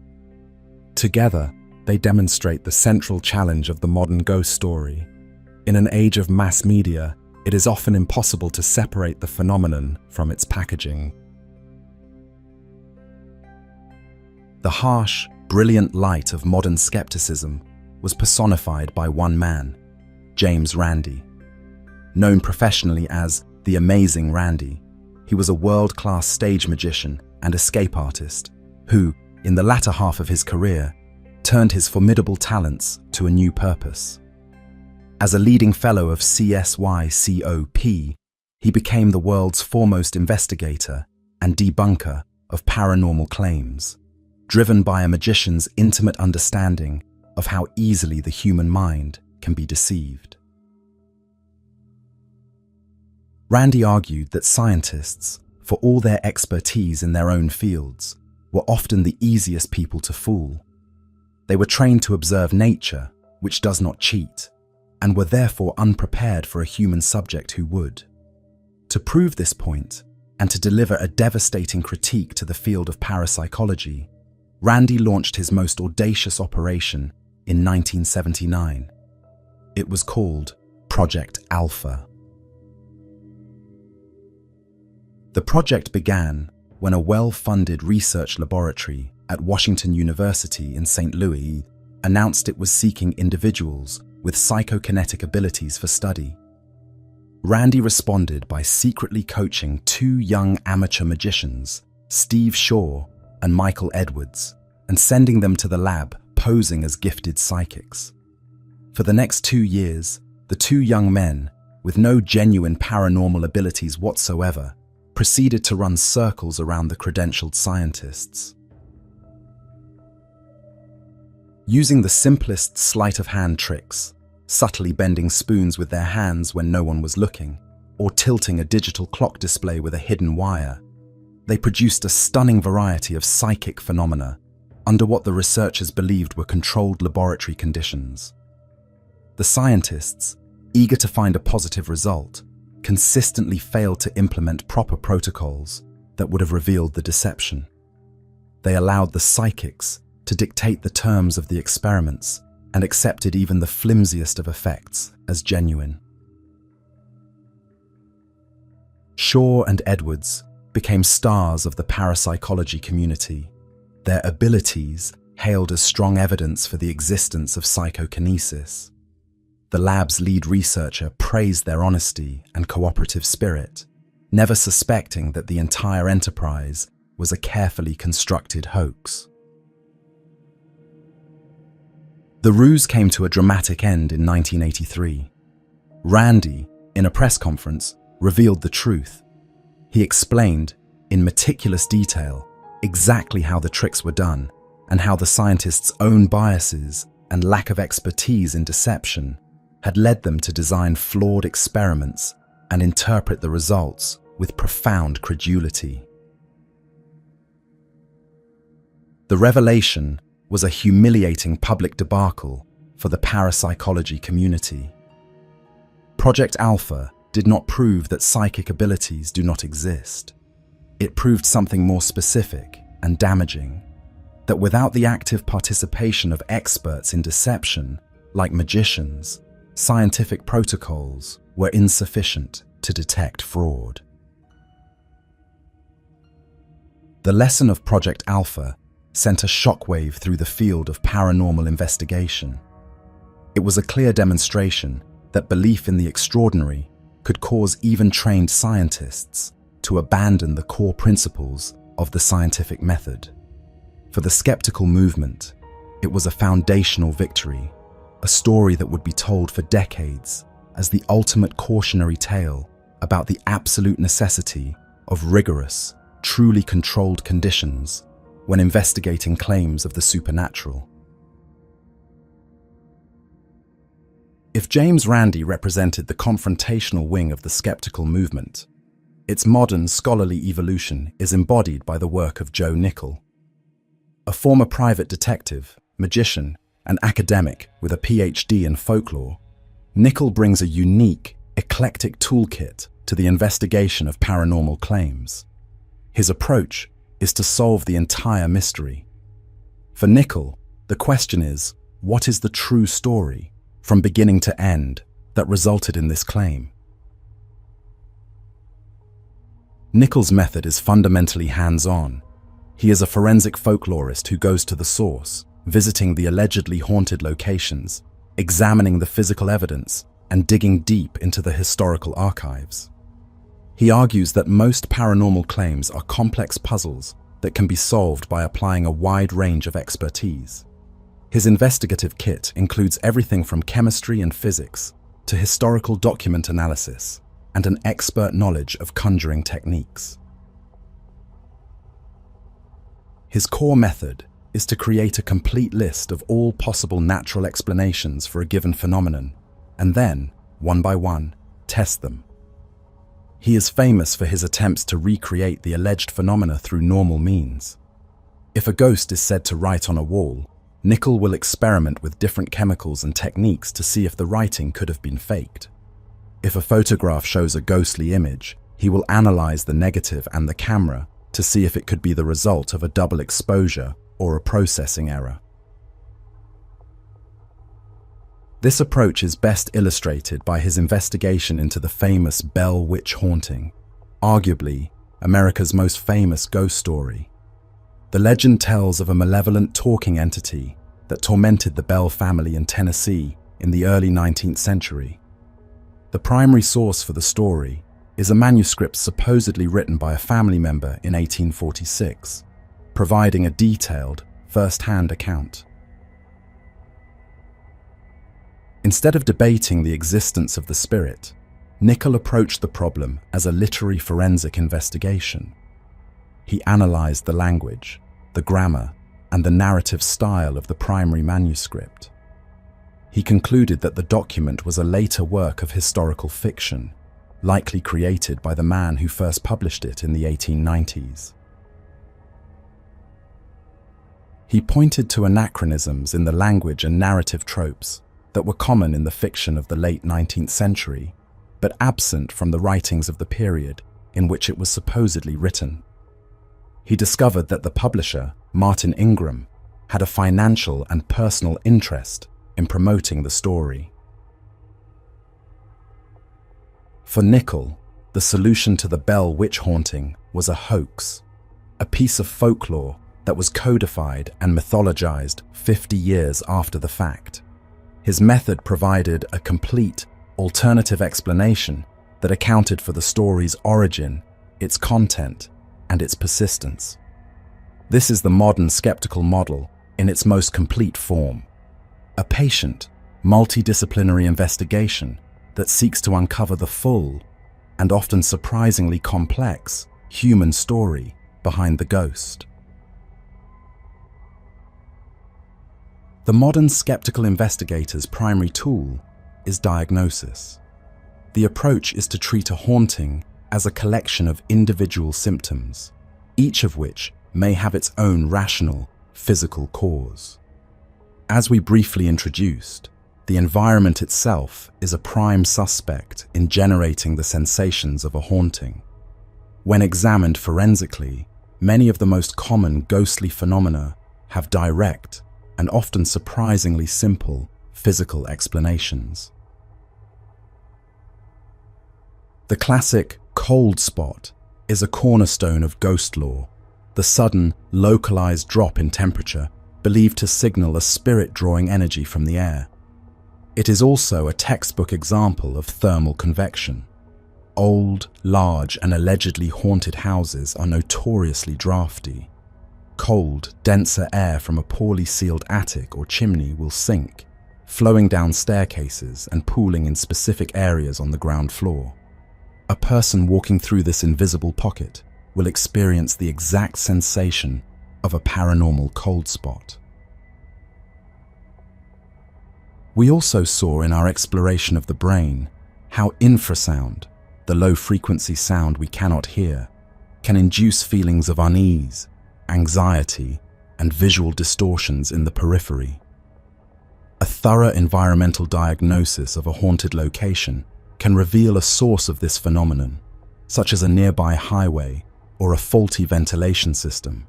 Together, they demonstrate the central challenge of the modern ghost story. In an age of mass media, it is often impossible to separate the phenomenon from its packaging. The harsh, brilliant light of modern skepticism was personified by one man, James Randi. Known professionally as the Amazing Randi, he was a world-class stage magician and escape artist who, in the latter half of his career, turned his formidable talents to a new purpose. As a leading fellow of CSYCOP, he became the world's foremost investigator and debunker of paranormal claims, driven by a magician's intimate understanding of how easily the human mind can be deceived. Randi argued that scientists, for all their expertise in their own fields, were often the easiest people to fool. They were trained to observe nature, which does not cheat, and were therefore unprepared for a human subject who would. To prove this point, and to deliver a devastating critique to the field of parapsychology, Randi launched his most audacious operation in 1979. It was called Project Alpha. The project began when a well-funded research laboratory at Washington University in St. Louis announced it was seeking individuals with psychokinetic abilities for study. Randi responded by secretly coaching two young amateur magicians, Steve Shaw and Michael Edwards, and sending them to the lab posing as gifted psychics. For the next 2 years, the two young men, with no genuine paranormal abilities whatsoever, proceeded to run circles around the credentialed scientists. Using the simplest sleight-of-hand tricks, subtly bending spoons with their hands when no one was looking, or tilting a digital clock display with a hidden wire, they produced a stunning variety of psychic phenomena under what the researchers believed were controlled laboratory conditions. The scientists, eager to find a positive result, consistently failed to implement proper protocols that would have revealed the deception. They allowed the psychics to dictate the terms of the experiments and accepted even the flimsiest of effects as genuine. Shaw and Edwards became stars of the parapsychology community, their abilities hailed as strong evidence for the existence of psychokinesis. The lab's lead researcher praised their honesty and cooperative spirit, never suspecting that the entire enterprise was a carefully constructed hoax. The ruse came to a dramatic end in 1983. Randi, in a press conference, revealed the truth. He explained, in meticulous detail, exactly how the tricks were done and how the scientists' own biases and lack of expertise in deception had led them to design flawed experiments and interpret the results with profound credulity. The revelation was a humiliating public debacle for the parapsychology community. Project Alpha did not prove that psychic abilities do not exist. It proved something more specific and damaging, that without the active participation of experts in deception, like magicians, scientific protocols were insufficient to detect fraud. The lesson of Project Alpha sent a shockwave through the field of paranormal investigation. It was a clear demonstration that belief in the extraordinary could cause even trained scientists to abandon the core principles of the scientific method. For the skeptical movement, it was a foundational victory, a story that would be told for decades as the ultimate cautionary tale about the absolute necessity of rigorous, truly controlled conditions when investigating claims of the supernatural. If James Randi represented the confrontational wing of the skeptical movement, its modern scholarly evolution is embodied by the work of Joe Nickell. A former private detective, magician, and academic with a PhD in folklore, Nickell brings a unique, eclectic toolkit to the investigation of paranormal claims. His approach is to solve the entire mystery. For Nickell, the question is, what is the true story, from beginning to end, that resulted in this claim? Nickell's method is fundamentally hands-on. He is a forensic folklorist who goes to the source, visiting the allegedly haunted locations, examining the physical evidence, and digging deep into the historical archives. He argues that most paranormal claims are complex puzzles that can be solved by applying a wide range of expertise. His investigative kit includes everything from chemistry and physics to historical document analysis and an expert knowledge of conjuring techniques. His core method is to create a complete list of all possible natural explanations for a given phenomenon, and then, one by one, test them. He is famous for his attempts to recreate the alleged phenomena through normal means. If a ghost is said to write on a wall, Nickell will experiment with different chemicals and techniques to see if the writing could have been faked. If a photograph shows a ghostly image, he will analyze the negative and the camera to see if it could be the result of a double exposure or a processing error. This approach is best illustrated by his investigation into the famous Bell Witch haunting, arguably America's most famous ghost story. The legend tells of a malevolent talking entity that tormented the Bell family in Tennessee in the early 19th century. The primary source for the story is a manuscript supposedly written by a family member in 1846, providing a detailed, first-hand account. Instead of debating the existence of the spirit, Nickell approached the problem as a literary forensic investigation. He analyzed the language, the grammar, and the narrative style of the primary manuscript. He concluded that the document was a later work of historical fiction, likely created by the man who first published it in the 1890s. He pointed to anachronisms in the language and narrative tropes that were common in the fiction of the late 19th century, but absent from the writings of the period in which it was supposedly written. He discovered that the publisher, Martin Ingram, had a financial and personal interest in promoting the story. For Nickell, the solution to the Bell witch haunting was a hoax, a piece of folklore that was codified and mythologized 50 years after the fact. His method provided a complete, alternative explanation that accounted for the story's origin, its content, and its persistence. This is the modern skeptical model in its most complete form. A patient, multidisciplinary investigation that seeks to uncover the full, and often surprisingly complex, human story behind the ghost. The modern skeptical investigator's primary tool is diagnosis. The approach is to treat a haunting as a collection of individual symptoms, each of which may have its own rational, physical cause. As we briefly introduced, the environment itself is a prime suspect in generating the sensations of a haunting. When examined forensically, many of the most common ghostly phenomena have direct and often surprisingly simple physical explanations. The classic cold spot is a cornerstone of ghost lore, the sudden, localized drop in temperature believed to signal a spirit drawing energy from the air. It is also a textbook example of thermal convection. Old, large, and allegedly haunted houses are notoriously drafty. Cold, denser air from a poorly sealed attic or chimney will sink, flowing down staircases and pooling in specific areas on the ground floor. A person walking through this invisible pocket will experience the exact sensation of a paranormal cold spot. We also saw in our exploration of the brain how infrasound, the low-frequency sound we cannot hear, can induce feelings of unease, anxiety, and visual distortions in the periphery. A thorough environmental diagnosis of a haunted location can reveal a source of this phenomenon, such as a nearby highway or a faulty ventilation system,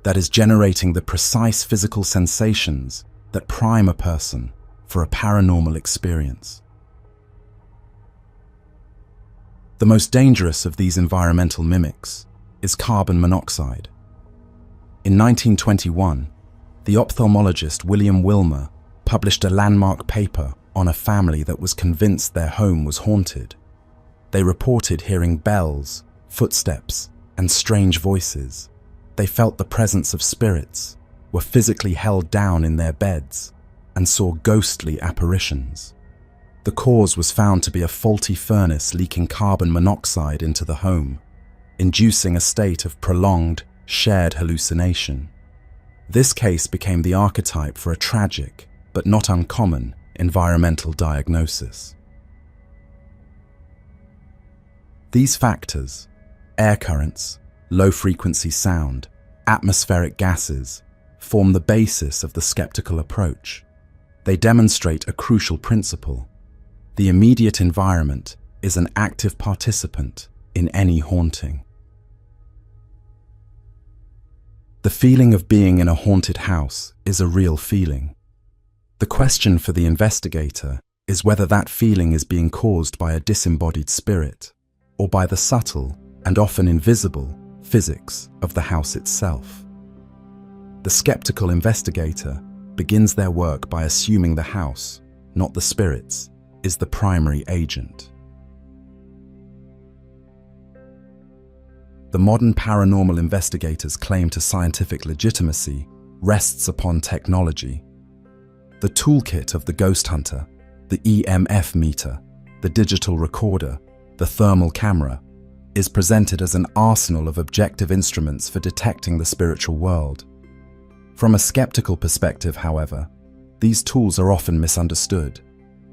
that is generating the precise physical sensations that prime a person for a paranormal experience. The most dangerous of these environmental mimics is carbon monoxide. In 1921, the ophthalmologist William Wilmer published a landmark paper on a family that was convinced their home was haunted. They reported hearing bells, footsteps, and strange voices. They felt the presence of spirits, were physically held down in their beds, and saw ghostly apparitions. The cause was found to be a faulty furnace leaking carbon monoxide into the home, inducing a state of prolonged, shared hallucination. This case became the archetype for a tragic, but not uncommon, environmental diagnosis. These factors, air currents, low-frequency sound, atmospheric gases, form the basis of the skeptical approach. They demonstrate a crucial principle. The immediate environment is an active participant in any haunting. The feeling of being in a haunted house is a real feeling. The question for the investigator is whether that feeling is being caused by a disembodied spirit or by the subtle and often invisible physics of the house itself. The skeptical investigator begins their work by assuming the house, not the spirits, is the primary agent. The modern paranormal investigator's claim to scientific legitimacy rests upon technology. The toolkit of the ghost hunter, the EMF meter, the digital recorder, the thermal camera, is presented as an arsenal of objective instruments for detecting the spiritual world. From a skeptical perspective, however, these tools are often misunderstood,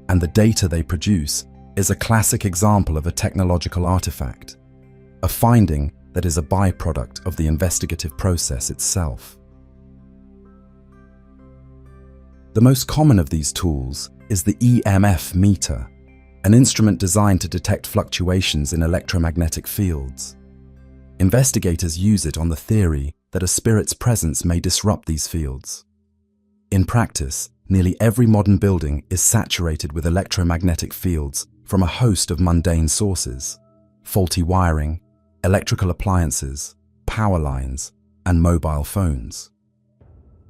and the data they produce is a classic example of a technological artifact, a finding that is a byproduct of the investigative process itself. The most common of these tools is the EMF meter, an instrument designed to detect fluctuations in electromagnetic fields. Investigators use it on the theory that a spirit's presence may disrupt these fields. In practice, nearly every modern building is saturated with electromagnetic fields from a host of mundane sources. faulty wiring, electrical appliances, power lines, and mobile phones.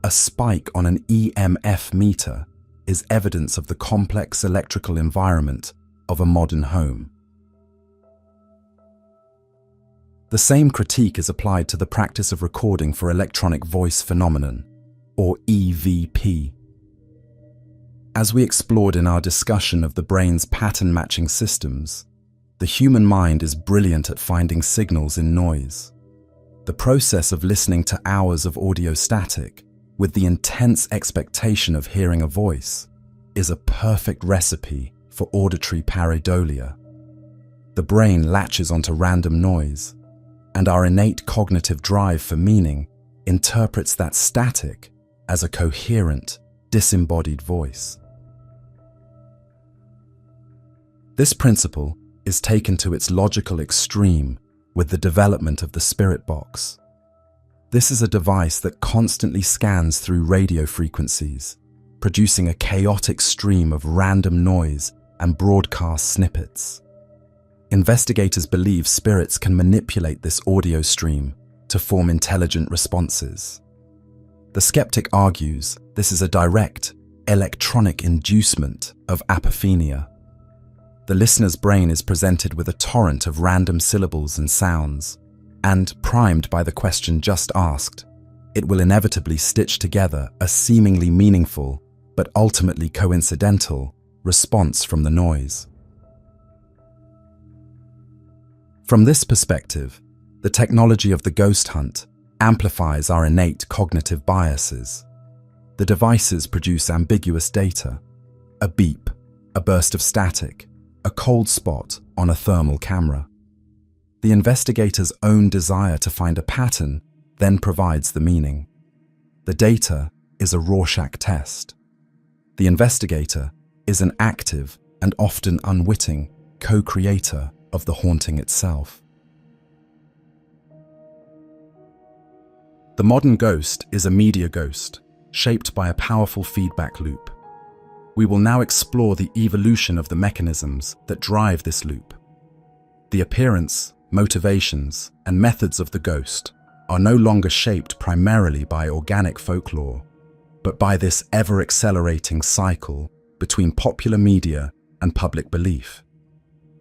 A spike on an EMF meter is evidence of the complex electrical environment of a modern home. The same critique is applied to the practice of recording for electronic voice phenomenon, or EVP. As we explored in our discussion of the brain's pattern-matching systems, the human mind is brilliant at finding signals in noise. The process of listening to hours of audio static with the intense expectation of hearing a voice is a perfect recipe for auditory pareidolia. The brain latches onto random noise, and our innate cognitive drive for meaning interprets that static as a coherent, disembodied voice. This principle is taken to its logical extreme with the development of the spirit box. This is a device that constantly scans through radio frequencies, producing a chaotic stream of random noise and broadcast snippets. Investigators believe spirits can manipulate this audio stream to form intelligent responses. The skeptic argues this is a direct, electronic inducement of apophenia. The listener's brain is presented with a torrent of random syllables and sounds, and, primed by the question just asked, it will inevitably stitch together a seemingly meaningful, but ultimately coincidental, response from the noise. From this perspective, the technology of the ghost hunt amplifies our innate cognitive biases. The devices produce ambiguous data: a beep, a burst of static, a cold spot on a thermal camera. The investigator's own desire to find a pattern then provides the meaning. The data is a Rorschach test. The investigator is an active and often unwitting co-creator of the haunting itself. The modern ghost is a media ghost, shaped by a powerful feedback loop. We will now explore the evolution of the mechanisms that drive this loop. The appearance, motivations, and methods of the ghost are no longer shaped primarily by organic folklore, but by this ever-accelerating cycle between popular media and public belief.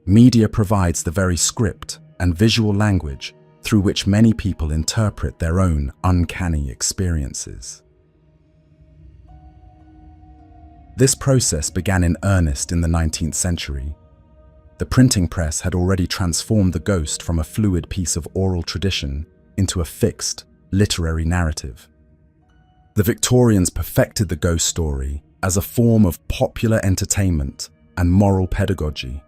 Media provides the very script and visual language through which many people interpret their own uncanny experiences. This process began in earnest in the 19th century. The printing press had already transformed the ghost from a fluid piece of oral tradition into a fixed, literary narrative. The Victorians perfected the ghost story as a form of popular entertainment and moral pedagogy.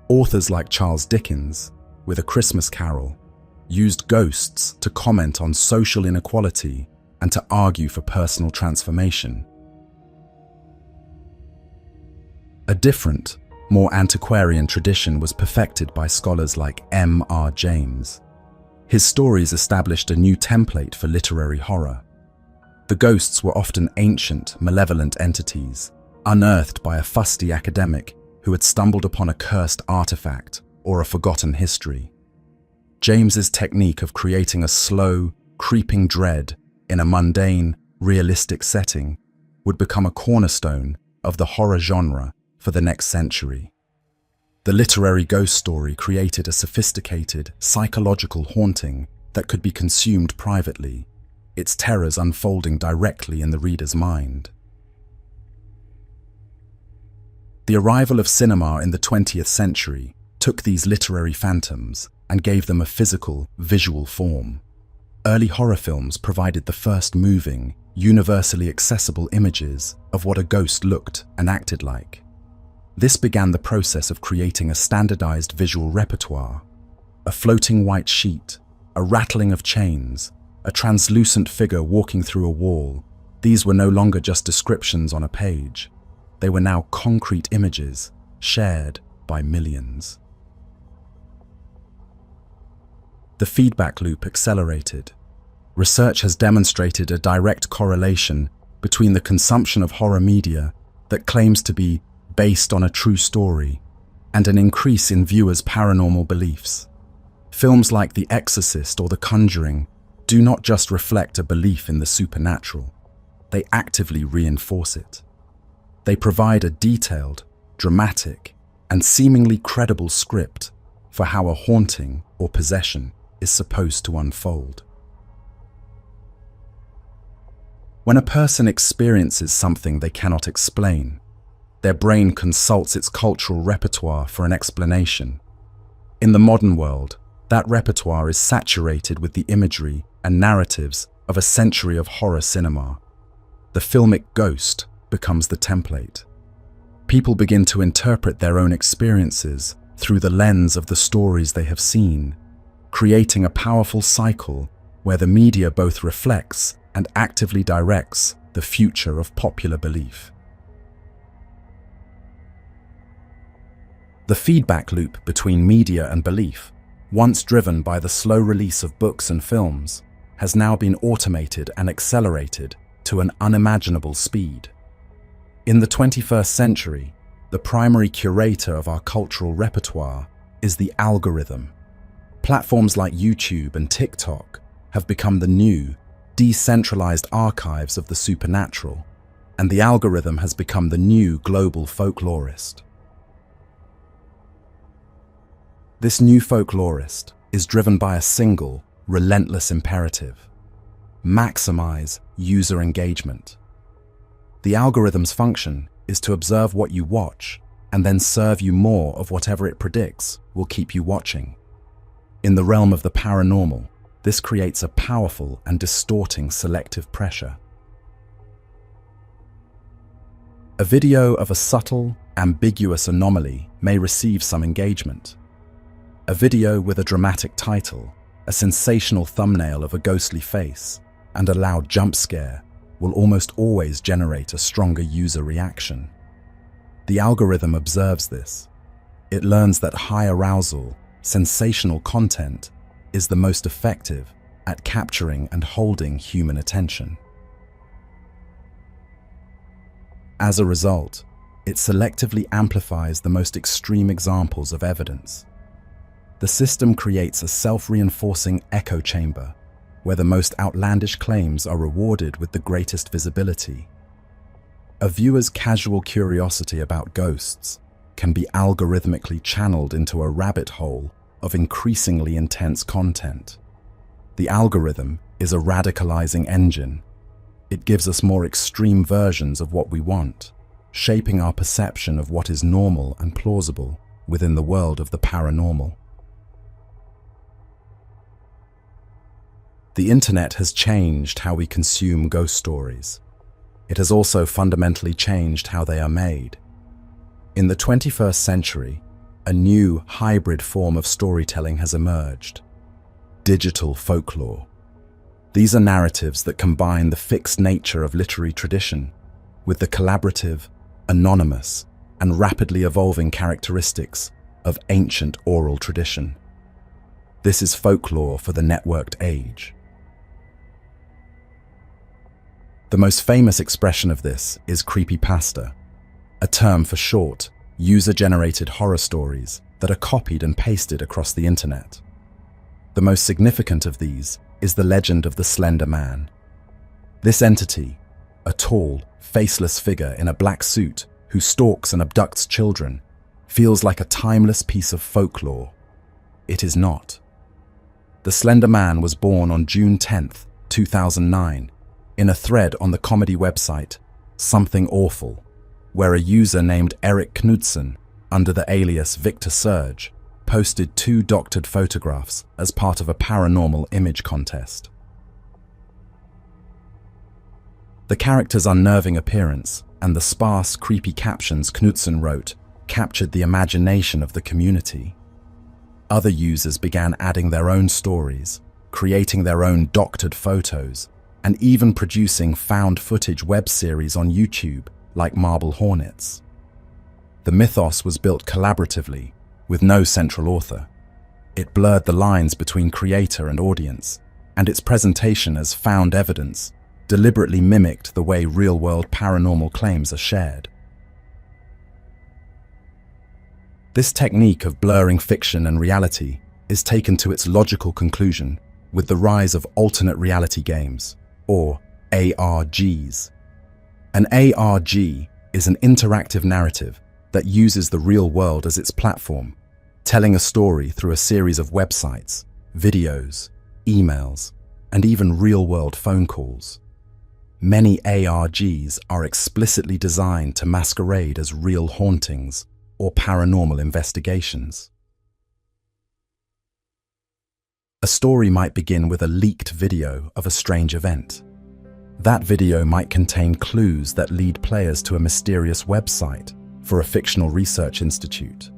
Authors like Charles Dickens, with A Christmas Carol, used ghosts to comment on social inequality and to argue for personal transformation. A different, more antiquarian tradition was perfected by scholars like M.R. James. His stories established a new template for literary horror. The ghosts were often ancient, malevolent entities, unearthed by a fusty academic who had stumbled upon a cursed artifact or a forgotten history. James's technique of creating a slow, creeping dread in a mundane, realistic setting would become a cornerstone of the horror genre for the next century. The literary ghost story created a sophisticated, psychological haunting that could be consumed privately, its terrors unfolding directly in the reader's mind. The arrival of cinema in the 20th century took these literary phantoms and gave them a physical, visual form. Early horror films provided the first moving, universally accessible images of what a ghost looked and acted like. This began the process of creating a standardized visual repertoire: a floating white sheet, a rattling of chains, a translucent figure walking through a wall. These were no longer just descriptions on a page. They were now concrete images, shared by millions. The feedback loop accelerated. Research has demonstrated a direct correlation between the consumption of horror media that claims to be based on a true story and an increase in viewers' paranormal beliefs. Films like The Exorcist or The Conjuring do not just reflect a belief in the supernatural, they actively reinforce it. They provide a detailed, dramatic, and seemingly credible script for how a haunting or possession is supposed to unfold. When a person experiences something they cannot explain, their brain consults its cultural repertoire for an explanation. In the modern world, that repertoire is saturated with the imagery and narratives of a century of horror cinema. The filmic ghost becomes the template. People begin to interpret their own experiences through the lens of the stories they have seen, creating a powerful cycle where the media both reflects and actively directs the future of popular belief. The feedback loop between media and belief, once driven by the slow release of books and films, has now been automated and accelerated to an unimaginable speed. In the 21st century, the primary curator of our cultural repertoire is the algorithm. Platforms like YouTube and TikTok have become the new, decentralized archives of the supernatural, and the algorithm has become the new global folklorist. This new folklorist is driven by a single, relentless imperative: maximize user engagement. The algorithm's function is to observe what you watch and then serve you more of whatever it predicts will keep you watching. In the realm of the paranormal, this creates a powerful and distorting selective pressure. A video of a subtle, ambiguous anomaly may receive some engagement. A video with a dramatic title, a sensational thumbnail of a ghostly face, and a loud jump scare will almost always generate a stronger user reaction. The algorithm observes this. It learns that high arousal, sensational content is the most effective at capturing and holding human attention. As a result, it selectively amplifies the most extreme examples of evidence. The system creates a self-reinforcing echo chamber where the most outlandish claims are rewarded with the greatest visibility. A viewer's casual curiosity about ghosts can be algorithmically channeled into a rabbit hole of increasingly intense content. The algorithm is a radicalizing engine. It gives us more extreme versions of what we want, shaping our perception of what is normal and plausible within the world of the paranormal. The internet has changed how we consume ghost stories. It has also fundamentally changed how they are made. In the 21st century, a new hybrid form of storytelling has emerged: digital folklore. These are narratives that combine the fixed nature of literary tradition with the collaborative, anonymous, and rapidly evolving characteristics of ancient oral tradition. This is folklore for the networked age. The most famous expression of this is creepypasta, a term for short, user-generated horror stories that are copied and pasted across the internet. The most significant of these is the legend of the Slender Man. This entity, a tall, faceless figure in a black suit who stalks and abducts children, feels like a timeless piece of folklore. It is not. The Slender Man was born on June 10th, 2009, in a thread on the comedy website Something Awful, where a user named Eric Knudsen, under the alias Victor Surge, posted 2 doctored photographs as part of a paranormal image contest. The character's unnerving appearance and the sparse, creepy captions Knudsen wrote captured the imagination of the community. Other users began adding their own stories, creating their own doctored photos, and even producing found footage web series on YouTube like Marble Hornets. The mythos was built collaboratively, with no central author. It blurred the lines between creator and audience, and its presentation as found evidence deliberately mimicked the way real-world paranormal claims are shared. This technique of blurring fiction and reality is taken to its logical conclusion with the rise of alternate reality games, or ARGs. An ARG is an interactive narrative that uses the real world as its platform, telling a story through a series of websites, videos, emails, and even real-world phone calls. Many ARGs are explicitly designed to masquerade as real hauntings or paranormal investigations. A story might begin with a leaked video of a strange event. That video might contain clues that lead players to a mysterious website for a fictional research institute.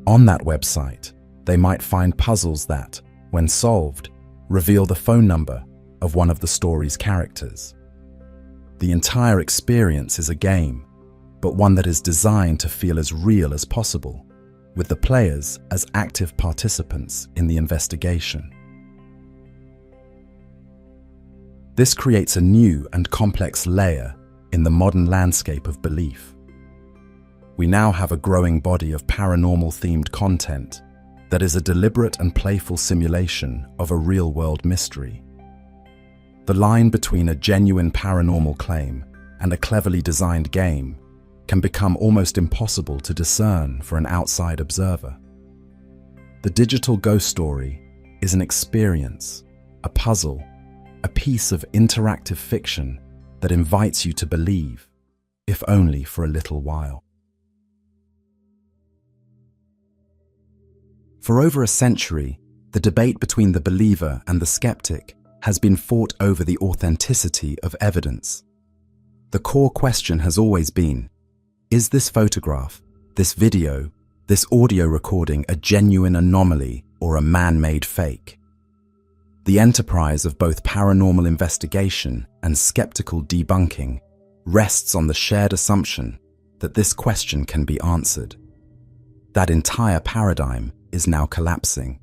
On that website, they might find puzzles that, when solved, reveal the phone number of one of the story's characters. The entire experience is a game, but one that is designed to feel as real as possible, with the players as active participants in the investigation. This creates a new and complex layer in the modern landscape of belief. We now have a growing body of paranormal-themed content that is a deliberate and playful simulation of a real-world mystery. The line between a genuine paranormal claim and a cleverly designed game can become almost impossible to discern for an outside observer. The digital ghost story is an experience, a puzzle, a piece of interactive fiction that invites you to believe, if only for a little while. For over a century, the debate between the believer and the skeptic has been fought over the authenticity of evidence. The core question has always been, is this photograph, this video, this audio recording a genuine anomaly or a man-made fake? The enterprise of both paranormal investigation and skeptical debunking rests on the shared assumption that this question can be answered. That entire paradigm is now collapsing.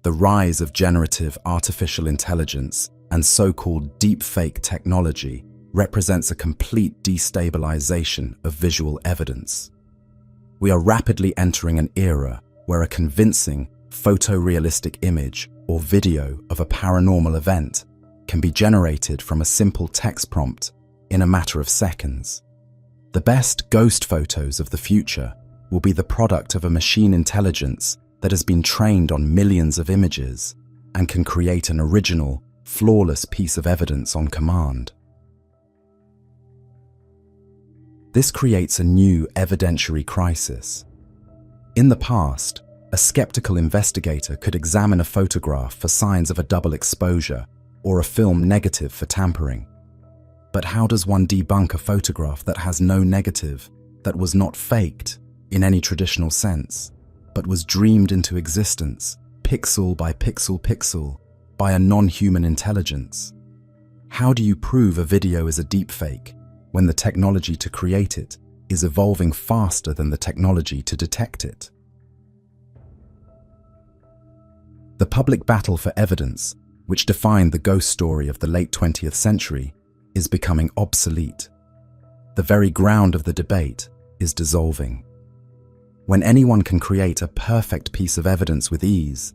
The rise of generative artificial intelligence and so-called deepfake technology represents a complete destabilization of visual evidence. We are rapidly entering an era where a convincing photorealistic image or video of a paranormal event can be generated from a simple text prompt in a matter of seconds. The best ghost photos of the future will be the product of a machine intelligence that has been trained on millions of images and can create an original, flawless piece of evidence on command. This creates a new evidentiary crisis. In the past, a skeptical investigator could examine a photograph for signs of a double exposure or a film negative for tampering. But how does one debunk a photograph that has no negative, that was not faked in any traditional sense, but was dreamed into existence, pixel by pixel, by a non-human intelligence? How do you prove a video is a deepfake when the technology to create it is evolving faster than the technology to detect it? The public battle for evidence, which defined the ghost story of the late 20th century, is becoming obsolete. The very ground of the debate is dissolving. When anyone can create a perfect piece of evidence with ease,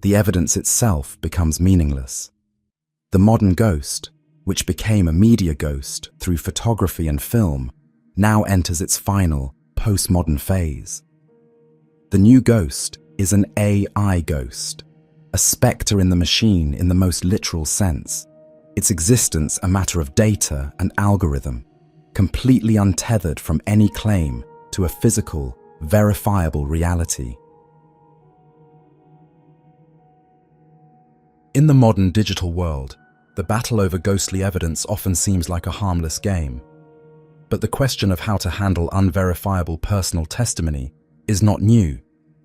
the evidence itself becomes meaningless. The modern ghost, which became a media ghost through photography and film, now enters its final, postmodern phase. The new ghost is an AI ghost, a spectre in the machine in the most literal sense, its existence a matter of data and algorithm, completely untethered from any claim to a physical, verifiable reality. In the modern digital world, the battle over ghostly evidence often seems like a harmless game. But the question of how to handle unverifiable personal testimony is not new,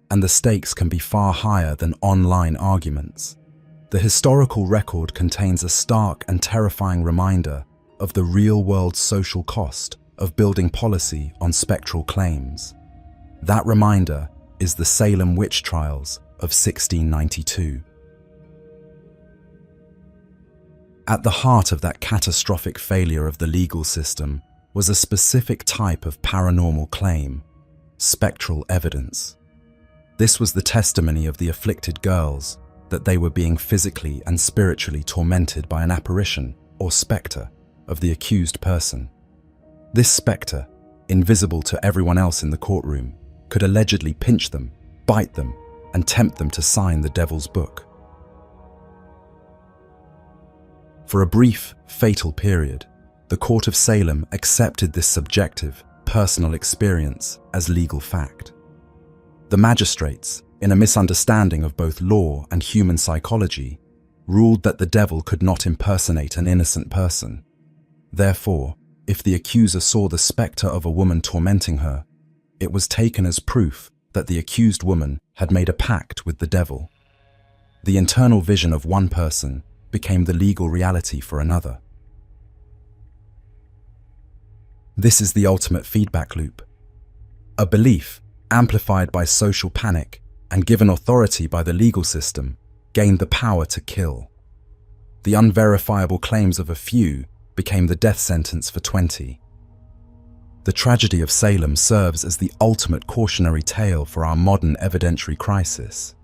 and the stakes can be far higher than online arguments. The historical record contains a stark and terrifying reminder of the real-world social cost of building policy on spectral claims. That reminder is the Salem witch trials of 1692. At the heart of that catastrophic failure of the legal system was a specific type of paranormal claim, spectral evidence. This was the testimony of the afflicted girls that they were being physically and spiritually tormented by an apparition or spectre of the accused person. This spectre, invisible to everyone else in the courtroom, could allegedly pinch them, bite them, and tempt them to sign the devil's book. For a brief, fatal period, the Court of Salem accepted this subjective, personal experience as legal fact. The magistrates, in a misunderstanding of both law and human psychology, ruled that the devil could not impersonate an innocent person. Therefore, if the accuser saw the spectre of a woman tormenting her, it was taken as proof that the accused woman had made a pact with the devil. The internal vision of one person became the legal reality for another. This is the ultimate feedback loop. A belief, amplified by social panic and given authority by the legal system, gained the power to kill. The unverifiable claims of a few became the death sentence for 20. The tragedy of Salem serves as the ultimate cautionary tale for our modern evidentiary crisis.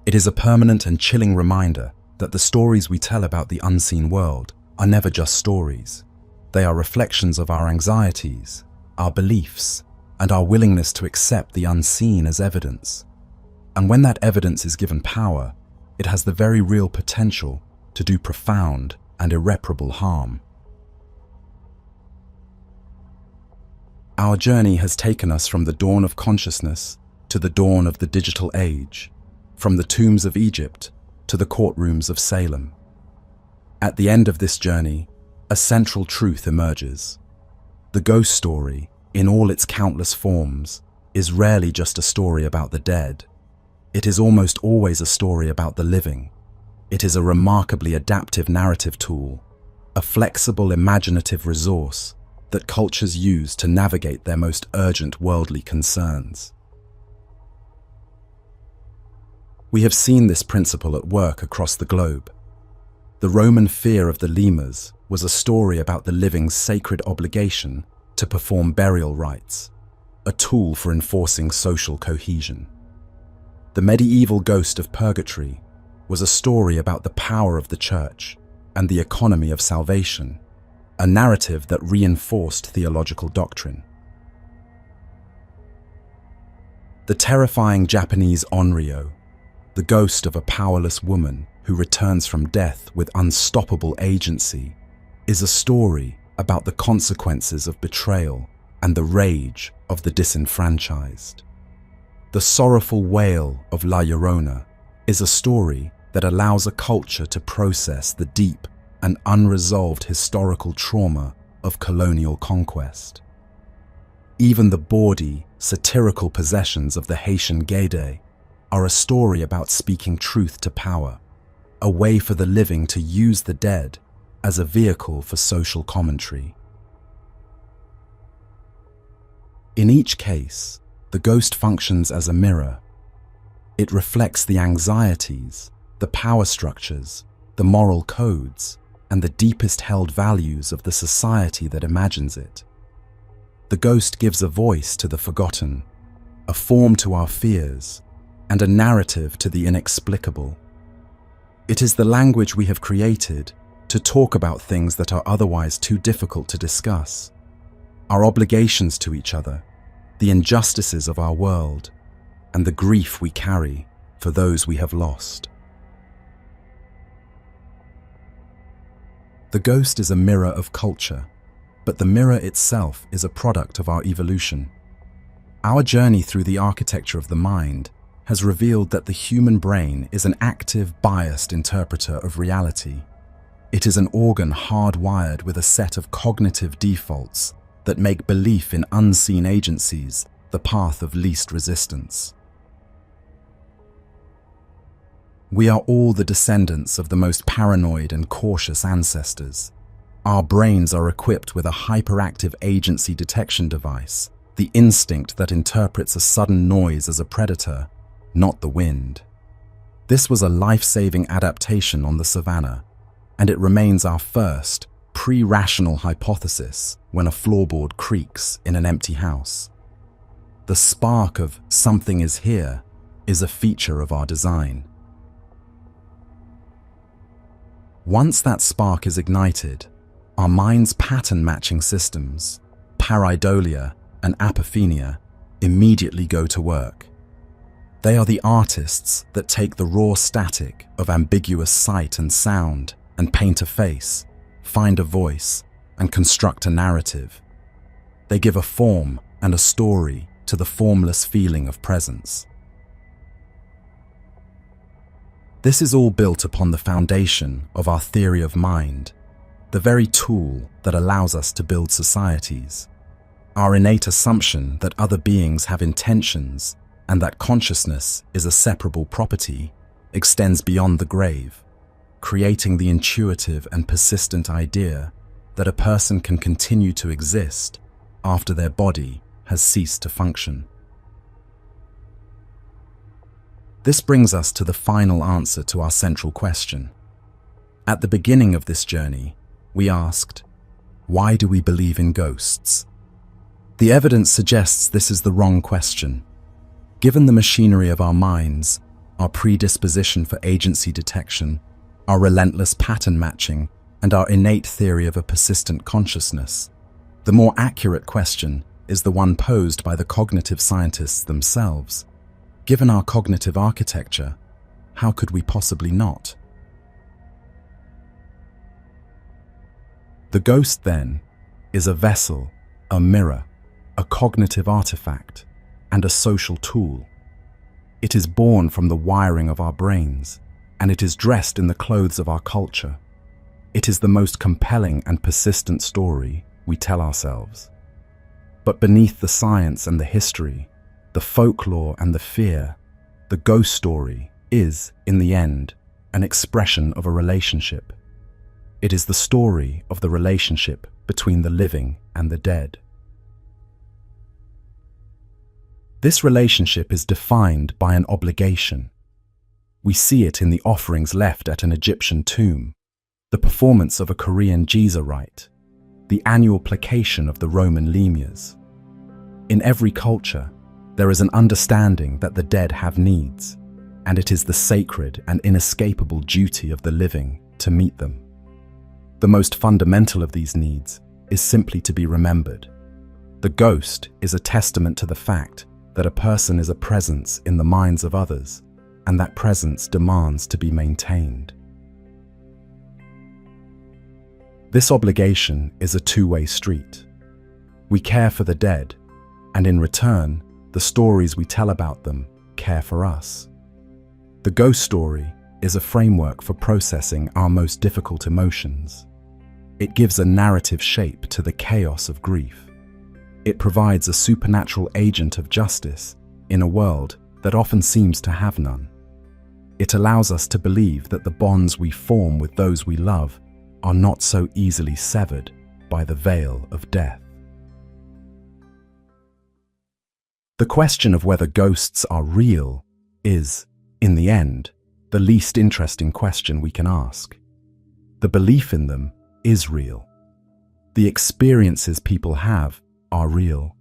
It is a permanent and chilling reminder that the stories we tell about the unseen world are never just stories. They are reflections of our anxieties, our beliefs, and our willingness to accept the unseen as evidence. And when that evidence is given power, it has the very real potential to do profound and irreparable harm. Our journey has taken us from the dawn of consciousness to the dawn of the digital age, from the tombs of Egypt to the courtrooms of Salem. At the end of this journey, a central truth emerges. The ghost story, in all its countless forms, is rarely just a story about the dead. It is almost always a story about the living. It is a remarkably adaptive narrative tool, a flexible imaginative resource that cultures use to navigate their most urgent worldly concerns. We have seen this principle at work across the globe. The Roman fear of the lemurs was a story about the living's sacred obligation to perform burial rites, a tool for enforcing social cohesion. The medieval ghost of purgatory was a story about the power of the church and the economy of salvation, a narrative that reinforced theological doctrine. The terrifying Japanese onryo, the ghost of a powerless woman who returns from death with unstoppable agency, is a story about the consequences of betrayal and the rage of the disenfranchised. The sorrowful wail of La Llorona is a story that allows a culture to process the deep and unresolved historical trauma of colonial conquest. Even the bawdy, satirical possessions of the Haitian Gede are a story about speaking truth to power, a way for the living to use the dead as a vehicle for social commentary. In each case, the ghost functions as a mirror. It reflects the anxieties, the power structures, the moral codes, and the deepest held values of the society that imagines it. The ghost gives a voice to the forgotten, a form to our fears, and a narrative to the inexplicable. It is the language we have created to talk about things that are otherwise too difficult to discuss. Our obligations to each other, the injustices of our world, and the grief we carry for those we have lost. The ghost is a mirror of culture, but the mirror itself is a product of our evolution. Our journey through the architecture of the mind has revealed that the human brain is an active, biased interpreter of reality. It is an organ hardwired with a set of cognitive defaults that make belief in unseen agencies the path of least resistance. We are all the descendants of the most paranoid and cautious ancestors. Our brains are equipped with a hyperactive agency detection device, the instinct that interprets a sudden noise as a predator, not the wind. This was a life-saving adaptation on the savannah, and it remains our first, pre-rational hypothesis when a floorboard creaks in an empty house. The spark of "something is here" is a feature of our design. Once that spark is ignited, our mind's pattern-matching systems, pareidolia and apophenia, immediately go to work. They are the artists that take the raw static of ambiguous sight and sound and paint a face, find a voice, and construct a narrative. They give a form and a story to the formless feeling of presence. This is all built upon the foundation of our theory of mind, the very tool that allows us to build societies. Our innate assumption that other beings have intentions and that consciousness is a separable property extends beyond the grave, creating the intuitive and persistent idea that a person can continue to exist after their body has ceased to function. This brings us to the final answer to our central question. At the beginning of this journey, we asked, why do we believe in ghosts? The evidence suggests this is the wrong question. Given the machinery of our minds, our predisposition for agency detection, our relentless pattern matching, and our innate theory of a persistent consciousness, the more accurate question is the one posed by the cognitive scientists themselves. Given our cognitive architecture, how could we possibly not? The ghost, then, is a vessel, a mirror, a cognitive artifact, and a social tool. It is born from the wiring of our brains, and it is dressed in the clothes of our culture. It is the most compelling and persistent story we tell ourselves. But beneath the science and the history, the folklore and the fear, the ghost story is, in the end, an expression of a relationship. It is the story of the relationship between the living and the dead. This relationship is defined by an obligation. We see it in the offerings left at an Egyptian tomb, the performance of a Korean Jiza rite, the annual placation of the Roman lemures. In every culture, there is an understanding that the dead have needs, and it is the sacred and inescapable duty of the living to meet them. The most fundamental of these needs is simply to be remembered. The ghost is a testament to the fact that a person is a presence in the minds of others, and that presence demands to be maintained. This obligation is a two-way street. We care for the dead, and in return, the stories we tell about them care for us. The ghost story is a framework for processing our most difficult emotions. It gives a narrative shape to the chaos of grief. It provides a supernatural agent of justice in a world that often seems to have none. It allows us to believe that the bonds we form with those we love are not so easily severed by the veil of death. The question of whether ghosts are real is, in the end, the least interesting question we can ask. The belief in them is real. The experiences people have are real.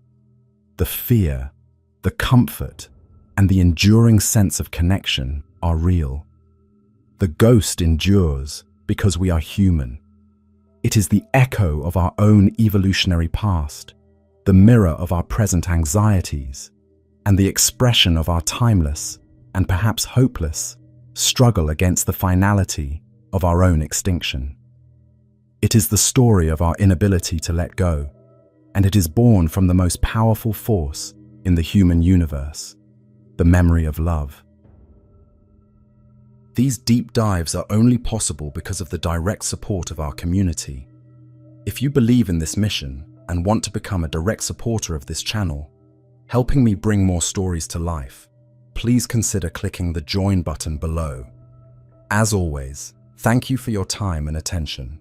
The fear, the comfort, and the enduring sense of connection are real. The ghost endures because we are human. It is the echo of our own evolutionary past, the mirror of our present anxieties, and the expression of our timeless, and perhaps hopeless, struggle against the finality of our own extinction. It is the story of our inability to let go, and it is born from the most powerful force in the human universe, the memory of love. These deep dives are only possible because of the direct support of our community. If you believe in this mission and want to become a direct supporter of this channel, helping me bring more stories to life, please consider clicking the join button below. As always, thank you for your time and attention.